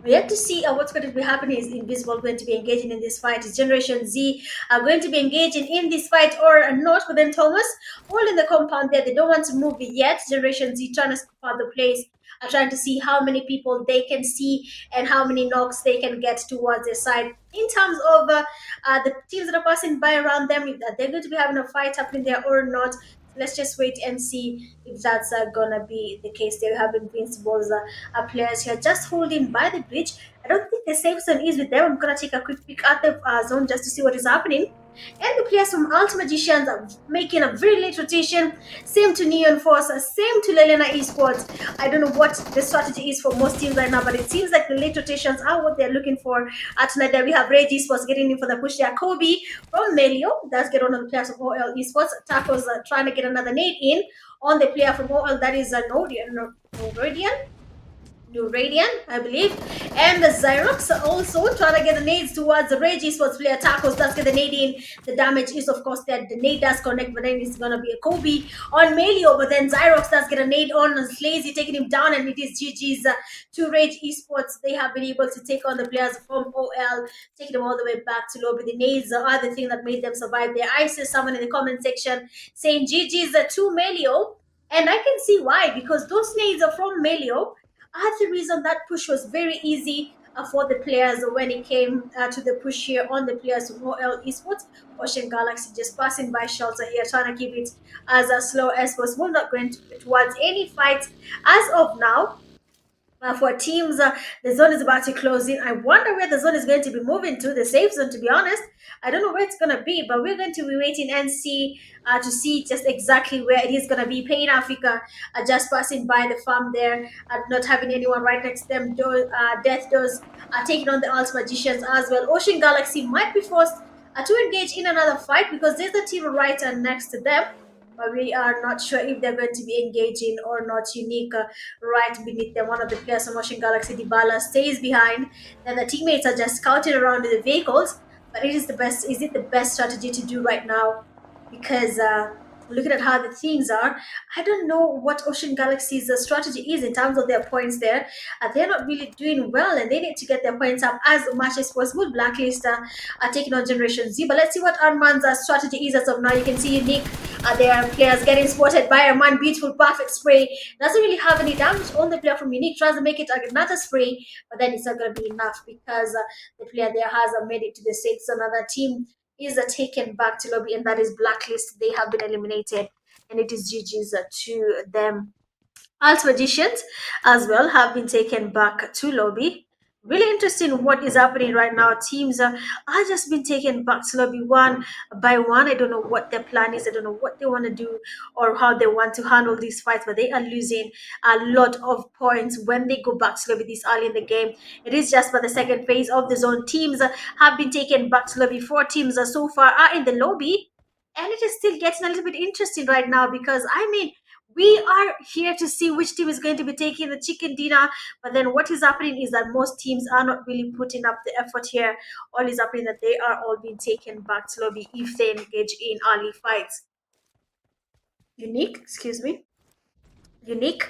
we have to see what's going to be happening. Is Invisible going to be engaging in this fight? Is Generation Z going to be engaging in this fight or not? But then Thomas, all in the compound there, they don't want to move yet. Generation Z trying to scope out the place, trying to see how many people they can see and how many knocks they can get towards their side. In terms of the teams that are passing by around them, if they're going to be having a fight happening there or not. Let's just wait and see if that's gonna be the case. They have Invincibles players here just holding by the bridge. I don't think the safe zone is with them. I'm gonna take a quick peek at the zone just to see what is happening. And the players from ALTMAGICIANS are making a very late rotation. Same to Neon Force, same to LALENA eSports. I don't know what the strategy is for most teams right now, but it seems like the late rotations are what they're looking for. Tonight there we have RRAGE eSports getting in for the push there. Kobe from Melio does get one of the players from OL eSports. Tacos trying to get another nade in on the player from OL, that is New Radiant, I believe. And the Xyrox also trying to get the nades towards the RRAGE eSports player. Tacos does get the nade in. The damage is, of course, that the nade does connect, but then it's going to be a Kobe on Melio. But then Xyrox does get a nade on Slazy, taking him down, and it is GG's to RRAGE eSports. They have been able to take on the players from OL, taking them all the way back to lobby. The nades are the thing that made them survive there. I see someone in the comment section saying GG's to Melio. And I can see why, because those nades are from Melio. The reason that push was very easy for the players when it came to the push here on the players from OL eSports. Ocean Galaxy just passing by Shelter here, trying to keep it as slow as possible, not going towards any fights as of now. For teams, the zone is about to close in. I wonder where the zone is going to be moving to, the safe zone, to be honest. I don't know where it's going to be, but we're going to be waiting and see to see just exactly where it is going to be. Pain Africa just passing by the farm there, not having anyone right next to them. Death Does taking on the ALTMAGICIANS as well. Ocean Galaxy might be forced to engage in another fight because there's a team right next to them. But we are not sure if they're going to be engaging or not. Unique right beneath them. One of the players from Ocean Galaxy, Dybala, stays behind. Then the teammates are just scouting around with the vehicles. But is it the best strategy to do right now? Because looking at how the things are, I don't know what Ocean Galaxy's strategy is in terms of their points there. They're not really doing well, and they need to get their points up as much as possible. Blacklist are taking on Generation Z, but let's see what Arman's strategy is as of now. You can see Unique, their players getting spotted by Arman. Beautiful, perfect spray. Doesn't really have any damage on the player from Unique. Tries to make it another spray, but then it's not going to be enough because the player there has made it to the safe zone. Another team is taken back to lobby, and that is Blacklist. They have been eliminated, and it is GG's to them. ALTMAGICIANS as well have been taken back to lobby. really interesting what is happening right now. Teams are just been taken back to lobby one by one. I don't know what their plan is. I don't know what they want to do or how they want to handle these fights, but they are losing a lot of points when they go back to lobby this early in the game. It is just by the second phase of the zone. Teams have been taken back to lobby. Four teams so far are in the lobby, and it is still getting a little bit interesting right now because I mean, we are here to see which team is going to be taking the chicken dinner. But then what is happening is that most teams are not really putting up the effort here. All is happening that they are all being taken back to lobby if they engage in early fights. Unique, excuse me. Unique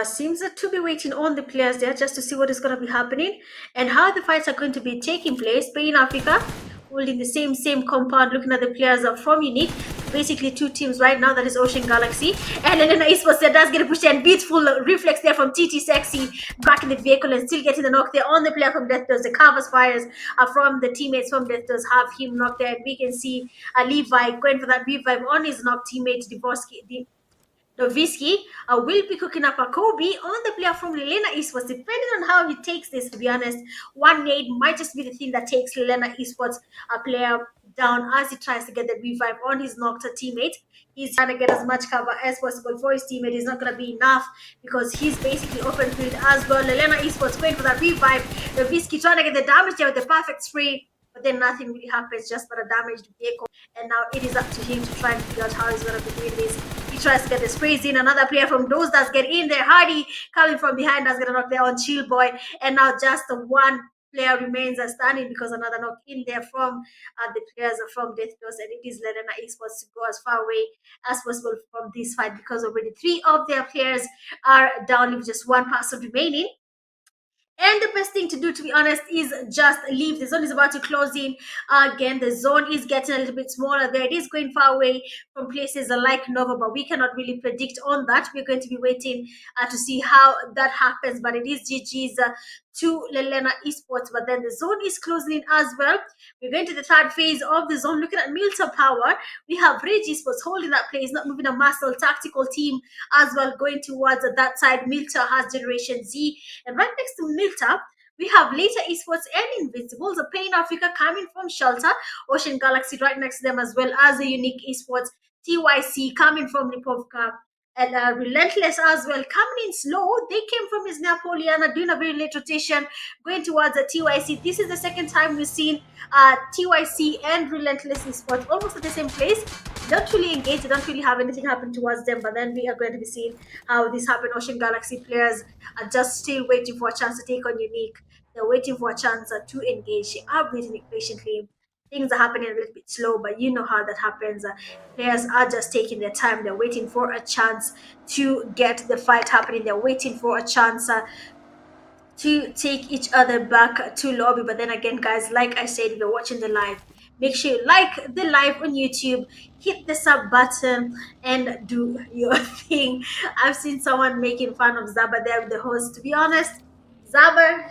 seems to be waiting on the players there just to see what is going to be happening and how the fights are going to be taking place. Spain, Africa, holding the same compound, looking at the players from Unique. Basically, two teams right now, that is Ocean Galaxy. And LALENA eSports there does get a push and beautiful reflex there from TT Sexy back in the vehicle and still getting the knock there on the player from Death Does. The covers fires from the teammates from Death Does have him knocked there. And we can see Levi going for that revive on his knock teammate, Novisky will be cooking up a Kobe on the player from LALENA eSports. Depending on how he takes this, to be honest, one nade might just be the thing that takes LALENA eSports a player down as he tries to get the revive on his knocked teammate. He's trying to get as much cover as possible for his teammate. It's not going to be enough because he's basically open field as well. LALENA eSports going for that revive. Novisky trying to get the damage there with the perfect spray. But then nothing really happens, just for a damaged vehicle. And now it is up to him to try and figure out how he's going to be doing this. He tries to get the sprays in. Another player from Those does get in there. Hardy coming from behind does get a knock there on Chill Boy. And now just one player remains standing because another knock in there from the players from Death Dose. And it is LALENA eSports to go as far away as possible from this fight because already 3 of their players are down with just one person remaining. And the best thing to do, to be honest, is just leave. The zone is about to close in. Again, the zone is getting a little bit smaller there. It is going far away from places like Nova, but we cannot really predict on that. We're going to be waiting to see how that happens. But it is GG's to LALENA eSports. But then the zone is closing in as well. We're going to the third phase of the zone. Looking at Milta Power, we have RRAGE eSports holding that place, not moving a muscle. Tactical team as well going towards that side. Milta has Generation Z. And right next to Milta, we have Later Esports and Invincibles, a Pain Africa coming from Shelter, Ocean Galaxy right next to them, as well as a Unique Esports, TYC coming from Lipovka, and Relentless as well coming in slow. They came from his Napoleana doing a very late rotation going towards the TYC. This is the second time we've seen TYC and Relentless Esports almost at the same place. They don't really engage, they don't really have anything happen towards them, but then we are going to be seeing how this happened. Ocean Galaxy players are just still waiting for a chance to take on Unique. They're waiting for a chance to engage. They are waiting patiently. Things are happening a little bit slow, but you know how that happens. Players are just taking their time. They're waiting for a chance to get the fight happening. They're waiting for a chance to take each other back to lobby. But then again, guys, like I said, if you're watching the live, make sure you like the live on YouTube, hit the sub button, and do your thing. I've seen someone making fun of Zaba there with the host. To be honest, Zaba,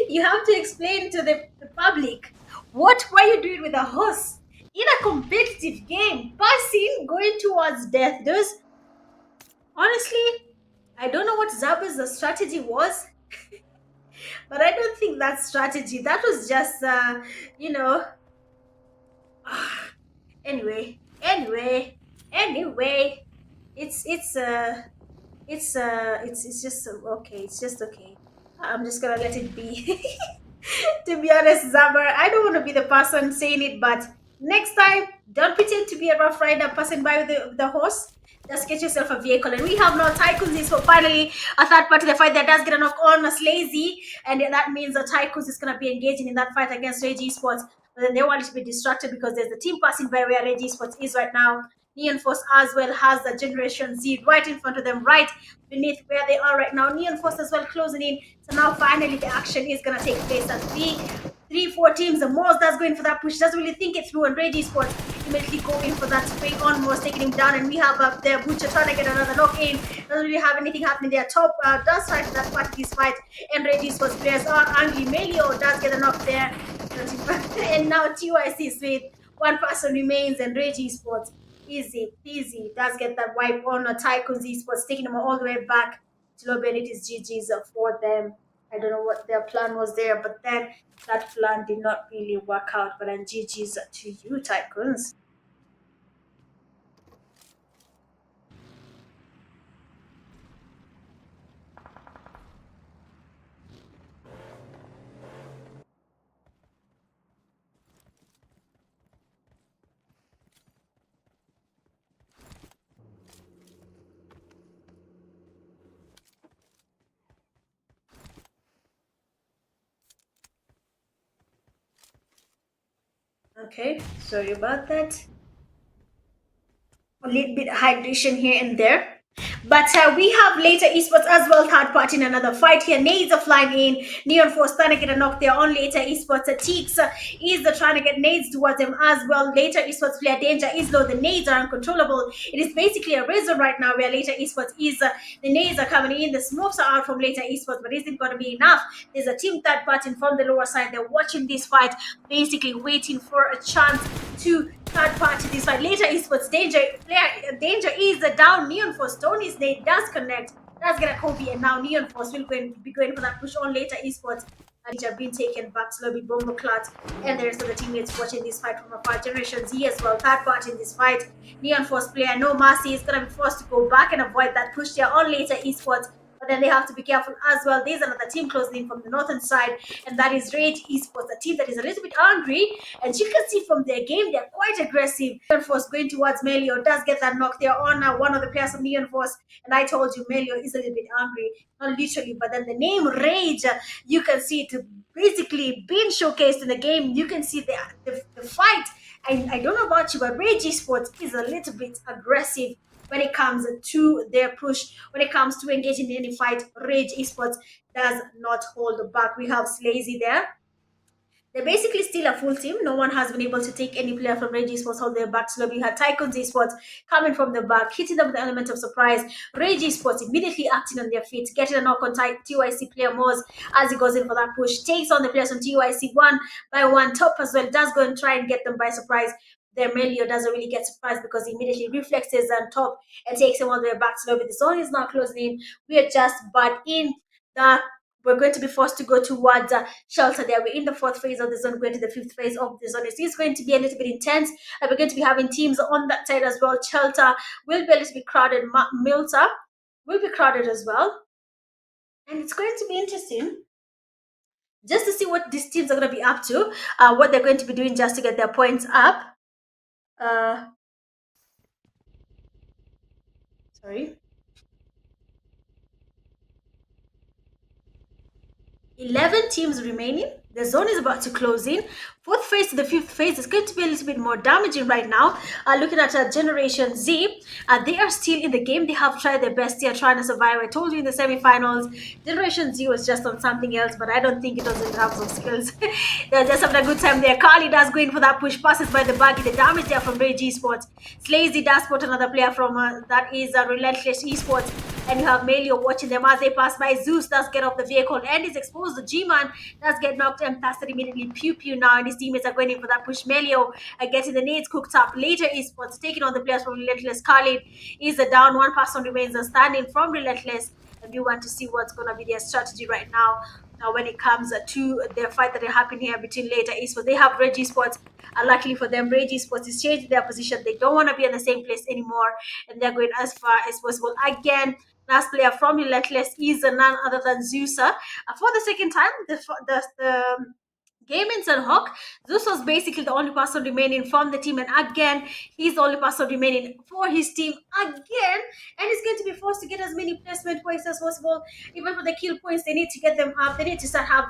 you have to explain to the public what were you doing with the host in a competitive game, passing, going towards death. Those, honestly, I don't know what Zaba's strategy was. But I don't think that strategy, that was just you know anyway it's just okay. It's just okay. I'm just gonna let it be. To be honest, Zabar, I don't want to be the person saying it, but next time, don't pretend to be a rough rider passing by with the horse. Just get yourself a vehicle. And we have now TYCOONS is for finally a third party the fight that does get a knock on us lazy. And that means that TYCOONS is going to be engaging in that fight against RRAGE eSports. But then they want to be distracted because there's a team passing by where RRAGE eSports is right now. Neon Force as well has the Generation Z right in front of them, right beneath where they are right now. Neon Force as well closing in. So now finally the action is going to take place at 4 teams. The Moss that's going for that push, doesn't really think it through, and RRAGE eSports immediately go in for that spray on Moss, taking him down. And we have up there Butcher trying to get another knock in. Doesn't really have anything happening there. Top does try for that part of this fight, and RRAGE eSports players are angry. Melio does get a knock there. And now TYC with one person remains, and RRAGE eSports easy peasy does get that wipe on TYCOONS eSports, taking them all the way back to lobby, and it is GG's for them. I don't know what their plan was there, but then that plan did not really work out. But then GG's to you, Tycoons. Okay, sorry about that. A little bit of hydration here and there. But we have later esports as well, third party in another fight here. Nades are flying in. Neon Force trying to get a knock there on later esports. Teeks is trying to get nades towards him as well. Later esports player danger is low. The nades are uncontrollable. It is basically a razor right now where later esports is. The nades are coming in. The smokes are out from later esports, but isn't going to be enough. There's a team third party from the lower side. They're watching this fight, basically waiting for a chance to third party this fight. Later esports danger danger is down. Neon Force Tony's nade does connect, does get a Kobe, and now Neon Force will be going for that push on later esports. And have been taken back slowly. Bomboclat and the rest of the teammates watching this fight from afar. Generation Z as well, third part in this fight. Neon Force player No Mercy is gonna be forced to go back and avoid that push there on later esports. But then they have to be careful as well. There's another team closing in from the northern side, and that is RAGE eSports, a team that is a little bit angry. And you can see from their game, they're quite aggressive. Neon Force going towards Melio, does get that knock there on one of the players of Neon Force. And I told you, Melio is a little bit angry. Not literally, but then the name RAGE, you can see it basically being showcased in the game. You can see the fight. I don't know about you, but RAGE eSports is a little bit aggressive when it comes to their push, when it comes to engaging in any fight. RAGE eSports does not hold back. We have Slazy there. They're basically still a full team. No one has been able to take any player from RAGE eSports hold their back. So we had TYCOONS eSports coming from the back, hitting them with the element of surprise. RAGE eSports immediately acting on their feet, getting a knock on TYC player Moz as he goes in for that push. Takes on the players from TYC one by one. Top as well, does go and try and get them by surprise. Their Melio doesn't really get surprised because he immediately reflexes on top and takes him all the way back slowly. The zone is now closing in. We are just but in the we're going to be forced to go towards shelter there. We're in the fourth phase of the zone, going to the fifth phase of the zone. It is going to be a little bit intense. We're going to be having teams on that side as well. Shelter will be a little bit crowded. Milta will be crowded as well. And it's going to be interesting just to see what these teams are going to be up to, what they're going to be doing just to get their points up. Sorry. 11 teams remaining. The zone is about to close in. Fourth phase to the fifth phase is going to be a little bit more damaging right now. Looking at Generation Z, they are still in the game. They have tried their best. They are trying to survive. I told you in the semifinals, Generation Z was just on something else, but I don't think it was in terms of skills. They're just having a good time there. Carly does go in for that push, passes by the buggy. The damage there from RAGE eSports. Slazy does spot another player from that is Relentless eSports. And you have Melio watching them as they pass by. Zeus does get off the vehicle and is exposed. The G-Man does get knocked and Pastor immediately pew now, and his teammates are going in for that push. Melio getting the nades cooked up. Later eSports taking on the players from Relentless. Khalid is down. One person remains standing from Relentless, and we want to see what's going to be their strategy right now. When it comes to their fight that are happening here between later eSports, they have RAGE eSports. Luckily for them, RAGE eSports is changing their position. They don't want to be in the same place anymore, and they're going as far as possible. Again, last player from Relentless is none other than Zeusa. For the second time, the game ends on Hawk. Zeus was basically the only person remaining from the team, and again, he's the only person remaining for his team again, and he's going to be forced to get as many placement points as possible. Even for the kill points, they need to get them up. They need to start have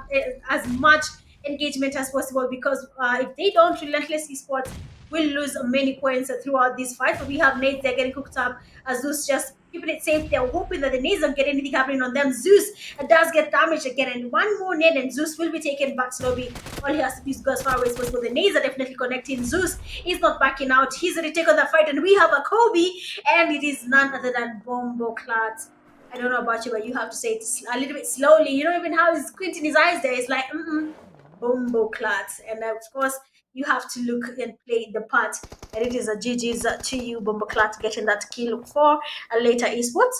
as much engagement as possible, because if they don't, Relentless eSports will lose many points throughout this fight. But we have nades, they're getting cooked up. Zeus just keeping it safe. They're hoping that the nades don't get anything happening on them. Zeus does get damaged again, and one more nade and Zeus will be taken back slowly. All he has to do is go as far away as possible. The nades are definitely connecting. Zeus is not backing out. He's ready to take on the fight, and we have a Kobe, and it is none other than Bomboclat. I don't know about you, but you have to say it a little bit slowly. You know, even how he's squinting his eyes there. It's like, Bomboclat. And of course, you have to look and play the part. And it is a GG's to you, Bomboclat, getting that kill for later eSports.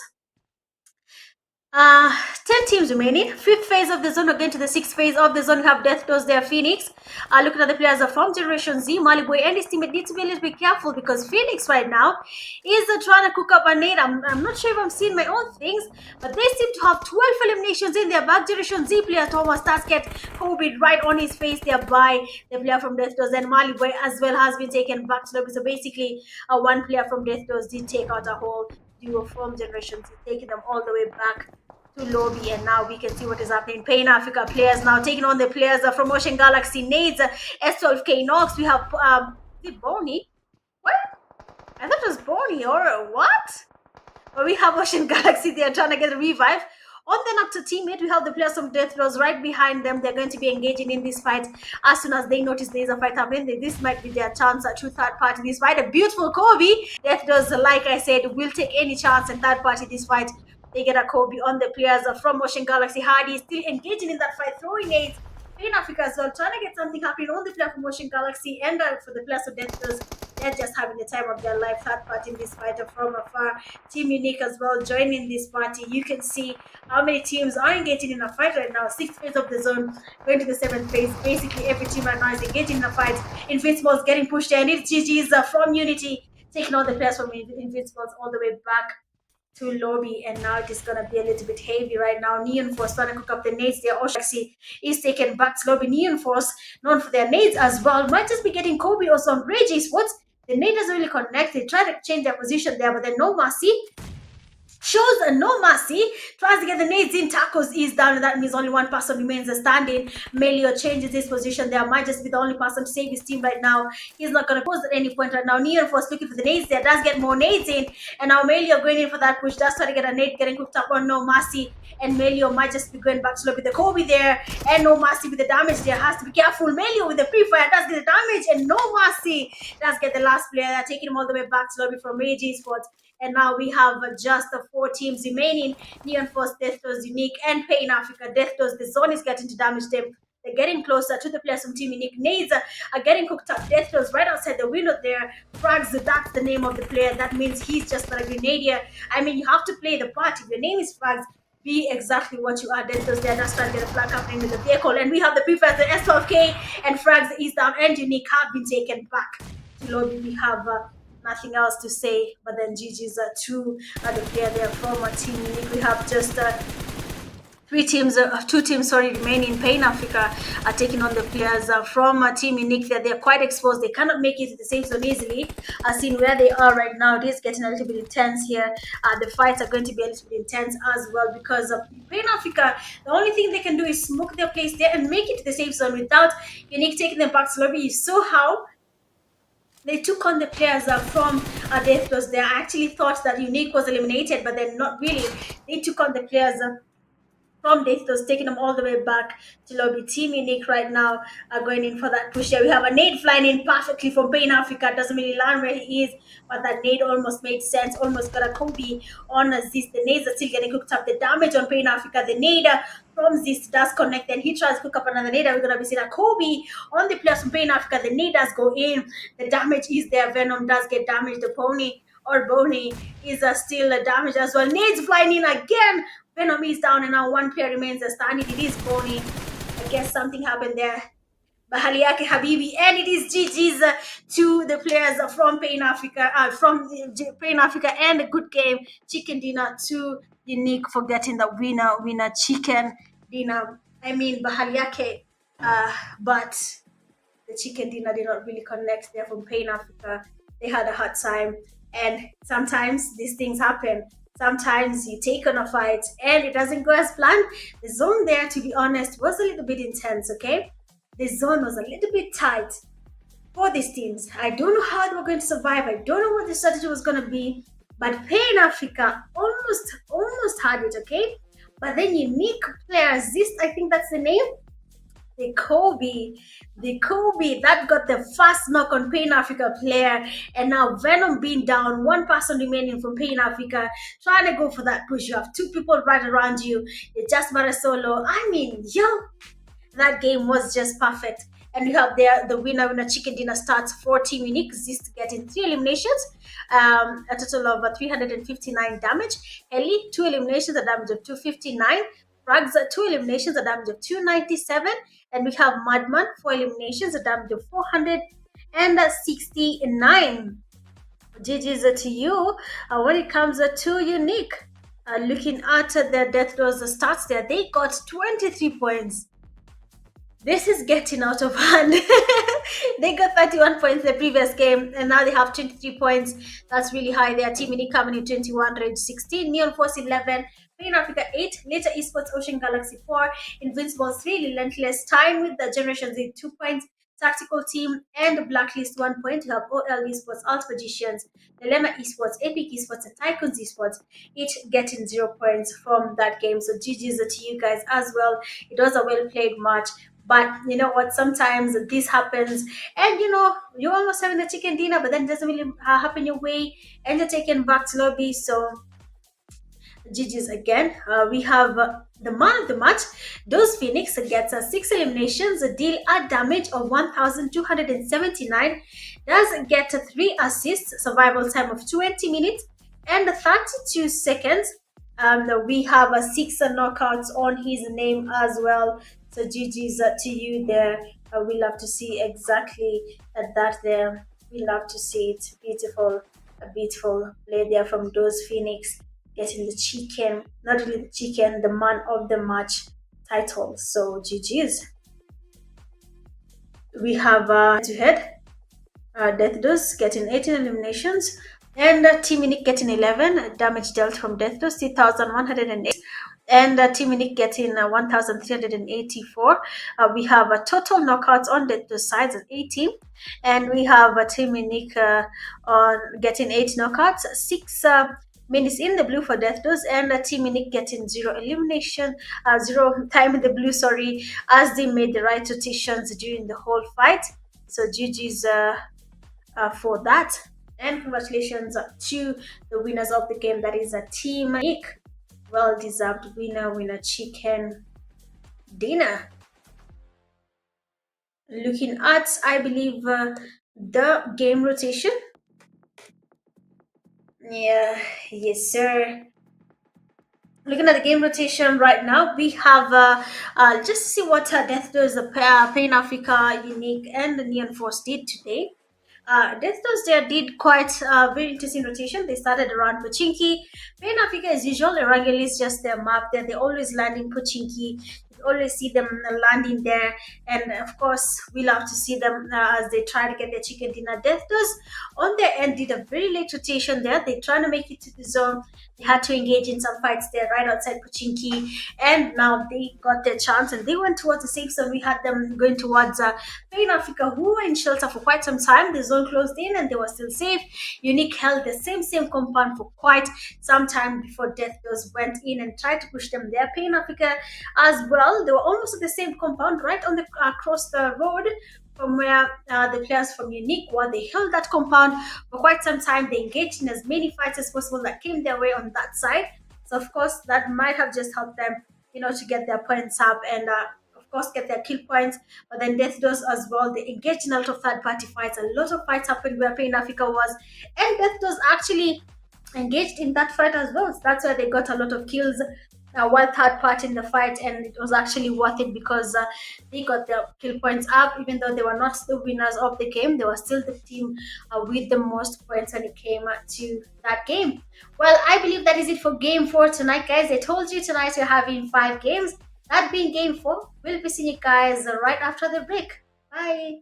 Uh, 10 teams remaining. 5th phase of the zone. Again to the 6th phase of the zone. We have Death Doors there, Phoenix. Looking at the players are from Generation Z. Maliboy and his teammate need to be a little bit careful because Phoenix right now is trying to cook up a nade. I'm not sure if I'm seeing my own things, but they seem to have 12 eliminations in their back. Generation Z player Thomas Tasket COVID right on his face there by the player from Death Doors, and Maliboy as well has been taken back to lobby. So basically, one player from Death Doors did take out a whole duo from Generation Z, taking them all the way back to lobby, and now we can see what is happening. Pain Africa players now taking on the players from Ocean Galaxy Nades, S12K Nox. We have is it Bonnie? What? I thought it was Bonnie or what? But we have Ocean Galaxy. They are trying to get a revive on the Nocta teammate. We have the players from Death Doors right behind them. They're going to be engaging in this fight as soon as they notice there's a fight happening. This might be their chance to third party this fight. A beautiful Kobe. Death Doors, like I said, will take any chance and third party this fight. They get a Kobe on the players from Ocean Galaxy. Hardy is still engaging in that fight, throwing nades. Pain Africa as well, trying to get something happening on the player from Ocean Galaxy, and for the players of Death Doors, they're just having the time of their life. Third party in this fight from afar. Team Unique as well joining this party. You can see how many teams are engaging in a fight right now. 6th phase of the zone, going to the 7th phase. Basically, every team right now is engaging in a fight. Invincibles getting pushed in. It's GG's from Unity, taking all the players from Invincibles all the way back to lobby, and now it is gonna be a little bit heavy right now. Neon Force trying to cook up the nades there. Oshaki is taken back to lobby. Neon Force, known for their nades as well, might just be getting Kobe also on RAGE eSports. The nade doesn't really connect. They try to change their position there, but then no mercy. Shows no mercy, tries to get the nades in. Tacos is down, and that means only one person remains standing. Melio changes his position there, might just be the only person to save his team right now. He's not going to pause at any point right now. Neon Force looking for the nades there, does get more nades in, and now Melio going in for that push, does try to get a nade, getting cooked up on no mercy, and Melio might just be going back to lobby. The Kobe there, and no mercy with the damage there, has to be careful. Melio with the pre-fire does get the damage, and no mercy does get the last player there, taking him all the way back to lobby from RAGE eSports. And now we have just 4 teams remaining. Neon Force, Death Doors, Unique, and Pain Africa. Death Doors, the zone is getting to damage them. They're getting closer to the players from Team Unique. Nades are getting cooked up. Death Doors right outside the window there. Frags, that's the name of the player. That means he's just a grenadier. I mean, you have to play the part. If your name is Frags, be exactly what you are. Death Doors there. That's trying to get a flag happening with the vehicle. And we have the pre-fires, the S12K, and Frags, the East Down, and Unique have been taken back to lobby. We have nothing else to say, but then GG's to the player there from Team Unique. We have just 2 teams remaining. Pain Africa are taking on the players from Team Unique. They're quite exposed. They cannot make it to the safe zone easily. Seeing where they are right now, it is getting a little bit intense here. The fights are going to be a little bit intense as well, because Pain Africa, the only thing they can do is smoke their place there and make it to the safe zone without Unique taking them back to lobby. You saw how they took on the players from Death Doors. They actually thought that Unique was eliminated, but then not really. They took on the players from Death Doors, taking them all the way back to lobby. Team Unique right now are going in for that push here. We have a nade flying in perfectly from Pain Africa. Doesn't really land where he is, but that nade almost made sense. Almost got a Kobe on Zis. The nades are still getting cooked up. The damage on Pain Africa. The nade from Zis does connect, and he tries to cook up another nade. We're going to be seeing a Kobe on the players from Pain Africa. The nade does go in. The damage is there. Venom does get damaged. The Pony or Boney is still damaged as well. Nades flying in again. Venom is down, and now 1 player remains standing. It is Boney. I guess something happened there. Bahaliake Habibi, and it is GG's to the players from Pain Africa, and a good game. Chicken dinner to Unique for getting the winner chicken dinner. I mean Bahaliake, but the chicken dinner did not really connect there from Pain Africa. They had a hard time, and sometimes these things happen. Sometimes you take on a fight and it doesn't go as planned. The zone there, to be honest, was a little bit intense, okay? The zone was a little bit tight for these teams. I don't know how they were going to survive. I don't know what the strategy was going to be. But Pain Africa almost had it, okay? But then Unique players, I think that's the name. The Kobe, that got the first knock on Pain Africa player, and now Venom being down, 1 person remaining from Pain Africa, trying to go for that push. You have 2 people right around you. It's just matter solo. I mean, that game was just perfect. And we have there the winner chicken dinner starts for Team Unique. Zist getting 3 eliminations, a total of 359 damage. Ellie 2 eliminations, a damage of 259. Rags 2 eliminations, a damage of 297. And we have Madman 4 eliminations, a damage of 469. GG's to you. When it comes to Unique, looking at their Death Doors stats there, they got 23 points. This is getting out of hand. They got 31 points the previous game, and now they have 23 points. That's really high there. Team Unique coming in 21, Rage 16, Neon Force 11, Pain Africa 8, later eSports Ocean Galaxy 4, Invincible 3, Relentless tying with the Generation Z 2 points, Tactical Team and Blacklist 1 point. You have OL eSports, ALTMAGICIANS, LALENA eSports, Epic eSports, and TYCOONS eSports, each getting 0 points from that game. So GG's to you guys as well. It was a well-played match. But you know what, sometimes this happens, and you know, you're almost having the chicken dinner, but then it doesn't really happen your way, and you're taken back to lobby. So GG's again. We have the man of the match. Those Phoenix gets 6 eliminations, a deal a damage of 1,279, does get 3 assists, survival time of 20 minutes and 32 seconds. We have 6 knockouts on his name as well. So GG's to you there. We love to see exactly that there. We love to see it. Beautiful, a beautiful play there from those Phoenix, getting the chicken, not only the chicken, the man of the match title. So GG's. We have to head Death Dose getting 18 eliminations, and Team Unique getting 11 damage dealt from Death Dose, 3,108. And Team Unique getting 1,384. We have a total knockouts on the sides at 18, and we have Team Unique on getting 8 knockouts, 6 minutes in the blue for Death Dose, and Team Unique getting 0 elimination, 0 time in the blue, sorry, as they made the right rotations during the whole fight. So GG's for that, and congratulations to the winners of the game. That is a Team Unique. Well-deserved winner chicken dinner. Looking at, I believe, the game rotation. Yeah, yes sir. Looking at the game rotation right now, we have just to see what Death Doors, Pain Africa, Unique, and the Neon Force did today. Death Doors there did quite a very interesting rotation. They started around Pochinki. Pain Africa, as usual, Erangel is just their map there. They always land in Pochinki. You always see them landing there. And of course, we love to see them as they try to get their chicken dinner. Death Doors on their end did a very late rotation there. They trying to make it to the zone. They had to engage in some fights there right outside Pochinki, and now they got their chance and they went towards the safe zone. We had them going towards Pain Africa, who were in shelter for quite some time. The zone closed in and they were still safe. Unique held the same compound for quite some time before Death Doors went in and tried to push them there. Pain Africa as well, they were almost at the same compound right on the across the road from where the players from Unique were. They held that compound for quite some time. They engaged in as many fights as possible that came their way on that side. So of course that might have just helped them, you know, to get their points up and of course get their kill points. But then Death Doors as well, they engaged in a lot of third-party fights. A lot of fights happened where Pain Africa was, and Death Doors actually engaged in that fight as well. So that's why they got a lot of kills while third part in the fight, and it was actually worth it because they got their kill points up. Even though they were not the winners of the game, they were still the team with the most points when it came to that game. Well, I believe that is it for game 4 tonight, guys. I told you tonight we're having 5 games, that being game 4. We'll be seeing you guys right after the break. Bye.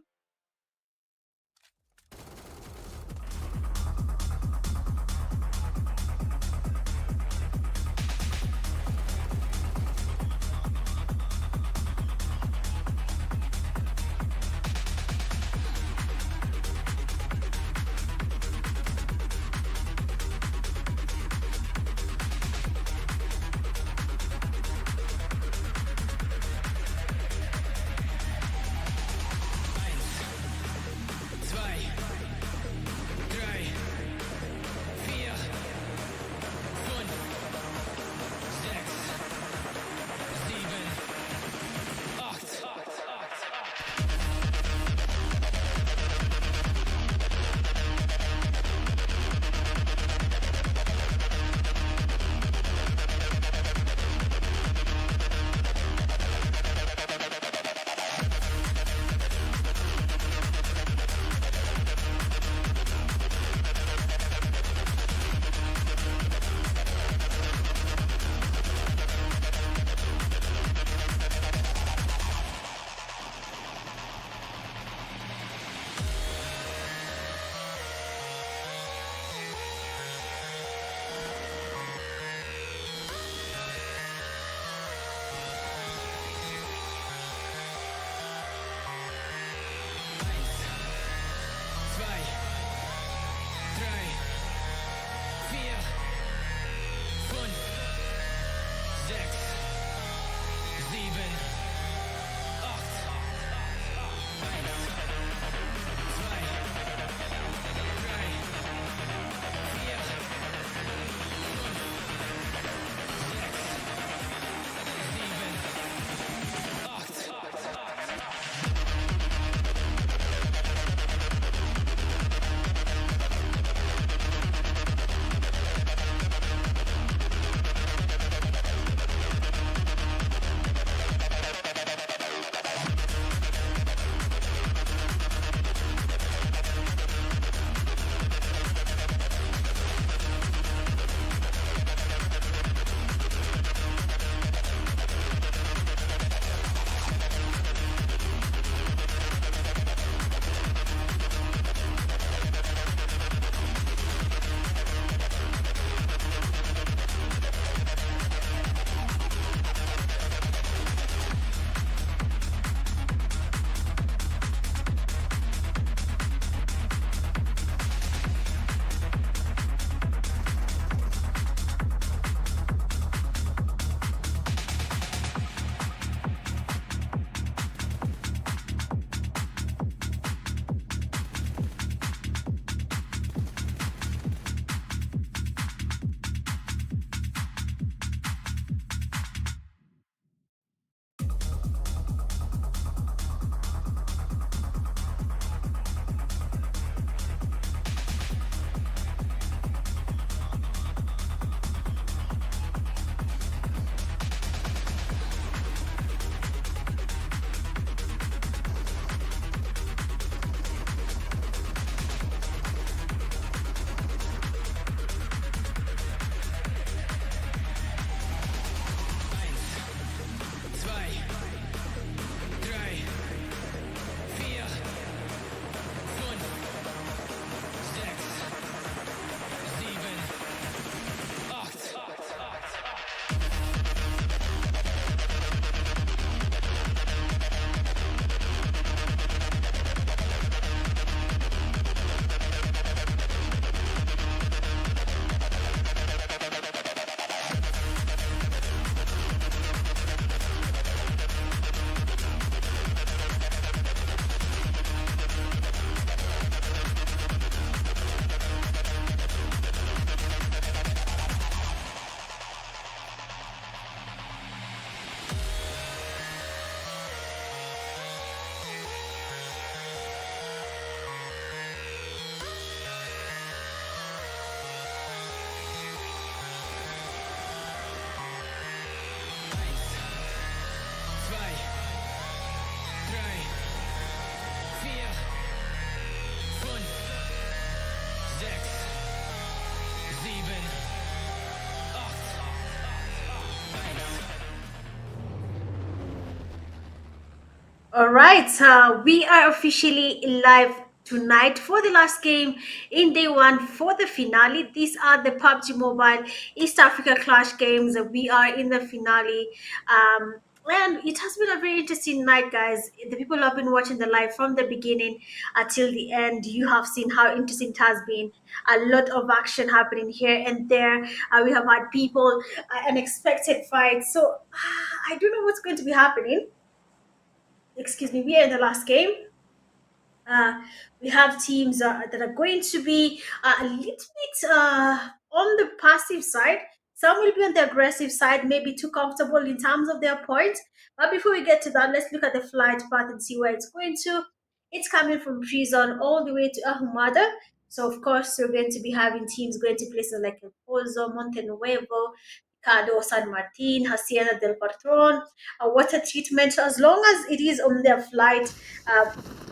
All right, we are officially live tonight for the last game in day one for the finale. These are the PUBG Mobile East Africa Clash games. We are in the finale. And it has been a very interesting night, guys. The people who have been watching the live from the beginning until the end, you have seen how interesting it has been. A lot of action happening here and there. We have had people, unexpected fights. So I don't know what's going to be happening. Excuse me, we are in the last game. Uh, we have teams that are going to be a little bit on the passive side. Some will be on the aggressive side, maybe too comfortable in terms of their points. But before we get to that, let's look at the flight path and see where it's going to. It's coming from Prison all the way to Ahumada. So, of course, we're going to be having teams going to places like El Pozo, Monte Nuevo, Cado, San Martin, Hacienda del Patron, water treatment. As long as it is on their flight,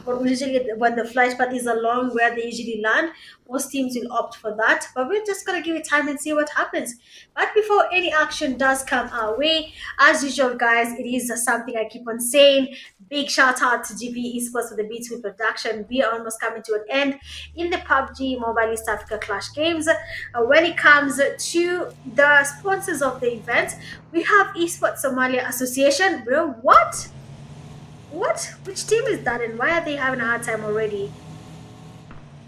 or usually when the flight path is along where they usually land, most teams will opt for that. But we're just gonna give it time and see what happens. But before any action does come our way, as usual, guys, it is something I keep on saying. Big shout out to GB Esports for the B2 production. We are almost coming to an end in the PUBG Mobile East Africa Clash games. When it comes to the sponsors of the event, we have Esports Somalia Association. Bro, what? What? Which team is that and why are they having a hard time already?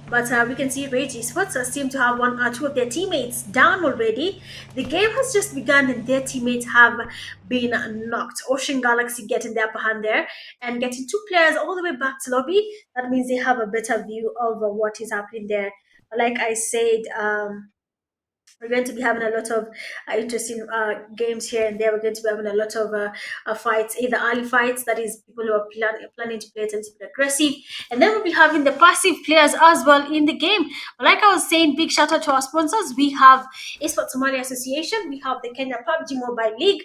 But we can see RAGE Esports seem to have one or two of their teammates down already. The game has just begun and their teammates have been knocked. Ocean Galaxy getting the upper hand there and getting two players all the way back to lobby. That means they have a better view of what is happening there. Like I said, we're going to be having a lot of interesting games here and there. We're going to be having a lot of fights, either early fights, that is people who are planning to play it a little bit aggressive, and then we'll be having the passive players as well in the game. But like I was saying, big shout out to our sponsors. We have Esports Somalia Association, we have the Kenya PUBG Mobile League,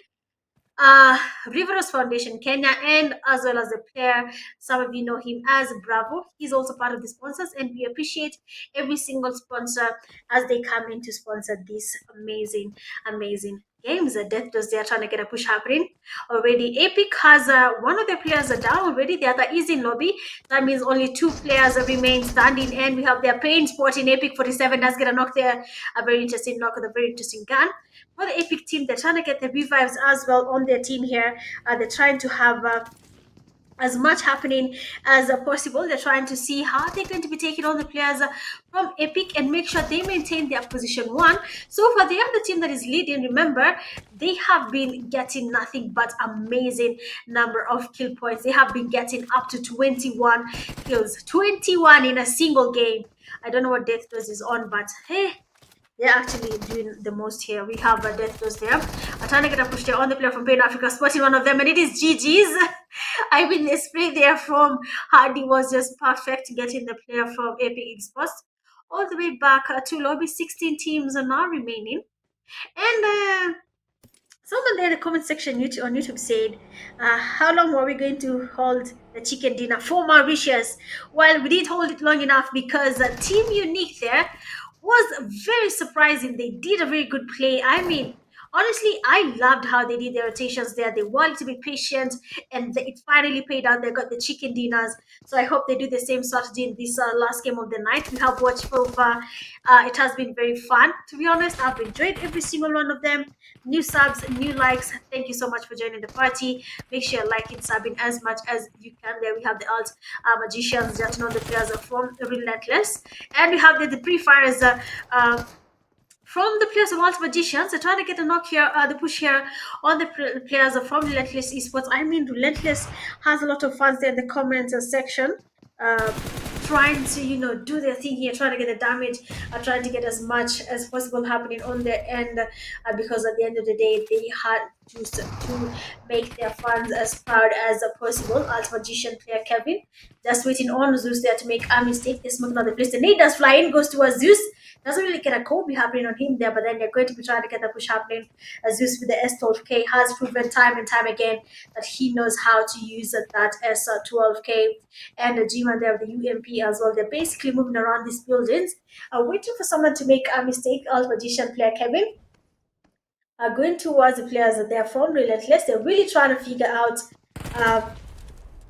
Riveros Foundation Kenya, and as well as the player, some of you know him as Bravo. He's also part of the sponsors, and we appreciate every single sponsor as they come in to sponsor these amazing games. Death Does, they are trying to get a push happening already. Epic has one of their players are down already. The other is in lobby. That means only two players remain standing, and we have their pain sport in Epic 47 does get a knock there. A very interesting knock with a very interesting gun. For the Epic team, they're trying to get the revives as well on their team here. They're trying to have as much happening as possible. They're trying to see how they're going to be taking on the players from Epic and make sure they maintain their position one. So for the other team that is leading, remember, they have been getting nothing but amazing number of kill points. They have been getting up to 21 kills, 21 in a single game. I don't know what Death Does is on, but hey, they're actually doing the most here. We have a Death Does there. I'm trying to get a push there on the player from Pain Africa, spotting one of them, and it is GG's. I mean, the spray there from Hardy was just perfect, getting the player from Epic Esports all the way back to lobby. 16 teams are now remaining. And someone there in the comment section on YouTube said, how long were we going to hold the chicken dinner for Mauritius? Well, we did hold it long enough because Team Unique there was very surprising. They did a very good play. I mean, honestly, I loved how they did their rotations there. They wanted to be patient, and it finally paid out. They got the chicken dinners. So I hope they do the same strategy in this last game of the night. We have watched so far. It has been very fun. To be honest, I've enjoyed every single one of them. New subs, new likes. Thank you so much for joining the party. Make sure you like and subbing as much as you can. There we have the ALTMAGICIANS, that know the players are from Relentless, and we have the pre-fires from the players of ALTMAGICIANS. They're trying to get a knock here, the push here on the players from Relentless Esports. I mean, Relentless has a lot of fans there in the comments section, trying to, do their thing here, trying to get the damage, trying to get as much as possible happening on their end, because at the end of the day, they had to make their fans as proud as possible. ALTMAGICIAN player Kevin just waiting on Zeus there to make a mistake. They smoke another place. The nade does fly in, goes towards Zeus. Doesn't really get a Kobe happening on him there, but then they're going to be trying to get the push happening. Zeus with the S12K has proven time and time again that he knows how to use that S12K, and the G-Man there with the UMP as well. They're basically moving around these buildings, waiting for someone to make a mistake. ALTMAGICIAN player Kevin going towards the players that they're from Relentless. They're really trying to figure out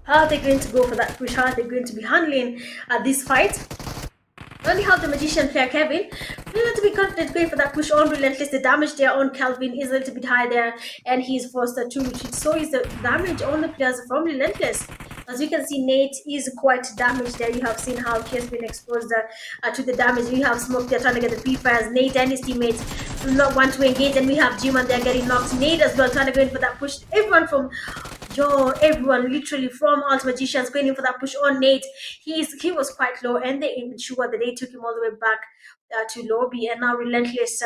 How are they going to go for that push? How are they going to be handling this fight? Only have the magician player Kevin. A little bit confident going for that push on Relentless. The damage there on Calvin is a little bit high there, and he's forced to retreat. So is the damage on the players from Relentless. As you can see, Nate is quite damaged there. You have seen how he has been exposed to the damage. We have Smoke there trying to get the pre-fires. Nate and his teammates do not want to engage, and we have Jim and they're getting knocked. Nate as well trying to go in for that push. Everyone literally from ALTMAGICIANS going in for that push on Nate. He was quite low, and they ensured that they took him all the way back to lobby, and now Relentless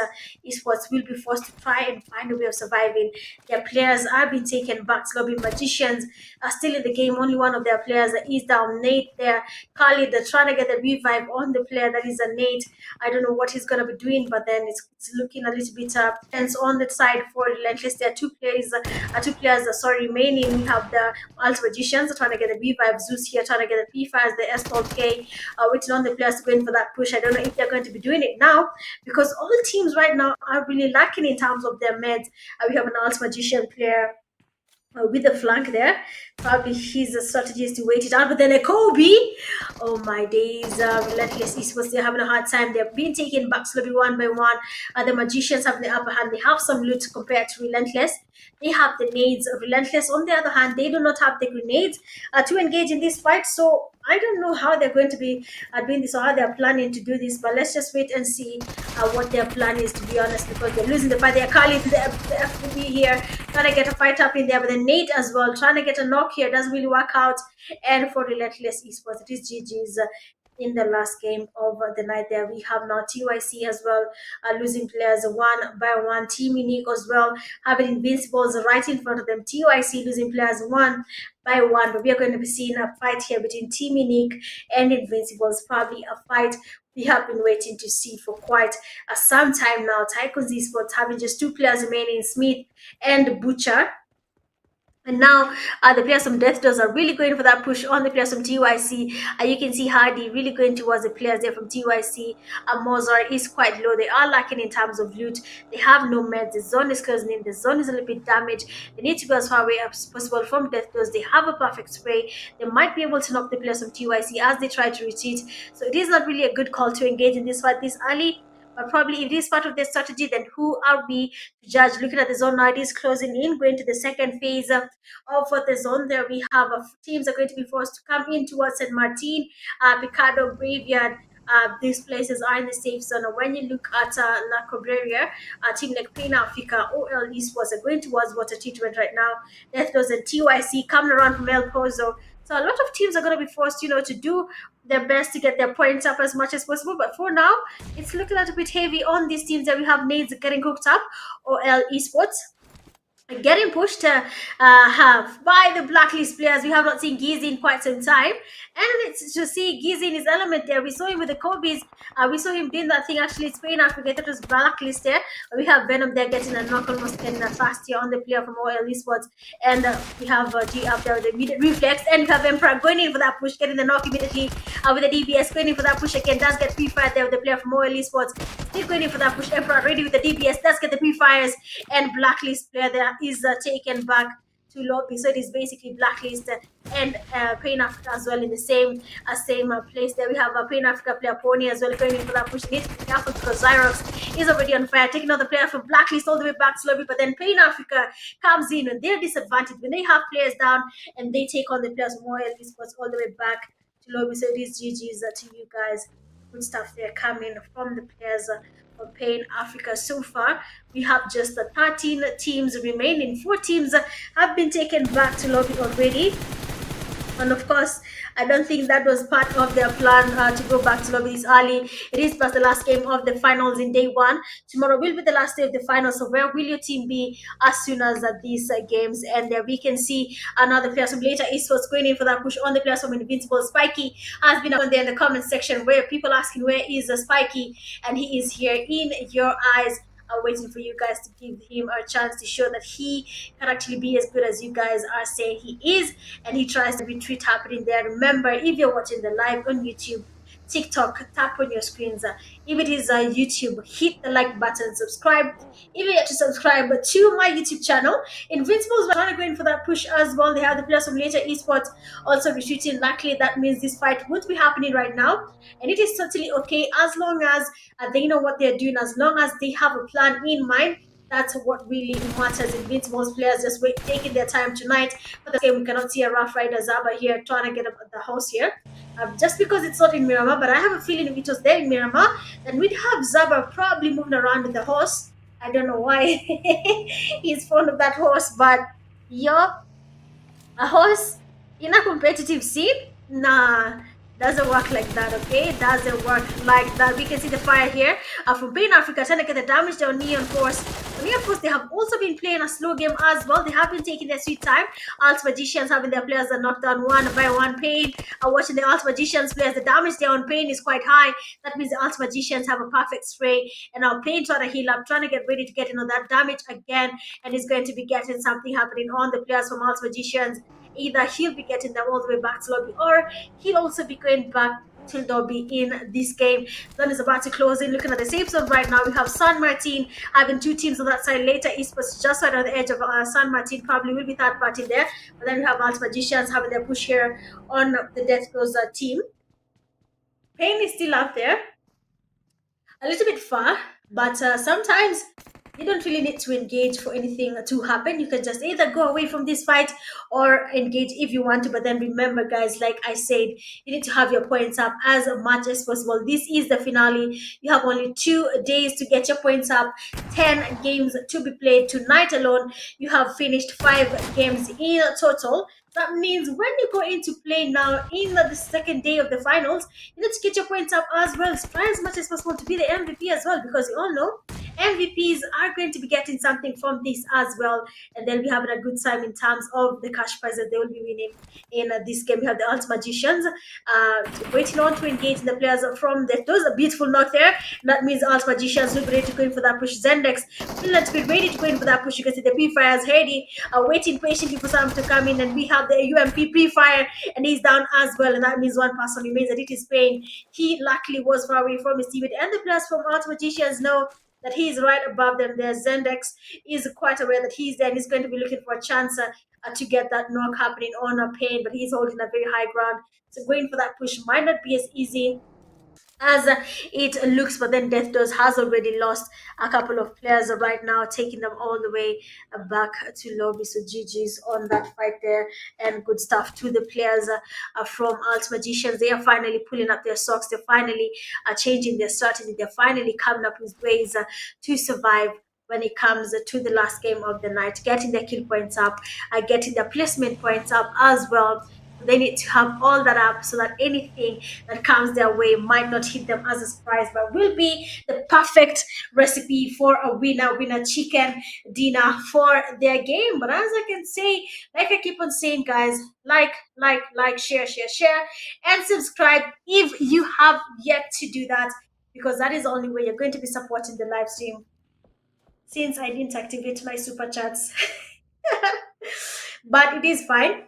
eSports will be forced to try and find a way of surviving. Their players are being taken back to lobby. Magicians are still in the game. Only one of their players is down. Nate there. Khalid, they're trying to get the revive on the player that is a Nate. I don't know what he's going to be doing, but then it's looking a little bit tense on the side for Relentless. There are two players remaining. We have the ALTMAGICIANS trying to get the revive. Zeus here trying to get the P-Fires, the S12K, waiting on the players to go in for that push. I don't know if they're going to be doing it now, because all teams right now are really lacking in terms of their meds. We have an ALTMAGICIAN player with the flank there. Probably his strategy is to wait it out, but then a Kobe, oh my days, Relentless eSports, they're having a hard time. They're being taken back slowly one by one. The Magicians have the upper hand. They have some loot compared to Relentless. They have the nades. Relentless, on the other hand, they do not have the grenades to engage in this fight. So I don't know how they're going to be doing this or how they're planning to do this, but let's just wait and see what their plan is, to be honest, because they're losing the fight. They're calling the FPV here, trying to get a fight up in there, but then Nate as well, trying to get a knock here, doesn't really work out. And for Relentless eSports, it is GG's in the last game of the night there. We have now TYC as well, losing players one by one. Team Unique as well, having Invincibles right in front of them. TYC losing players one by one, but we are going to be seeing a fight here between Team Unique and Invincibles, probably a fight we have been waiting to see for quite some time now. TYCOONS eSports having just two players remaining, Smith and Butcher. And now the players from Death Doors are really going for that push on the players from TYC. You can see Hardy really going towards the players there from TYC. Mozart is quite low. They are lacking in terms of loot. They have no meds. The zone is closing in. The zone is a little bit damaged. They need to go as far away as possible from Death Doors. They have a perfect spray. They might be able to knock the players from TYC as they try to retreat. So it is not really a good call to engage in this fight this early. But probably if it is part of their strategy, then who are we to judge? Looking at the zone now, it is closing in, going to the second phase of the zone. There we have teams are going to be forced to come in towards St. Martin, Picardo, Graveyard. These places are in the safe zone. When you look at La Cobreria, team like Pain Africa, OL eSports are going towards water treatment right now. Death Doors and TYC coming around from El Pozo. So a lot of teams are going to be forced, to do their best to get their points up as much as possible. But for now, it's looking a little bit heavy on these teams that we have nades getting hooked up. OL eSports getting pushed by the blacklist players. We have not seen Gizi in quite some time, and it's to see Gizi in his element there. We saw him with the Kobe's. We saw him doing that thing. Actually, it's paying out. We get it blacklist there. We have Venom there getting a knock, almost getting a fast here on the player from OL eSports, and we have G up there with the immediate reflex, and we have Emperor going in for that push, getting the knock immediately with the DBS going in for that push again. Does get pre-fired there with the player from OL eSports. Still going in for that push. Emperor ready with the DBS. Does get the pre-fires, and blacklist player there is taken back to lobby. So it is basically blacklist and Pain Africa as well in the same place. There we have a Pain Africa player Pony as well going in for that push. Need to be careful because Xyrox is already on fire, taking another player from blacklist all the way back to lobby. But then Pain Africa comes in and they're disadvantaged when they have players down and they take on the players from Royal Esports all the way back to lobby. So it is GG's to you guys. Good stuff there coming from the players of Pain Africa. So far we have just 13 teams remaining. 4 teams have been taken back to lobby already, and of course I don't think that was part of their plan to go back to lobby this early. It is past the last game of the finals in day 1. Tomorrow will be the last day of the finals. So where will your team be as soon as these games end? There we can see another player from later esports going in for that push on the players from Invincible. Spiky has been on there in the comment section where people asking where is Spiky, and he is here in your eyes, waiting for you guys to give him a chance to show that he can actually be as good as you guys are saying he is, and he tries to retreat happening there. Remember, if you're watching the live on YouTube, TikTok, tap on your screens. If it is YouTube, hit the like button, subscribe. If you have to subscribe to my YouTube channel, Invincibles are trying to go in for that push as well. They have the players from later esports also retreating. Luckily, that means this fight won't be happening right now, and it is totally okay as long as they know what they're doing, as long as they have a plan in mind. That's what really matters. Invincibles players just taking their time tonight. For the game, we cannot see a Rough Rider Zaba here trying to get up at the house here. Just because it's not in Miramar, but I have a feeling if it was there in Miramar, then we'd have Zaba probably moving around with the horse. I don't know why he's fond of that horse, but a horse in a competitive scene, nah, doesn't work like that. Okay, doesn't work like that. We can see the fire here from Pain Africa trying to get the damage down Neon Force. Neon Force, they have also been playing a slow game as well. They have been taking their sweet time. ALTMAGICIANS having their players that knocked down one by one. Pain watching the ALTMAGICIANS players. The damage there on Pain is quite high. That means the ALTMAGICIANs have a perfect spray. And now Pain trying to heal up, trying to get ready to get into that damage again. And he's going to be getting something happening on the players from ALTMAGICIANs. Either he'll be getting them all the way back to lobby, or he'll also be going back till lobby in this game. Zone is about to close in. Looking at the safe zone right now, we have San Martin having two teams on that side. Later esports just right on the edge of San Martin, probably will be third party there. But then we have ALTMAGICIANs having their push here on the Death Closer team. Pain is still up there, a little bit far, but sometimes you don't really need to engage for anything to happen. You can just either go away from this fight or engage if you want to. But then remember, guys, like I said, you need to have your points up as much as possible. This is the finale. You have only 2 days to get your points up. 10 games to be played tonight alone. You have finished 5 games in total. That means when you go into play now in the second day of the finals, you need to get your points up as well. Try as much as possible to be the MVP as well, because you all know MVPs are going to be getting something from this as well, and they'll be having a good time in terms of the cash prizes they will be winning in this game. We have the ALTMAGICIANs waiting on to engage the players from those a beautiful knock there. That means ALTMAGICIANs will be ready to go in for that push. Zendex will not be ready to go in for that push. You can see the P-Fires ready, waiting patiently for some to come in, and we have the UMP pre-fire, and he's down as well, and that means one person remains, and it is Pain. He luckily was far away from his teammate, and the players from ALTMAGICIANs know that he's right above them there. Zendex is quite aware that he's there, and he's going to be looking for a chance to get that knock happening on a Pain, but he's holding a very high ground, so going for that push might not be as easy as it looks. But then Death Doors has already lost a couple of players right now, taking them all the way back to lobby. So GG's on that fight there, and good stuff to the players from ALTMAGICIANs. They are finally pulling up their socks. They're finally changing their strategy. They're finally coming up with ways to survive when it comes to the last game of the night, getting their kill points up, getting their placement points up as well. They need to have all that up so that anything that comes their way might not hit them as a surprise, but will be the perfect recipe for a winner chicken dinner for their game. But as I can say, like I keep on saying, guys, like, share, and subscribe if you have yet to do that, because that is the only way you're going to be supporting the live stream, since I didn't activate my super chats. But it is fine.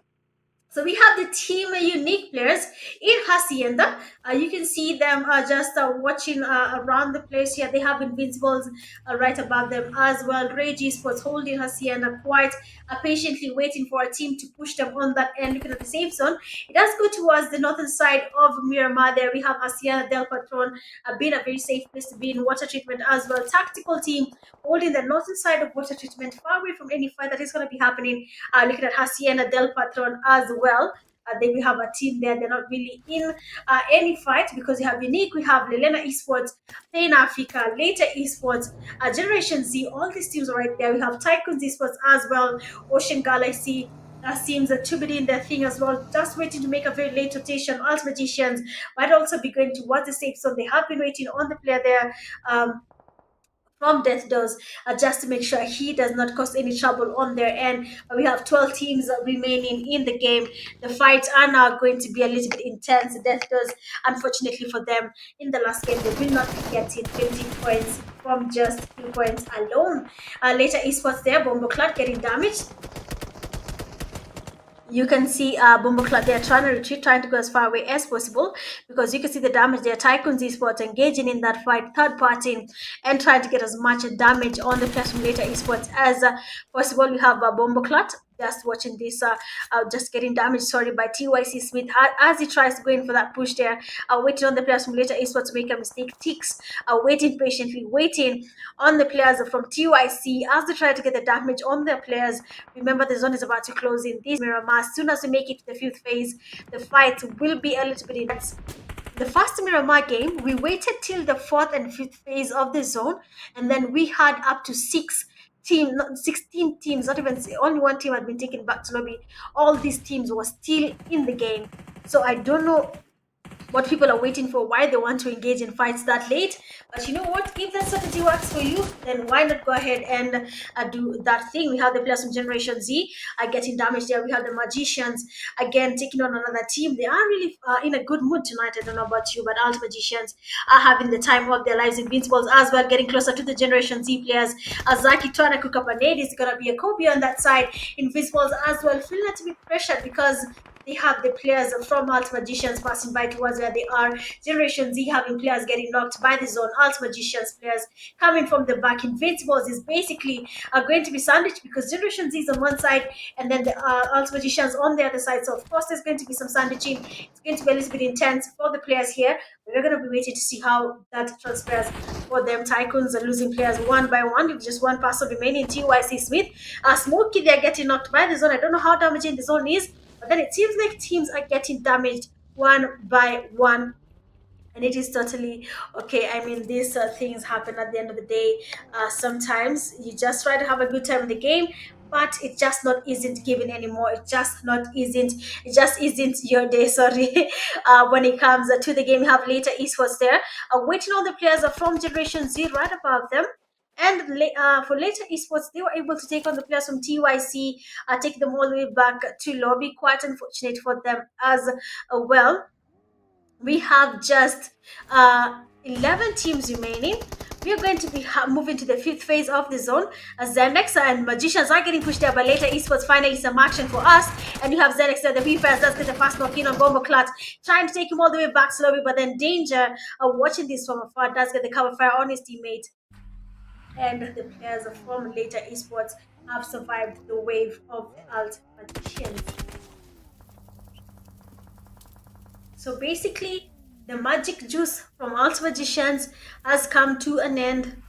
So we have the team unique players in Hacienda. You can see them just watching around the place here. They have Invincibles right above them as well. RRAGE eSports holding Hacienda quite patiently, waiting for a team to push them on that end. Looking at the safe zone, it does go towards the northern side of Miramar. There we have Hacienda Del Patron being a very safe place to be in. Water treatment as well. Tactical team holding the northern side of water treatment, far away from any fight that is going to be happening. Looking at Hacienda Del Patron as well. Then we have a team there. They're not really in any fight, because we have Unique, we have LALENA eSports, Pain Africa, Later eSports, Generation Z. All these teams are right there. We have TYCOONS eSports as well. Ocean Galaxy seems to be doing their thing as well, just waiting to make a very late rotation. ALTMAGICIANs might also be going towards the safe zone. They have been waiting on the player there. From Death Doors, just to make sure he does not cause any trouble on their end. We have 12 teams remaining in the game. The fights are now going to be a little bit intense. Death Doors, unfortunately for them, in the last game, they will not be getting 20 points from just 2 points alone. Later eSports there, Bomboclat getting damaged. You can see Bumbleclad, they're trying to retreat, trying to go as far away as possible, because you can see the damage there. TYCOONS eSports engaging in that fight, third party, and trying to get as much damage on the players from later eSports as possible. We have Bumbleclad just watching this, just getting damaged, sorry, by TYC Smith as he tries to go in for that push there, waiting on the players from later eSports to make a mistake. Ticks, waiting patiently, waiting on the players from TYC as they try to get the damage on their players. Remember, the zone is about to close in this Miramar. As soon as we make it to the 5th phase, the fight will be a little bit intense. The first Miramar game, we waited till the 4th and 5th phase of the zone, and then we had up to 16 teams, not even, only one team had been taken back to lobby. All these teams were still in the game. So I don't know what people are waiting for, why they want to engage in fights that late. But you know what, if that strategy works for you, then why not go ahead and do that thing. We have the players from Generation Z getting damaged there. We have the Magicians again taking on another team. They are really in a good mood tonight. I don't know about you, but ALTMAGICIANS are having the time of their lives. Invincibles as well, getting closer to the Generation Z players. Azaki trying to cook up a nade. Is going to be a Kobe on that side. Invincibles as well feeling a little bit pressured because they have the players from ALTMAGICIANS passing by towards where they are. Generation Z having players getting knocked by the zone. ALTMAGICIANS players coming from the back. Invincibles is basically going to be sandwiched because Generation Z is on one side and then the ALTMAGICIANS on the other side. So of course there's going to be some sandwiching. It's going to be a little bit intense for the players here. We're going to be waiting to see how that transpires for them. TYCOONS are losing players one by one with just one person remaining. TYC Smith. Smokey, they're getting knocked by the zone. I don't know how damaging the zone is, but then it seems like teams are getting damaged one by one. And it is totally okay. I mean, these things happen at the end of the day. Sometimes you just try to have a good time in the game, but it just not isn't given anymore. It just isn't your day, sorry. When it comes to the game, we have later eSports there. Waiting on the players from Generation Z right above them. And for later eSports, they were able to take on the players from TYC, take them all the way back to lobby. Quite unfortunate for them as well. We have just 11 teams remaining. We are going to be moving to the 5th phase of the zone. Zenex and Magicians are getting pushed there by later eSports. Finally, some action for us. And you have Zenex there, the V-Fires does get the fast knock in on Bumbleclad, trying to take him all the way back slowly, but then Danger, watching this from afar, does get the cover fire on his teammate. And the players from later eSports have survived the wave of ALTMAGICIANS. So basically, the magic juice from ALTMAGICIANS has come to an end.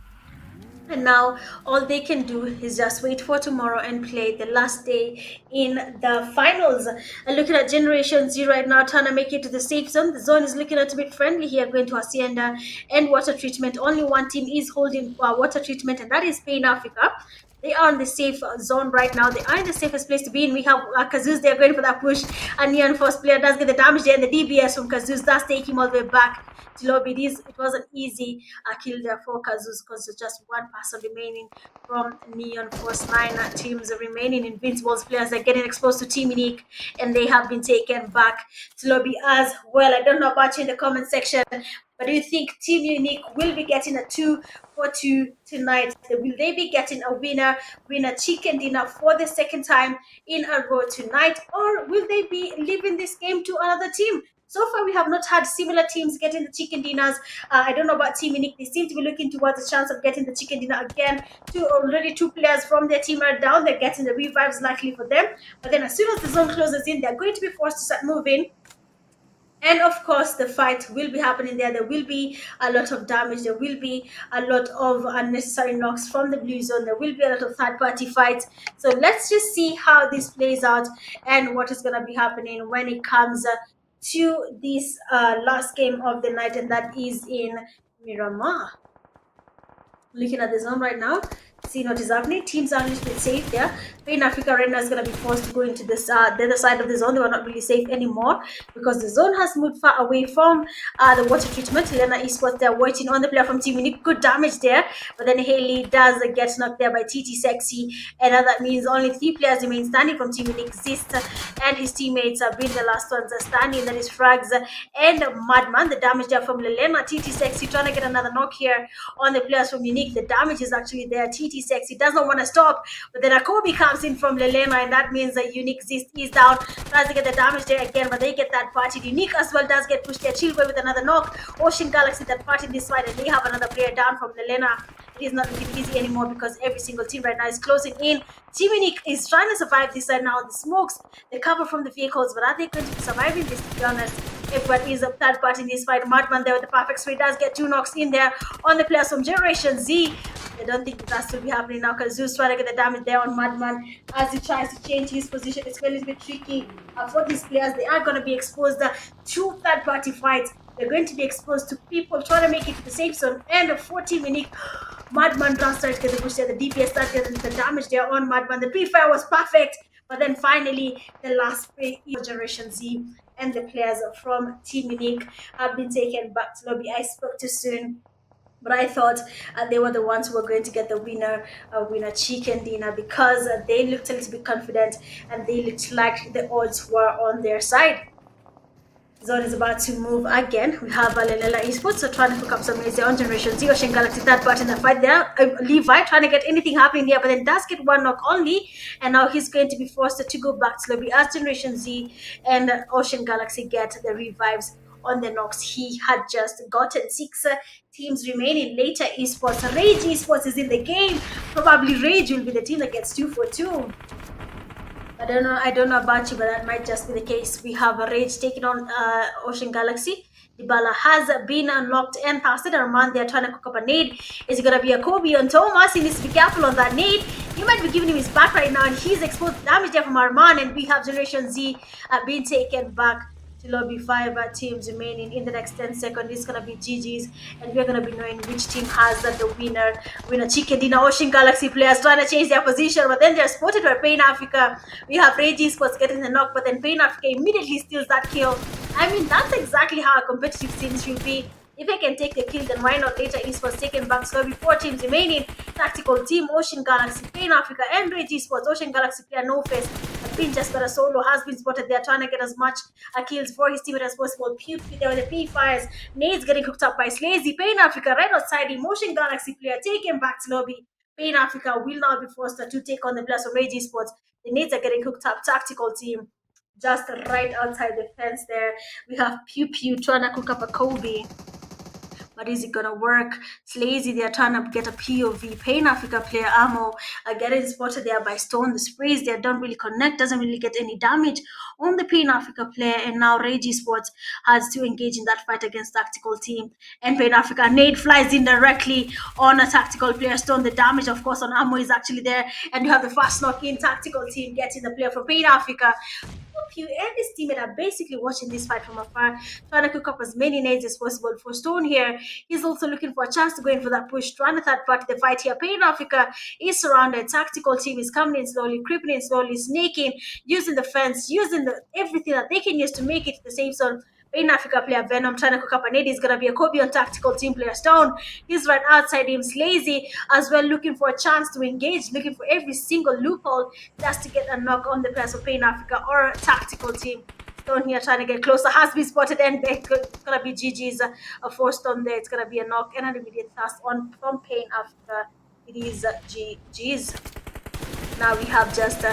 And now all they can do is just wait for tomorrow and play the last day in the finals. And looking at Generation Z right now, trying to make it to the safe zone. The zone is looking a little bit friendly here, going to Hacienda and water treatment. Only one team is holding water treatment, and that is Spain Africa. They are in the safe zone right now. They are in the safest place to be in. We have Kazoos. They're going for that push. And Neon Force player does get the damage there. And the DBS from Kazoos does take him all the way back to lobby. It was an easy kill there for Kazoos because there's just one person remaining from Neon Force. 9 teams remaining. Invincibles players are getting exposed to Team Unique, and they have been taken back to lobby as well. I don't know about you in the comment section, but do you think Team Unique will be getting a 2-for-2 tonight? Will they be getting a winner chicken dinner for the second time in a row tonight? Or will they be leaving this game to another team? So far, we have not had similar teams getting the chicken dinners. I don't know about Team Unique. They seem to be looking towards the chance of getting the chicken dinner again. Already two players from their team are down. They're getting the revives likely for them. But then as soon as the zone closes in, they're going to be forced to start moving. And of course, the fight will be happening there. There will be a lot of damage. There will be a lot of unnecessary knocks from the blue zone. There will be a lot of third-party fights. So let's just see how this plays out and what is going to be happening when it comes to this last game of the night, and that is in Miramar. Looking at the zone right now, seeing what is happening. Teams are a little bit safe there. Spain Africa right now is going to be forced to go into this the other side of the zone. They were not really safe anymore because the zone has moved far away from the water treatment. LALENA eSports, they're waiting on the player from Team Unique. Good damage there, but then Haley does get knocked there by TT Sexy, and that means only 3 players remain standing from Team Unique. Zist and his teammates have been the last ones standing. That is Frags and Madman. The damage there from LALENA. TT Sexy trying to get another knock here on the players from Unique. The damage is actually there. TT T-Sex. He does not want to stop, but then a Kobe comes in from LALENA, and that means that Unique is down, tries to get the damage there again, but they get that party. Unique as well does get pushed there. Chillboy with another knock. Ocean Galaxy that part in this fight, and they have another player down from LALENA. It is not looking easy anymore because every single team right now is closing in. Team Unique is trying to survive this side now. The smokes, the cover from the vehicles, but are they going to be surviving this, to be honest? Everyone is a third part in this fight. Madman there with the perfect spray does get 2 knocks in there on the players from Generation Z. I don't think that will be happening now because Zeus trying to get the damage there on Madman as he tries to change his position. It's a little bit tricky for these players. They are going to be exposed to third-party fights. They're going to be exposed to people trying to make it to the safe zone. And the 14 Unique Madman does start to get the push there. The DPS started getting the damage there on Madman. The pre-fire was perfect, but then finally the last spray Generation Z and the players from Team Unique have been taken back to lobby. I spoke too soon, but I thought they were the ones who were going to get the winner chicken dinner because they looked a little bit confident and they looked like the odds were on their side. Zone is about to move again. We have LALENA eSports so trying to pick up some maze on Generation Z. Ocean Galaxy that part in the fight there. Levi trying to get anything happening here, but then does get 1 knock only, and now he's going to be forced to go back to lobby as Generation Z and Ocean Galaxy get the revives on the knocks. He had just gotten 6 teams remaining. Later eSports, RAGE eSports is in the game. Probably RAGE will be the team that gets 2 for 2. I don't know about you, but that might just be the case. We have a RAGE taking on Ocean Galaxy. Dybala has been unlocked and passed it. Armand, they're trying to cook up a nade. Is it going to be a Kobe on Thomas? He needs to be careful on that nade. He might be giving him his back right now, and he's exposed to damage there from Armand. And we have Generation Z being taken back to lobby. 5 teams remaining. In the next 10 seconds, it's going to be GG's, and we're going to be knowing which team has the winner chicken dinner. Ocean Galaxy players trying to change their position, but then they're spotted by Pain Africa. We have RAGE eSports getting the knock, but then Pain Africa immediately steals that kill. I mean, that's exactly how a competitive scene should be. If I can take the kill, then why not later eSports taken back slowly. 4 teams remaining. Tactical team, Ocean Galaxy, Pain Africa, and RAGE eSports. Ocean Galaxy player No Face. Been just got a solo, has been spotted. They're trying to get as much kills for his teammate as possible. Pubg there with the P-fires. Nade's getting cooked up by Slazy. Pain Africa right outside him. Ocean Galaxy player taken back to lobby. Pain Africa will now be forced to take on the players of RAGE eSports. The Nades are getting cooked up. Tactical team just right outside the fence there. We have Pubg trying to cook up a Kobe. But is it gonna work? Slazy, they're trying to get a POV. Pain Africa player ammo getting spotted there by Stone. The sprays there don't really connect, doesn't really get any damage on the Pain Africa player. And now RAGE eSports has to engage in that fight against Tactical team. And Pain Africa nade flies in directly on a Tactical player. Stone, the damage, of course, on ammo is actually there. And you have the fast knock in. Tactical team getting the player from Pain Africa. And his teammate are basically watching this fight from afar, trying to cook up as many nades as possible. For Stone here, he's also looking for a chance to go in for that push, trying to third party the fight here. Pain Africa is surrounded. Tactical team is coming in slowly, creeping in slowly, snaking, using the fence, using everything that they can use to make it to the safe zone. Pain Africa player Venom trying to cook up a nade. He's going to be a Kobe on Tactical team player Stone. He's right outside him. Slazy as well, looking for a chance to engage, looking for every single loophole just to get a knock on the players of Pain Africa or Tactical team. Stone here trying to get closer, has been spotted, and it's going to be GG's for Stone there. It's going to be a knock and an immediate thrust on from Pain Africa. It is GG's. Now we have just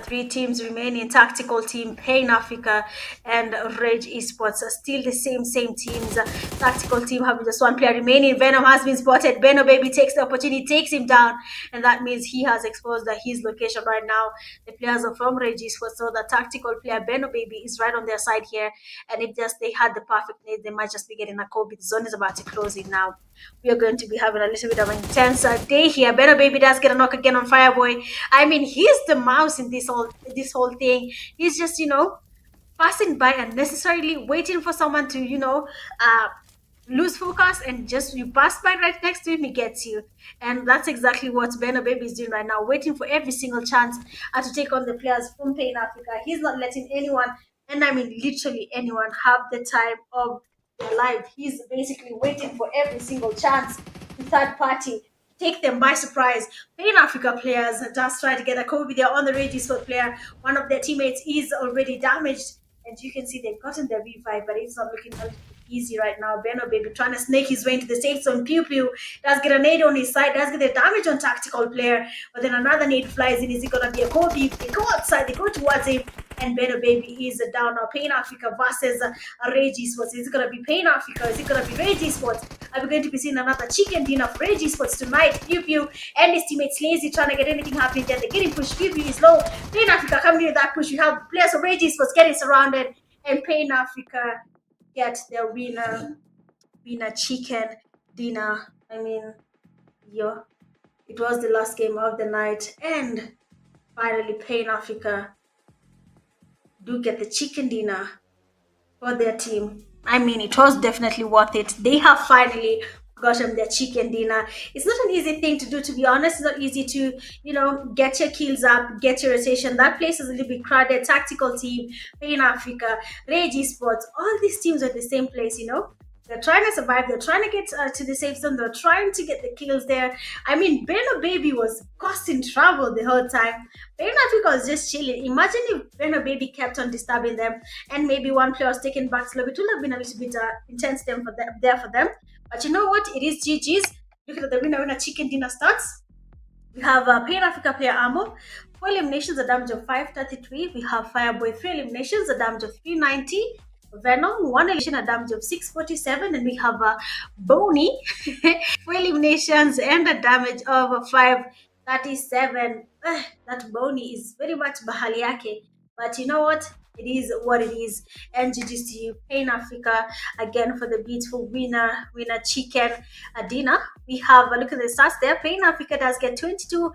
3 teams remaining. Tactical team, Pain Africa, and RAGE eSports. Still the same teams. Tactical team having just 1 player remaining. Venom has been spotted. Beno Baby takes the opportunity, takes him down, and that means he has exposed his location right now. The players are from RAGE eSports, so the Tactical player Beno Baby is right on their side here. And if just they had the perfect nade, they might just be getting a Kobe. The zone is about to close in now. We are going to be having a little bit of an intense day here. Beno Baby does get a knock again on Fireboy. I mean, he's the mouse in this whole thing. He's just, passing by unnecessarily, waiting for someone to, lose focus, and just you pass by right next to him, he gets you. And that's exactly what Beno Baby is doing right now, waiting for every single chance to take on the players from Pain Africa. He's not letting anyone, and I mean literally anyone, have the time of their life. He's basically waiting for every single chance to third party take them by surprise. Pain Africa players just try to get a Kobe there on the RAGE eSports player. One of their teammates is already damaged, and you can see they've gotten their revive, but it's not looking easy right now. Beno Baby trying to snake his way into the safe zone. Pubg does get a nade on his side, does get the damage on tactical player, but then another nade flies in. Is it gonna be a Kobe? They go outside, they go towards him, and Beno Baby is down now. Pain Africa versus RRAGE eSports. Is it gonna be Pain Africa? Is it gonna be RRAGE eSports? Are we going to be seeing another chicken dinner for RRAGE eSports tonight? Pubg and his teammates Lazy trying to get anything happening there. They're getting pushed. Pubg is low. Pain Africa coming in that push. We have players of RRAGE eSports getting surrounded, and Pain Africa get their winner chicken dinner. I mean, yeah, it was the last game of the night, and finally Pain Africa do get the chicken dinner for their team. I mean, it was definitely worth it. They have finally gotten their chicken dinner. It's not an easy thing to do, to be honest. It's not easy to, get your kills up, get your rotation. That place is a little bit crowded. Tactical team, Pain Africa, RRAGE eSports, all these teams are the same place, They're trying to survive. They're trying to get to the safe zone. They're trying to get the kills there. I mean, Beno Baby was causing trouble the whole time. Pain Africa was just chilling. Imagine if Beno Baby kept on disturbing them, and maybe one player was taken back slow. It would have been a little bit intense for them. But you know what? It is GG's. Look at the winner chicken dinner starts. We have Pain Africa player Ammo. 4 eliminations, a damage of 533. We have Fireboy, 3 eliminations, a damage of 390. Venom, 1 elimination, a damage of 647, and we have Boney, 4 eliminations and a damage of 537. That Boney is very much bahali yake, but you know what? It is what it is. And GG's to you, Pain Africa, again for the beautiful winner chicken dinner. We have a look at the stats there. Pain Africa does get 22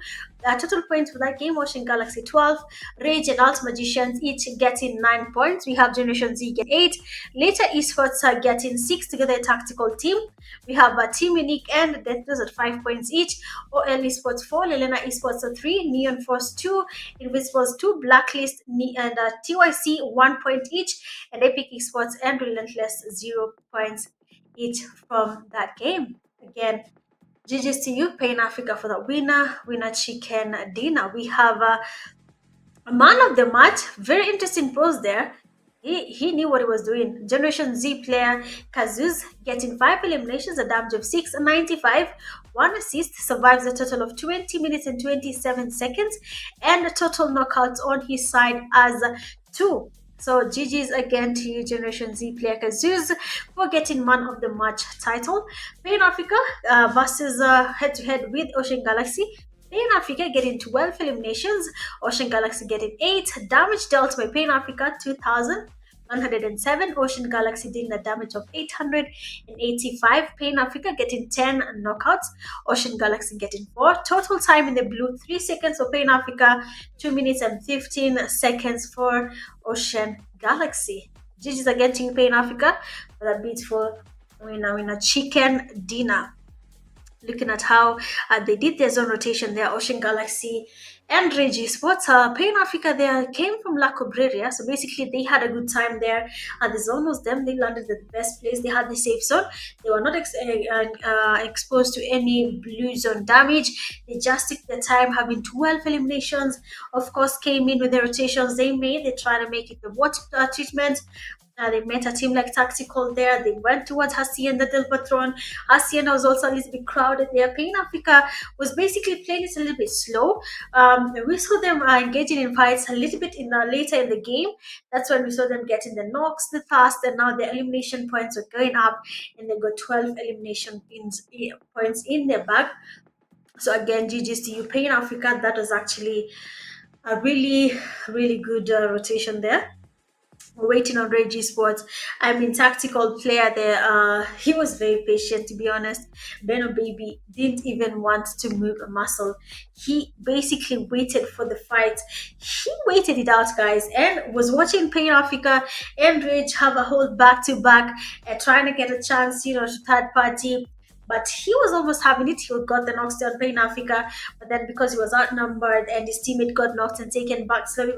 total points for that game. Ocean Galaxy 12, RRAGE and ALTMAGICIANS each getting 9 points. We have Generation Z get 8. Later eSports are getting 6 together, a tactical team. We have Team Unique and Deathers at 5 points each. OL eSports 4, LALENA eSports 3, Neon Force 2, Invisibles 2, Blacklist and TYC 1 point each, and Epic eSports and Relentless 0 points each from that game. Again, GG's to you, Pain Africa for the winner chicken dinner. We have a man of the match. Very interesting pose there. He knew what he was doing. Generation Z player Kazuz getting 5 eliminations, a damage of 695, 1 assist, survives a total of 20 minutes and 27 seconds, and the total knockouts on his side as 2. So GG's again to you, Generation Z player Kazuz, for getting man of the match title. Pain Africa versus head-to-head with Ocean Galaxy. Pain Africa getting 12 eliminations, Ocean Galaxy getting 8. Damage dealt by Pain Africa 2,107. Ocean Galaxy dealing a damage of 885. Pain Africa getting 10 knockouts, Ocean Galaxy getting 4. Total time in the blue 3 seconds for Pain Africa, 2 minutes and 15 seconds for Ocean Galaxy. GG's again to Pain Africa for that beautiful winner chicken dinner. Looking at how they did their zone rotation there, Ocean Galaxy and RRAGE eSports. Pain Africa there came from La Cobreria, so basically they had a good time there. The zone was them. They landed at the best place. They had the safe zone. They were not exposed to any blue zone damage. They just took their time, having 12 eliminations. Of course, came in with the rotations they made. They tried to make it the water treatment. They met a team like Tactical there. They went towards Hacienda del Patron. Hacienda was also a little bit crowded there. Pain Africa was basically playing it a little bit slow. We saw them engaging in fights a little bit later in the game. That's when we saw them getting the knocks the fast, and now the elimination points are going up, and they got 12 elimination points in their bag. So again, GG's to you, Pain Africa. That was actually a really, really good rotation there. We're waiting on RRAGE eSports. I mean, tactical player there. He was very patient, to be honest. Beno Baby didn't even want to move a muscle. He basically waited for the fight. He waited it out, guys, and was watching Pain Africa and RRAGE have a whole back-to-back, trying to get a chance, to third party. But he was almost having it. He got the knocks down Pain Africa, but then because he was outnumbered and his teammate got knocked and taken back slowly.